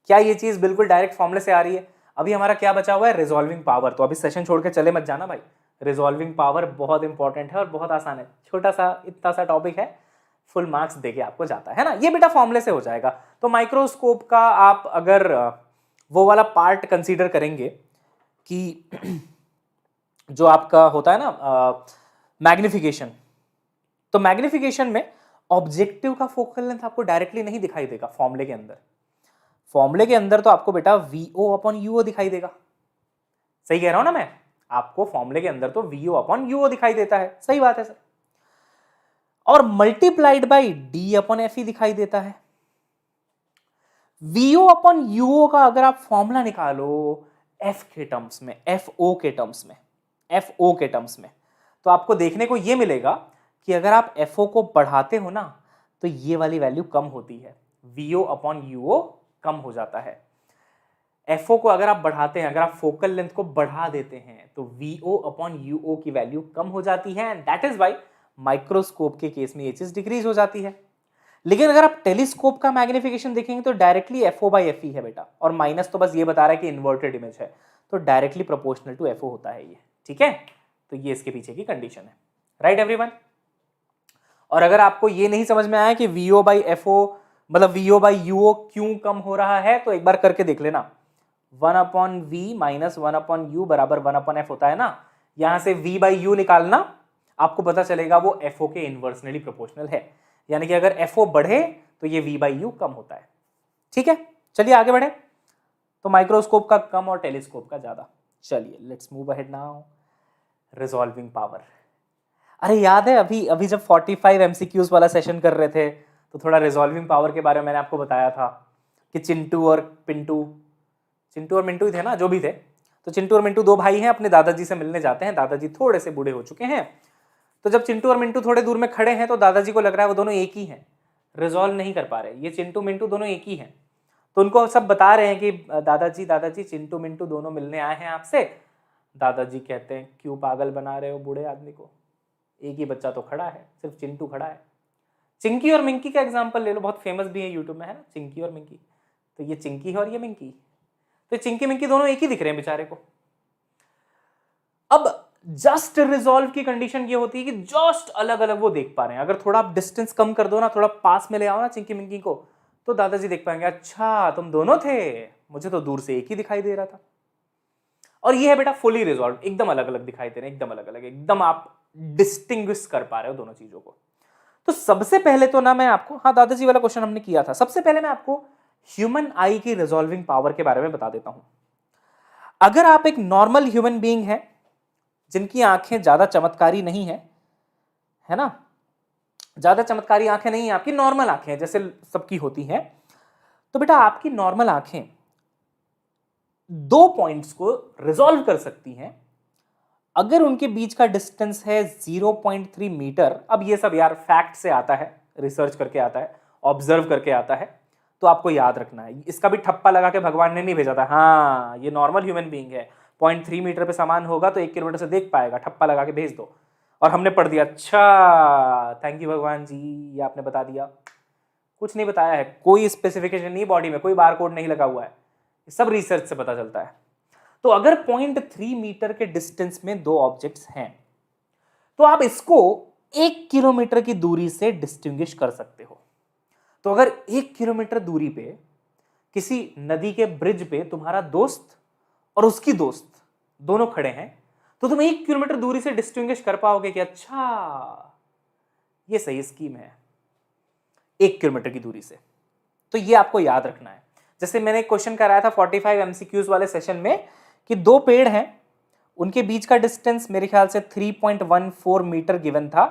क्या ये चीज बिल्कुल डायरेक्ट फॉर्मूले से आ रही है? अभी हमारा क्या बचा हुआ है? Resolving power. तो अभी सेशन छोड़ के चले मत जाना भाई, रिजॉल्विंग पावर बहुत इंपॉर्टेंट है और बहुत आसान है, छोटा सा इतना सा टॉपिक है, फुल मार्क्स देके आपको जाता है ना, ये बेटा फॉर्मूले से हो जाएगा। तो माइक्रोस्कोप का आप अगर वो वाला पार्ट कंसीडर करेंगे कि जो आपका होता है ना मैग्निफिकेशन, तो मैग्निफिकेशन में ऑब्जेक्टिव का फोकल लेंथ आपको डायरेक्टली नहीं दिखाई देगा फॉर्मूले के अंदर। फॉर्मूले के अंदर तो आपको बेटा VO अपॉन UO दिखाई देगा। सही कह रहा हूं ना मैं? आपको फॉर्मूले के अंदर तो VO अपॉन UO दिखाई देता है। सही बात है सर। और multiplied by D upon FE दिखाई देता है। VO अपॉन UO का अगर आप फॉर्मूला निकालो F के टर्म्स में, FO के टर्म्स में, FO के टर्म्स में, तो आपको देखने को यह मिलेगा कि अगर आप FO को बढ़ाते हो ना तो ये वाली वैल्यू कम होती है, VO अपॉन UO कम हो जाता है। FO को अगर आप बढ़ाते हैं, अगर आप फोकल लेंथ को बढ़ा देते हैं तो VO अपॉन UO की वैल्यू कम हो जाती है, and that is why microscope के केस में ये चीज डिक्रीज हो जाती है। लेकिन अगर आप टेलीस्कोप का मैग्निफिकेशन देखेंगे तो डायरेक्टली FO बाई FE है बेटा, और माइनस तो बस ये बता रहा है कि इन्वर्टेड इमेज है, तो डायरेक्टली प्रोपोर्शनल टू FO होता है ये। ठीक है, तो ये इसके पीछे की कंडीशन है। Right everyone? और अगर आपको ये नहीं समझ में आया कि VO बाई FO मतलब VO बाई UO क्यों कम हो रहा है, तो एक बार करके देख लेना। 1 upon V minus 1 upon U बराबर 1 अपॉन F होता है ना, यहां से V बाई U निकालना, आपको पता चलेगा वो FO के इन्वर्सनली प्रोपोर्शनल है, यानी कि अगर FO बढ़े तो ये V बाई U कम होता है। ठीक है, चलिए आगे बढ़े। तो माइक्रोस्कोप का कम और टेलीस्कोप का ज्यादा। चलिए let's move ahead now. Resolving power, अरे याद है अभी जब 45 MCQs वाला सेशन कर रहे थे तो थोड़ा रिजॉल्विंग पावर के बारे में मैंने आपको बताया था कि चिंटू और मिंटू ही थे ना, जो भी थे। तो चिंटू और मिंटू दो भाई हैं, अपने दादाजी से मिलने जाते हैं। दादाजी थोड़े से बूढ़े हो चुके हैं, तो जब चिंटू और मिंटू थोड़े दूर में खड़े हैं तो दादाजी को लग रहा है वो दोनों एक ही हैं, रिजॉल्व नहीं कर पा रहे, ये चिंटू मिंटू दोनों एक ही हैं। तो उनको सब बता रहे हैं कि दादाजी चिंटू मिंटू दोनों मिलने आए हैं आपसे। दादाजी कहते हैं क्यों पागल बना रहे हो बूढ़े आदमी को, एक ही बच्चा तो खड़ा है, सिर्फ चिंटू खड़ा है। चिंकी और मिंकी का एग्जांपल ले लो, बहुत फेमस भी है यूट्यूब में, है ना, चिंकी और मिंकी। तो ये चिंकी है और ये मिंकी, तो चिंकी मिंकी दोनों एक ही दिख रहे हैं बेचारे को। अब जस्ट रिजॉल्व की कंडीशन ये होती है कि जस्ट अलग अलग वो देख पा रहे हैं। अगर थोड़ा आप डिस्टेंस कम कर दो ना, थोड़ा पास में ले आओ ना चिंकी मिंकी को, तो दादाजी देख पाएंगे अच्छा तुम दोनों थे, मुझे तो दूर से एक ही दिखाई दे रहा था। और ये है बेटा फुली रिजॉल्व, एकदम अलग अलग दिखाई दे रहे हैं, एकदम अलग अलग, एकदम आप डिस्टिंग्विश कर पा रहे हो दोनों चीजों को। तो सबसे पहले तो ना मैं आपको, हाँ दादाजी वाला क्वेश्चन हमने किया था, सबसे पहले मैं आपको ह्यूमन आई की रिजॉल्विंग पावर के बारे में बता देता हूं। अगर आप एक नॉर्मल ह्यूमन बीइंग है जिनकी आंखें ज्यादा चमत्कारी नहीं है ना, ज्यादा चमत्कारी आंखें नहीं है आपकी, नॉर्मल आंखें जैसे सबकी होती हैं, तो बेटा आपकी नॉर्मल आंखें 2 पॉइंट्स को रिजॉल्व कर सकती हैं अगर उनके बीच का डिस्टेंस है 0.3 मीटर। अब ये सब यार फैक्ट से आता है, रिसर्च करके आता है, ऑब्जर्व करके आता है, तो आपको याद रखना है। इसका भी ठप्पा लगा के भगवान ने नहीं भेजा था, हाँ ये नॉर्मल ह्यूमन बीइंग है, 0.3 मीटर पे सामान होगा तो 1 किलोमीटर से देख पाएगा, ठप्पा लगा के भेज दो। और हमने पढ़ दिया, अच्छा थैंक यू भगवान जी, ये आपने बता दिया। कुछ नहीं बताया है, कोई स्पेसिफिकेशन नहीं, बॉडी में कोई बार कोड नहीं लगा हुआ है, सब रिसर्च से पता चलता है। तो अगर 0.3 मीटर के डिस्टेंस में 2 ऑब्जेक्ट्स हैं तो आप इसको 1 किलोमीटर की दूरी से डिस्टिंग्विश कर सकते हो। तो अगर 1 किलोमीटर दूरी पे किसी नदी के ब्रिज पे तुम्हारा दोस्त और उसकी दोस्त दोनों खड़े हैं तो तुम 1 किलोमीटर दूरी से डिस्टिंग्विश कर पाओगे कि अच्छा ये सही स्कीम है 1 किलोमीटर की दूरी से। तो ये आपको याद रखना है। जैसे मैंने क्वेश्चन कराया था 45 MCQs वाले सेशन में कि 2 पेड़ हैं, उनके बीच का डिस्टेंस मेरे ख्याल से 3.14 मीटर गिवन था।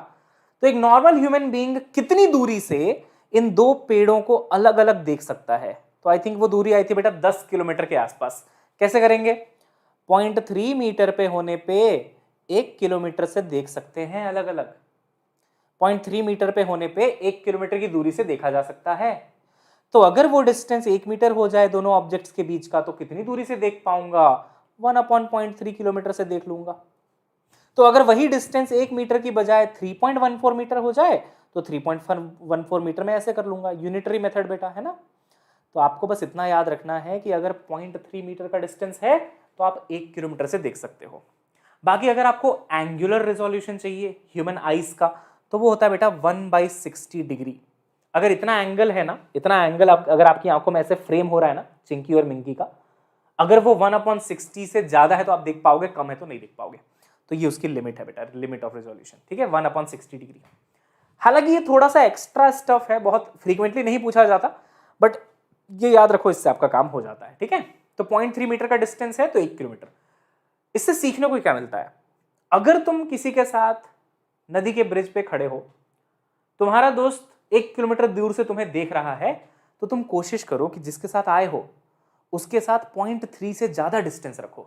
तो एक नॉर्मल ह्यूमन बीइंग कितनी दूरी से इन 2 पेड़ों को अलग अलग देख सकता है? तो आई थिंक वो दूरी आई थी बेटा 10 किलोमीटर के आसपास। कैसे करेंगे? 0.3 मीटर पे होने पे 1 किलोमीटर से देख सकते हैं अलग अलग। 0.3 मीटर पे होने पे 1 किलोमीटर की दूरी से देखा जा सकता है। तो अगर वो डिस्टेंस 1 मीटर हो जाए दोनों ऑब्जेक्ट्स के बीच का, तो कितनी दूरी से देख पाऊंगा? 1/0.3 किलोमीटर से देख लूंगा। तो अगर वही डिस्टेंस 1 मीटर की बजाय 3.14 मीटर हो जाए तो 3.14 मीटर में ऐसे कर लूंगा। यूनिटरी मेथड बेटा, है ना। तो आपको बस इतना याद रखना है कि अगर 0.3 मीटर का डिस्टेंस है तो आप 1 किलोमीटर से देख सकते हो। बाकी अगर आपको एंगुलर रेजोल्यूशन चाहिए ह्यूमन आईज का, तो वो होता है बेटा 1/60 डिग्री। अगर इतना एंगल है ना, इतना एंगल अगर आपकी आंखों में ऐसे फ्रेम हो रहा है ना चिंकी और मिंकी का, अगर वो 1/60 से ज्यादा है तो आप देख पाओगे, कम है तो नहीं देख पाओगे। तो ये उसकी लिमिट है बेटा, लिमिट ऑफ रेजोल्यूशन, ठीक है, 1/60 डिग्री। हालांकि ये थोड़ा सा एक्स्ट्रा स्टफ है, बहुत फ्रीक्वेंटली नहीं पूछा जाता, बट ये याद रखो, इससे आपका काम हो जाता है, ठीक है। तो 0.3 मीटर का डिस्टेंस है तो 1 किलोमीटर। इससे सीखने को क्या मिलता है? अगर तुम किसी के साथ नदी के ब्रिज पे खड़े हो, तुम्हारा दोस्त 1 किलोमीटर दूर से तुम्हें देख रहा है, तो तुम कोशिश करो कि जिसके साथ आए हो उसके साथ 0.3 से ज्यादा डिस्टेंस रखो।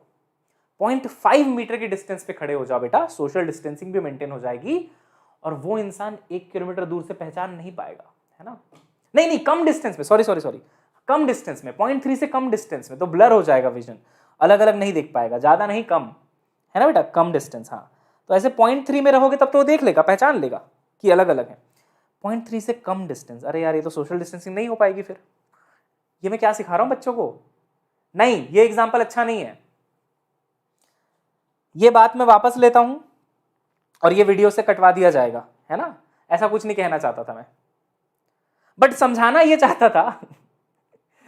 0.5 मीटर की डिस्टेंस पे खड़े हो जाओ बेटा, सोशल डिस्टेंसिंग भी मेंटेन हो जाएगी और वो इंसान 1 किलोमीटर दूर से पहचान नहीं पाएगा, है ना। नहीं, कम डिस्टेंस में, सॉरी, कम डिस्टेंस में, 0.3 से कम डिस्टेंस में तो ब्लर हो जाएगा विजन, अलग अलग नहीं देख पाएगा, ज्यादा नहीं कम, है ना बेटा, कम डिस्टेंस। हाँ, तो ऐसे 0.3 में रहोगे तब तो वो देख लेगा, पहचान लेगा कि अलग अलग है। 0.3 से कम डिस्टेंस, अरे यार ये तो सोशल डिस्टेंसिंग नहीं हो पाएगी फिर। ये मैं क्या सिखा रहा हूं बच्चों को? नहीं, ये एग्जाम्पल अच्छा नहीं है। ये बात मैं वापस लेता हूं और ये वीडियो से कटवा दिया जाएगा, है ना। ऐसा कुछ नहीं कहना चाहता था मैं, बट समझाना ये चाहता था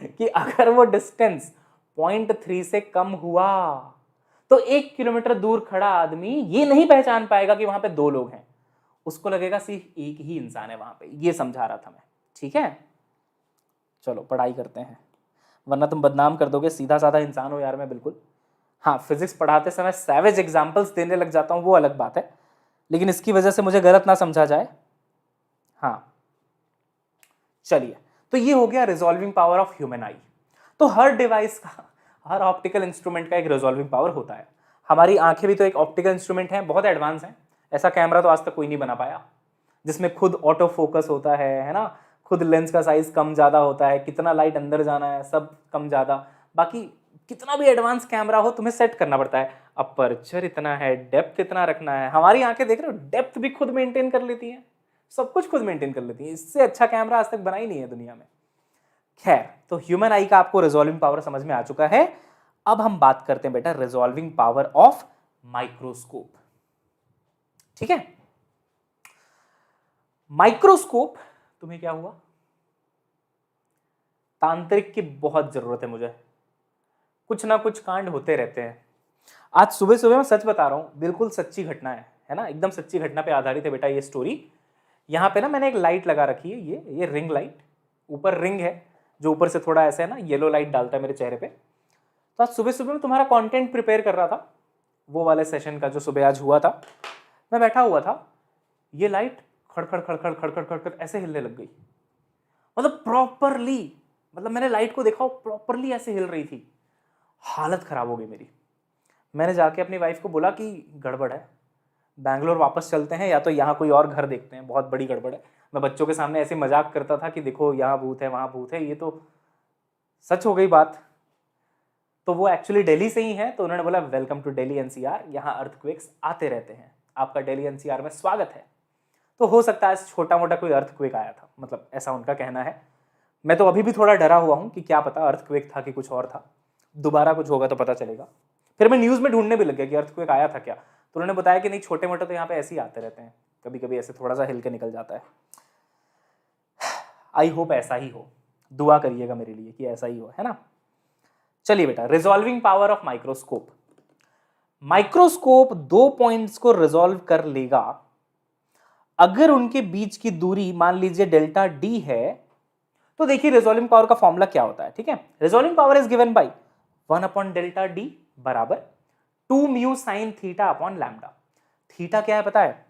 कि अगर वो डिस्टेंस 0.3 से कम हुआ तो 1 किलोमीटर दूर खड़ा आदमी ये नहीं पहचान पाएगा कि वहां पे 2 लोग हैं, उसको लगेगा सिर्फ एक ही इंसान है वहां पे। ये समझा रहा था मैं, ठीक है। चलो पढ़ाई करते हैं, वरना तुम बदनाम कर दोगे। सीधा साधा इंसान हो यार मैं बिल्कुल। हाँ, फिजिक्स पढ़ाते समय सैवेज एग्जाम्पल्स देने लग जाता हूँ, वो अलग बात है, लेकिन इसकी वजह से मुझे गलत ना समझा जाए। हाँ चलिए, तो ये हो गया रिजॉल्विंग पावर ऑफ ह्यूमन आई। तो हर डिवाइस का, हर ऑप्टिकल इंस्ट्रूमेंट का एक रिजॉल्विंग पावर होता है। हमारी आंखें भी तो एक ऑप्टिकल इंस्ट्रूमेंट हैं, बहुत एडवांस हैं। ऐसा कैमरा तो आज तक कोई नहीं बना पाया जिसमें खुद ऑटो फोकस होता है ना, खुद लेंस का साइज कम ज्यादा होता है, कितना लाइट अंदर जाना है सब कम ज्यादा। बाकी कितना भी एडवांस कैमरा हो, तुम्हें सेट करना पड़ता है, अपर्चर इतना है, डेप्थ इतना रखना है। हमारी आंखें देख रहे हो, डेप्थ भी खुद मेंटेन कर लेती हैं, सब कुछ खुद मेंटेन कर लेती है। इससे अच्छा कैमरा आज तक बना ही नहीं है दुनिया में। खैर, तो ह्यूमन आई का आपको रिजॉल्विंग पावर समझ में आ चुका है। अब हम बात करते हैं बेटा रिजॉल्विंग पावर ऑफ माइक्रोस्कोप, ठीक है। माइक्रोस्कोप, तुम्हें क्या हुआ? तांत्रिक की बहुत जरूरत है मुझे, कुछ ना कुछ कांड होते रहते हैं। आज सुबह सुबह मैं सच बता रहा हूं, बिल्कुल सच्ची घटना है ना, एकदम सच्ची घटना पे आधारित है बेटा ये स्टोरी। यहाँ पे ना मैंने एक लाइट लगा रखी है, ये रिंग लाइट, ऊपर रिंग है जो ऊपर से थोड़ा ऐसे है ना येलो लाइट डालता है मेरे चेहरे पे। तो आज सुबह सुबह मैं तुम्हारा कंटेंट प्रिपेयर कर रहा था, वो वाले सेशन का जो सुबह आज हुआ था। मैं बैठा हुआ था, ये लाइट खड़खड़ खड़खड़ खड़खड़ खड़खड़ ऐसे हिलने लग गई, मतलब प्रॉपरली, मतलब मैंने लाइट को देखा प्रॉपरली ऐसे हिल रही थी। हालत खराब हो गई मेरी। मैंने जाके अपनी वाइफ को बोला कि गड़बड़ है, बैंगलोर वापस चलते हैं या तो यहाँ कोई और घर देखते हैं, बहुत बड़ी गड़बड़ है। मैं बच्चों के सामने ऐसे मजाक करता था कि देखो यहाँ भूत है वहाँ भूत है, ये तो सच हो गई बात। तो वो एक्चुअली दिल्ली से ही है, तो उन्होंने बोला वेलकम टू दिल्ली एनसीआर, यहाँ अर्थक्वेक्स आते रहते हैं, आपका दिल्ली एनसीआर में स्वागत है। तो हो सकता है छोटा मोटा कोई अर्थक्वेक आया था, मतलब ऐसा उनका कहना है। मैं तो अभी भी थोड़ा डरा हुआ हूँ कि क्या पता अर्थक्वेक था कि कुछ और था, दोबारा कुछ होगा तो पता चलेगा। फिर मैं न्यूज़ में ढूंढने भी लग गया कि अर्थक्वेक आया था क्या, तो उन्होंने बताया कि नहीं, छोटे मोटे तो यहाँ पे ऐसे ही आते रहते हैं, कभी कभी ऐसे थोड़ा सा हिल के निकल जाता है। आई होप ऐसा ही हो, दुआ करिएगा मेरे लिए कि ऐसा ही हो, है ना। चलिए बेटा, resolving power of microscope. Microscope 2 points को रिजॉल्व कर लेगा अगर उनके बीच की दूरी मान लीजिए डेल्टा डी है। तो देखिए रिजॉल्विंग पावर का फॉर्मूला क्या होता है, ठीक है। Resolving power is given by 1/डेल्टा डी बराबर 2 mu sine theta upon lambda. Theta क्या है पता है?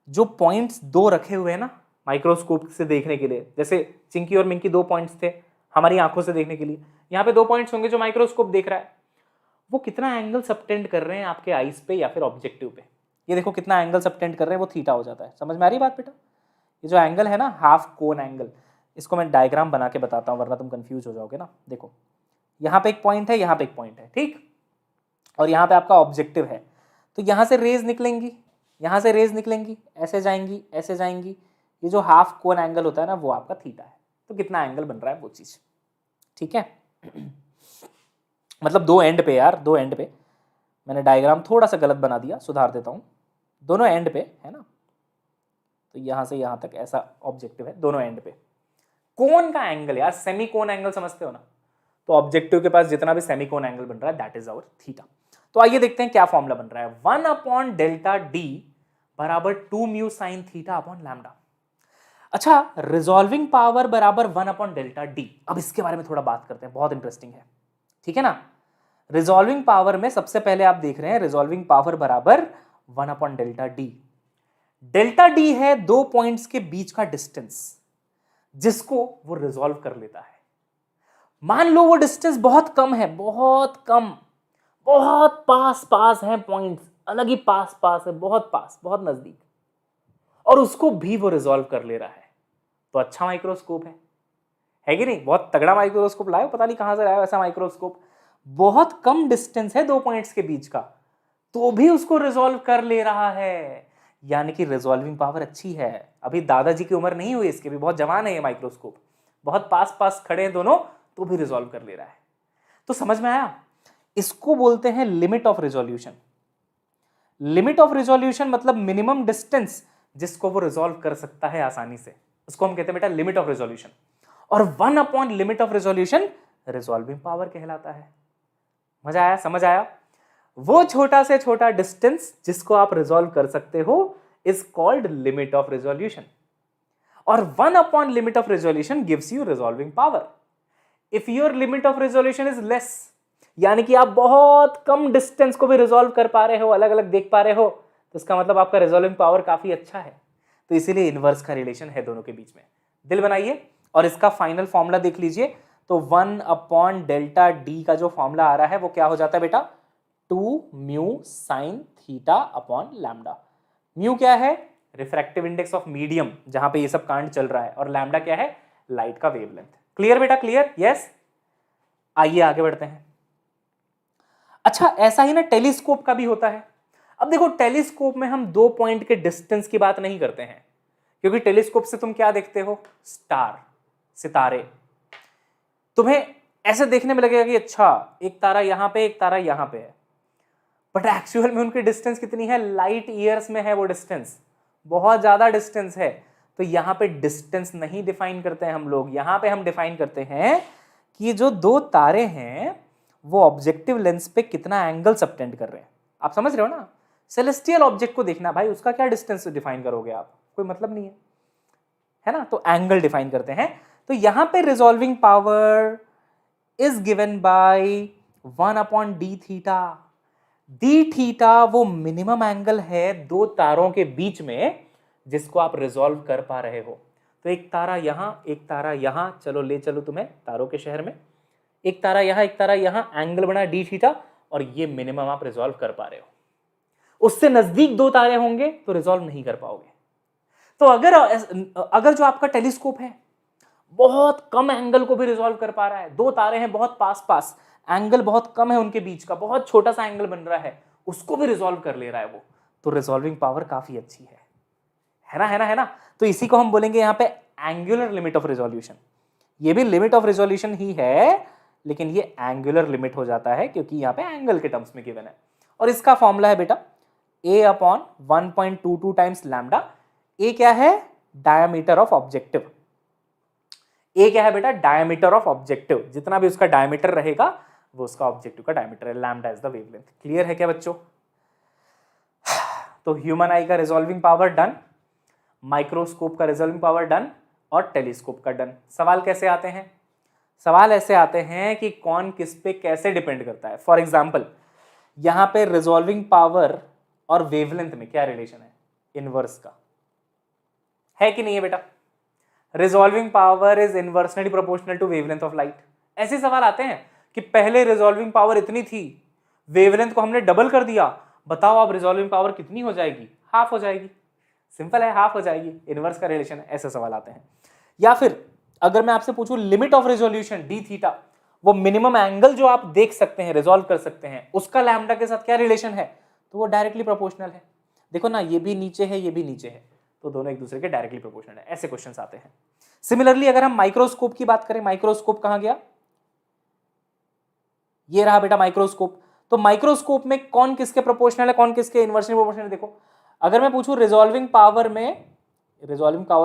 जो पॉइंट्स 2 रखे हुए हैं ना माइक्रोस्कोप से देखने के लिए, जैसे चिंकी और मिंकी 2 पॉइंट्स थे हमारी आंखों से देखने के लिए, यहाँ पे 2 पॉइंट्स होंगे जो माइक्रोस्कोप देख रहा है। वो कितना एंगल सबटेंड कर रहे हैं आपके आईज पे या फिर ऑब्जेक्टिव पे, ये देखो कितना एंगल सबटेंड कर रहे हैं, वो थीटा हो जाता है। समझ में आ रही बात बेटा? ये जो एंगल है ना, हाफ कोन एंगल, इसको मैं डायग्राम बना के बताता हूँ वरना तुम कंफ्यूज हो जाओगे ना। देखो यहाँ पे एक पॉइंट है, यहाँ पे एक पॉइंट है, ठीक, और यहाँ पे आपका ऑब्जेक्टिव है। तो यहाँ से रेज निकलेंगी, यहाँ से रेज निकलेंगी, ऐसे जाएंगी, ऐसे जाएंगी। ये जो हाफ कोन एंगल होता है ना, वो आपका थीटा है। तो कितना एंगल बन रहा है वो चीज, ठीक है। मतलब दो एंड पे यार, दो एंड पे। मैंने डायग्राम थोड़ा सा गलत बना दिया, सुधार देता हूँ। दोनों एंड पे है ना, तो यहाँ से यहाँ तक ऐसा ऑब्जेक्टिव है, दोनों एंड पे। कोन का एंगल यार, सेमी कोन एंगल समझते हो ना, तो ऑब्जेक्टिव के पास जितना भी सेमी कोन एंगल बन रहा है दैट इज आवर थीटा। तो आइए देखते हैं क्या फॉर्मूला बन रहा है। 1/Δd बराबर 2 mu sine theta upon lambda. अच्छा, रिजॉल्विंग पावर बराबर 1/Δd। अब इसके बारे में थोड़ा बात करते हैं, बहुत इंटरेस्टिंग है, ठीक है ना। रिजॉल्विंग पावर में सबसे पहले आप देख रहे हैं रिजॉल्विंग पावर बराबर 1/Δd। डेल्टा डी है दो पॉइंट्स के बीच का डिस्टेंस जिसको वो रिजॉल्व कर लेता है। मान लो वो डिस्टेंस बहुत कम है, बहुत कम, बहुत पास पास है पॉइंट्स, अलग ही पास पास है, बहुत पास, बहुत नजदीक, और उसको भी वो रिजॉल्व कर ले रहा है। तो अच्छा माइक्रोस्कोप है कि नहीं? बहुत तगड़ा माइक्रोस्कोप लाए, पता नहीं कहां से लाया ऐसा माइक्रोस्कोप। बहुत कम डिस्टेंस है दो पॉइंट्स के बीच का, तो भी उसको रिजॉल्व कर ले रहा है, यानी कि रिजॉल्विंग पावर अच्छी है। अभी दादाजी की उम्र नहीं हुई इसके, भी बहुत जवान है ये माइक्रोस्कोप, बहुत पास पास खड़े हैं दोनों, तो भी रिजॉल्व कर ले रहा है। तो समझ में आया? इसको बोलते हैं limit of resolution. Limit of resolution मतलब मिनिमम डिस्टेंस जिसको वो रिजॉल्व कर सकता है आसानी से, उसको हम कहते हैं बेटा लिमिट ऑफ रिजोल्यूशन। और 1 limit of resolution resolving power कहलाता है। मजा आया? समझ आया? वो छोटा से छोटा डिस्टेंस जिसको आप रिजॉल्व कर सकते हो is called limit of resolution, और 1 limit of resolution gives you resolving power. If your limit of resolution is less, यानी कि आप बहुत कम डिस्टेंस को भी रिजॉल्व कर पा रहे हो, अलग अलग देख पा रहे हो, तो इसका मतलब आपका रिजॉल्विंग पावर काफी अच्छा है। तो इसीलिए इनवर्स का रिलेशन है दोनों के बीच में। दिल बनाइए और इसका फाइनल फॉर्मूला देख लीजिए। तो 1/Δd का जो फॉर्मूला आ रहा है वो क्या हो जाता है बेटा? 2 mu sine theta upon lambda. Mu क्या है? रिफ्रैक्टिव इंडेक्स ऑफ मीडियम, जहां पे ये सब कांड चल रहा है, और लैम्डा क्या है? लाइट का वेवलेंथ। क्लियर बेटा? क्लियर? यस। आइए आगे बढ़ते हैं। अच्छा, ऐसा ही ना टेलीस्कोप का भी होता है। अब देखो, टेलीस्कोप में हम दो पॉइंट के डिस्टेंस की बात नहीं करते हैं, क्योंकि टेलीस्कोप से तुम क्या देखते हो? स्टार, सितारे। तुम्हें ऐसे देखने में लगेगा कि अच्छा एक तारा यहां पे, एक तारा यहां पे है, बट एक्चुअल में उनकी डिस्टेंस कितनी है? लाइट ईयर्स में है वो डिस्टेंस, बहुत ज्यादा डिस्टेंस है। तो यहां पे डिस्टेंस नहीं डिफाइन करते हैं हम लोग, यहां पे हम डिफाइन करते हैं कि जो दो तारे हैं वो ऑब्जेक्टिव लेंस पे कितना एंगल सबटेंड कर रहे हैं। आप समझ रहे हो ना? सेलेस्टियल ऑब्जेक्ट को देखना भाई, उसका क्या डिस्टेंस डिफाइन करोगे आप? कोई मतलब नहीं है ना? तो एंगल डिफाइन करते हैं। तो यहां पे resolving power is given bye 1/d theta. D theta वो मिनिमम एंगल है दो तारों के बीच में जिसको आप रिजॉल्व कर पा रहे हो। तो एक तारा यहां, एक तारा यहां, चलो ले चलो तुम्हें तारों के शहर में, एक तारा यहां, एक तारा यहां, एंगल बना डी थीटा, और ये मिनिमम आप रिजॉल्व कर पा रहे हो। उससे नजदीक दो तारे होंगे तो रिजॉल्व नहीं कर पाओगे। तो अगर जो आपका टेलीस्कोप है बहुत कम एंगल को भी रिजॉल्व कर पा रहा है, दो तारे हैं बहुत पास पास, एंगल बहुत कम है उनके बीच का, बहुत छोटा सा एंगल बन रहा है, उसको भी रिजॉल्व कर ले रहा है वो, तो रिजॉल्विंग पावर काफी अच्छी है ना? है ना? है ना? तो इसी को हम बोलेंगे यहाँ पे एंगुलर लिमिट ऑफ रिजोल्यूशन। ये भी लिमिट ऑफ रिजोल्यूशन ही है, लेकिन ये एंगुलर लिमिट हो जाता है क्योंकि यहाँ पे एंगल के टर्म्स में गिवन है। और इसका फॉर्मूला है बेटा A/1.22 टाइम्स लैम्डा। ए क्या है? Diameter of objective. ए क्या है बेटा? Diameter of objective. जितना भी उसका डायमीटर रहेगा वो उसका ऑब्जेक्टिव का डायमीटर है। Lambda is the wavelength. Clear है क्या बच्चों? तो ह्यूमन आई का रिजॉल्विंग पावर डन, माइक्रोस्कोप का रिजॉल्विंग पावर डन, और टेलीस्कोप का डन। सवाल कैसे आते हैं? सवाल ऐसे आते हैं कि कौन किस पे कैसे डिपेंड करता है। फॉर एग्जाम्पल, यहां पे रिजॉल्विंग पावर और वेवलेंथ में क्या रिलेशन है? इनवर्स का है कि नहीं है बेटा? Resolving power is inversely proportional to wavelength of light. ऐसे सवाल आते हैं कि पहले रिजॉल्विंग पावर इतनी थी, वेवलेंथ को हमने डबल कर दिया, बताओ आप रिजॉल्विंग पावर कितनी हो जाएगी, हाफ हो जाएगी। सिंपल है, हाफ हो जाएगी, इनवर्स का रिलेशन है। ऐसे सवाल आते हैं। या फिर अगर मैं आपसे पूछूं limit of resolution D theta, वो मिनिमम एंगल जो आप देख सकते हैं, रिजॉल्व कर सकते हैं, उसका लैम्डा के साथ क्या रिलेशन है, तो वो डायरेक्टली प्रोपोर्शनल है। देखो ना, ये भी नीचे है, ये भी नीचे है, तो दोनों एक दूसरे के डायरेक्टली प्रोपोर्शनल है। ऐसे क्वेश्चंस आते हैं। सिमिलरली अगर हम माइक्रोस्कोप की बात करें, माइक्रोस्कोप कहां गया, ये रहा बेटा माइक्रोस्कोप। तो माइक्रोस्कोप में कौन किसके प्रोपोर्शनल है, कौन किसके इनवर्सली प्रोपोर्शनल है। देखो अगर मैं पूछूं रिजॉल्विंग पावर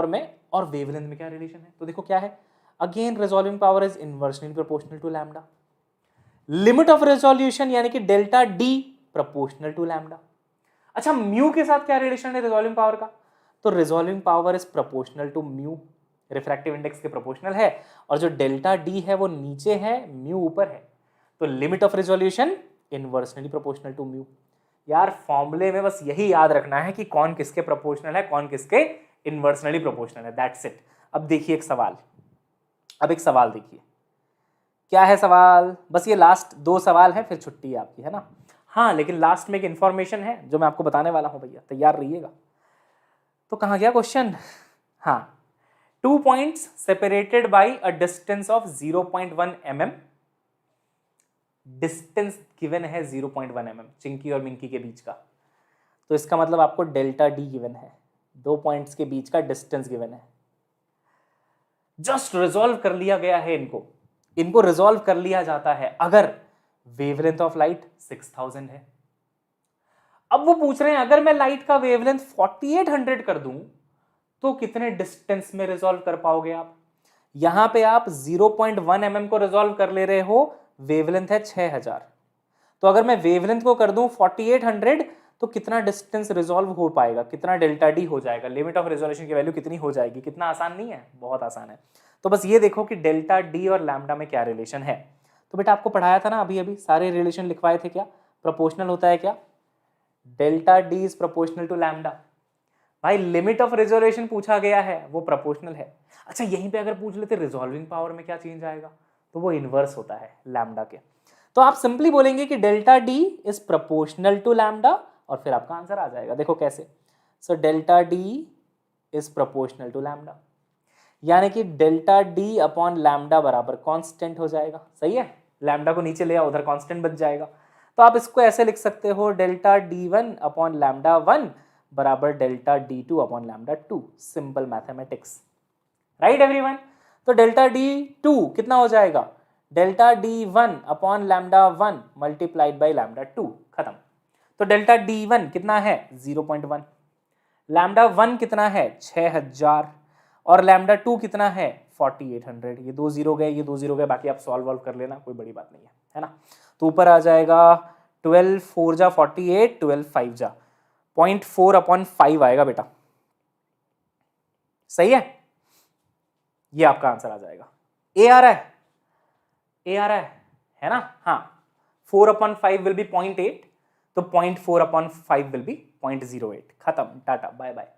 में और वेवलेंथ में क्या रिलेशन है, तो देखो क्या है, again resolving power is inversely proportional to lambda. Limit of resolution यानी कि delta D proportional to lambda. अच्छा, म्यू के साथ क्या रिलेशन है रिजॉल्विंग पावर का, तो resolving power is proportional to mu, refractive index के प्रोपोर्शनल है, और जो डेल्टा डी है वो नीचे है, म्यू ऊपर है, तो limit of resolution inversely proportional to mu. यार फॉर्मूले में बस यही याद रखना है कि कौन किसके प्रोपोर्शनल है, कौन किसके इनवर्सली प्रोपोर्शनल है, दैट्स इट। अब देखिए एक सवाल, देखिए क्या है सवाल, बस ये लास्ट 2 सवाल है, फिर छुट्टी है आपकी, है ना। हाँ, लेकिन लास्ट में एक इंफॉर्मेशन है जो मैं आपको बताने वाला हूं भैया, तैयार रहिएगा। तो कहां गया क्वेश्चन, हाँ, 2 points separated by a distance of 0.1 mm, distance given है 0.1 mm चिंकी और मिंकी के बीच का, तो इसका मतलब आपको डेल्टा डी गिवन है, 2 पॉइंट्स के बीच का डिस्टेंस गिवन है। जस्ट रिजॉल्व कर लिया गया है, इनको रिजॉल्व कर लिया जाता है अगर वेवलेंथ ऑफ लाइट 6000 है। अब वो पूछ रहे हैं अगर मैं लाइट का वेवलेंथ 4800 कर दूं तो कितने डिस्टेंस में रिजॉल्व कर पाओगे आप। यहां पे आप 0.1 mm को रिजॉल्व कर ले रहे हो, वेवलेंथ है 6000, तो अगर मैं वेवलेंथ को कर दूं 4800 तो कितना डिस्टेंस रिजॉल्व हो पाएगा, कितना डेल्टा डी हो जाएगा, लिमिट ऑफ रेजोल्यूशन की वैल्यू कितनी हो जाएगी। कितना आसान नहीं है, बहुत आसान है। तो बस ये देखो कि डेल्टा डी और लैम्डा में क्या रिलेशन है। तो बेटा आपको पढ़ाया था ना अभी अभी, सारे रिलेशन लिखवाए थे, क्या प्रोपोर्शनल होता है, क्या delta D is proportional to lambda. भाई लिमिट ऑफ रेजोल्यूशन पूछा गया है, वो प्रोपोर्शनल है। अच्छा, यहीं पे अगर पूछ लेते रिजॉल्विंग पावर में क्या चेंज आएगा, तो वो इनवर्स होता है लैम्डा के। तो आप सिंपली बोलेंगे कि delta D is proportional to lambda, और फिर आपका आंसर आ जाएगा। देखो कैसे, so delta D is proportional to lambda, यानी कि डेल्टा डी अपॉन लैम्डा बराबर कांस्टेंट हो जाएगा। सही है, लैम्डा को नीचे ले आओ, उधर कांस्टेंट बच जाएगा। तो आप इसको ऐसे लिख सकते हो, delta D one upon lambda one बराबर delta D two upon lambda two. Simple mathematics, right everyone. तो डेल्टा डी टू कितना हो जाएगा, delta D one upon lambda one multiplied by lambda two, खत्म। तो डेल्टा डी वन कितना है 0.1, lambda one कितना है 6000, और लैम्डा टू कितना है 4800। ये 2 0 गए, ये 2 0 गए, बाकी आप सॉल्व कर लेना, कोई बड़ी बात नहीं है ना। तो ऊपर आ जाएगा 12 4 जा 48, 12 5 जा 0.4 अपॉन 5 आएगा बेटा। सही है, ये आपका आंसर आ जाएगा। ए आ रहा है, है ना। हाँ, 4 अपॉन 5 विल बी 0.8, तो 0.4 अपॉन 5 विल बी 0.08। खत्म, टाटा बाय बाय।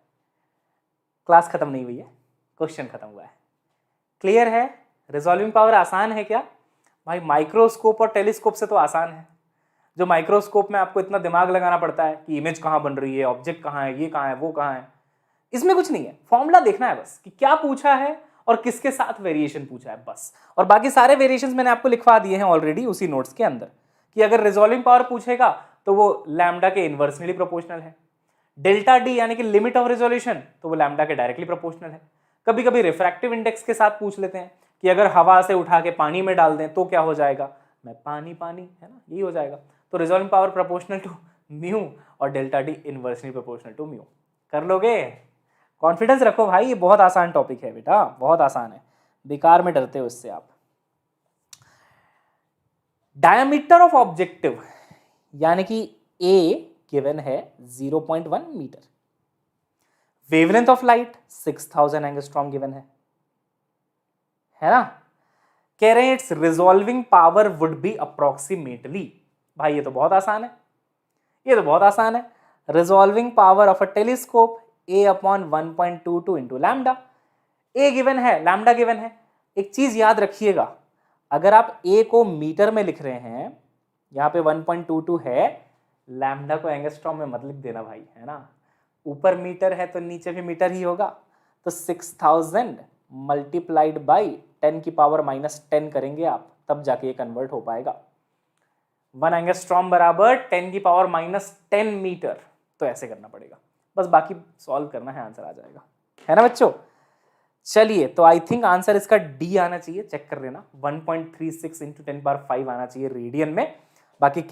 क्लास खत्म नहीं हुई है, क्वेश्चन खत्म हुआ है। क्लियर है। रिजॉल्विंग पावर आसान है क्या भाई, माइक्रोस्कोप और टेलीस्कोप से तो आसान है। जो माइक्रोस्कोप में आपको इतना दिमाग लगाना पड़ता है कि इमेज कहाँ बन रही है, ऑब्जेक्ट कहाँ है, ये कहाँ है, वो कहाँ है, इसमें कुछ नहीं है। फॉर्मूला देखना है बस कि क्या पूछा है और किसके साथ वेरिएशन पूछा है, बस। और बाकी सारे वेरिएशंस मैंने आपको लिखवा दिए हैं ऑलरेडी उसी नोट्स के अंदर, कि अगर रिजॉल्विंग पावर पूछेगा तो वो लैम्डा के इनवर्सली प्रोपोर्शनल है। डेल्टा डी यानी कि लिमिट ऑफ रेजोल्यूशन, तो वो लैम्डा के डायरेक्टली प्रोपोर्शनल है। कभी कभी रिफ्रैक्टिव इंडेक्स के साथ पूछ लेते हैं कि अगर हवा से उठा के पानी में डाल दें तो क्या हो जाएगा, मैं पानी पानी, है ना, यही हो जाएगा। तो resolving power proportional to mu और delta D inversely proportional to mu. कर लोगे, कॉन्फिडेंस रखो भाई, ये बहुत आसान टॉपिक है बेटा, बहुत आसान है, बेकार में डरते हो इससे आप। डायमीटर ऑफ ऑब्जेक्टिव यानी कि ए गिवन है 0.1 metre, wavelength of light 6000 angstrom given है ना। कह रहे हैं it's resolving power would be approximately. भाई ये तो बहुत आसान है, ये तो बहुत आसान है। Resolving power of a telescope a upon 1.22 into lambda. A given है, लैम्डा गिवन है। एक चीज याद रखिएगा, अगर आप a को मीटर में लिख रहे हैं, यहां पे 1.22 है, लैम्डा को एंगस्ट्रॉम में मत लिख देना भाई, है ना, ऊपर मीटर है तो नीचे भी मीटर ही होगा। तो 6000 मल्टीप्लाइड बाई 10 की पावर -10 करेंगे आप, तब जाके ये कन्वर्ट हो पाएगा। 1 एंगस्ट्रॉम बराबर 10 की पावर -10 मीटर। तो ऐसे करना पड़ेगा, बस बाकी सॉल्व करना है, आंसर आ जाएगा, है ना बच्चों। चलिए, तो आई थिंक आंसर इसका डी आना चाहिए, चेक कर लेना। 1.36 × 10⁵ आना चाहिए रेडियन में। बाकी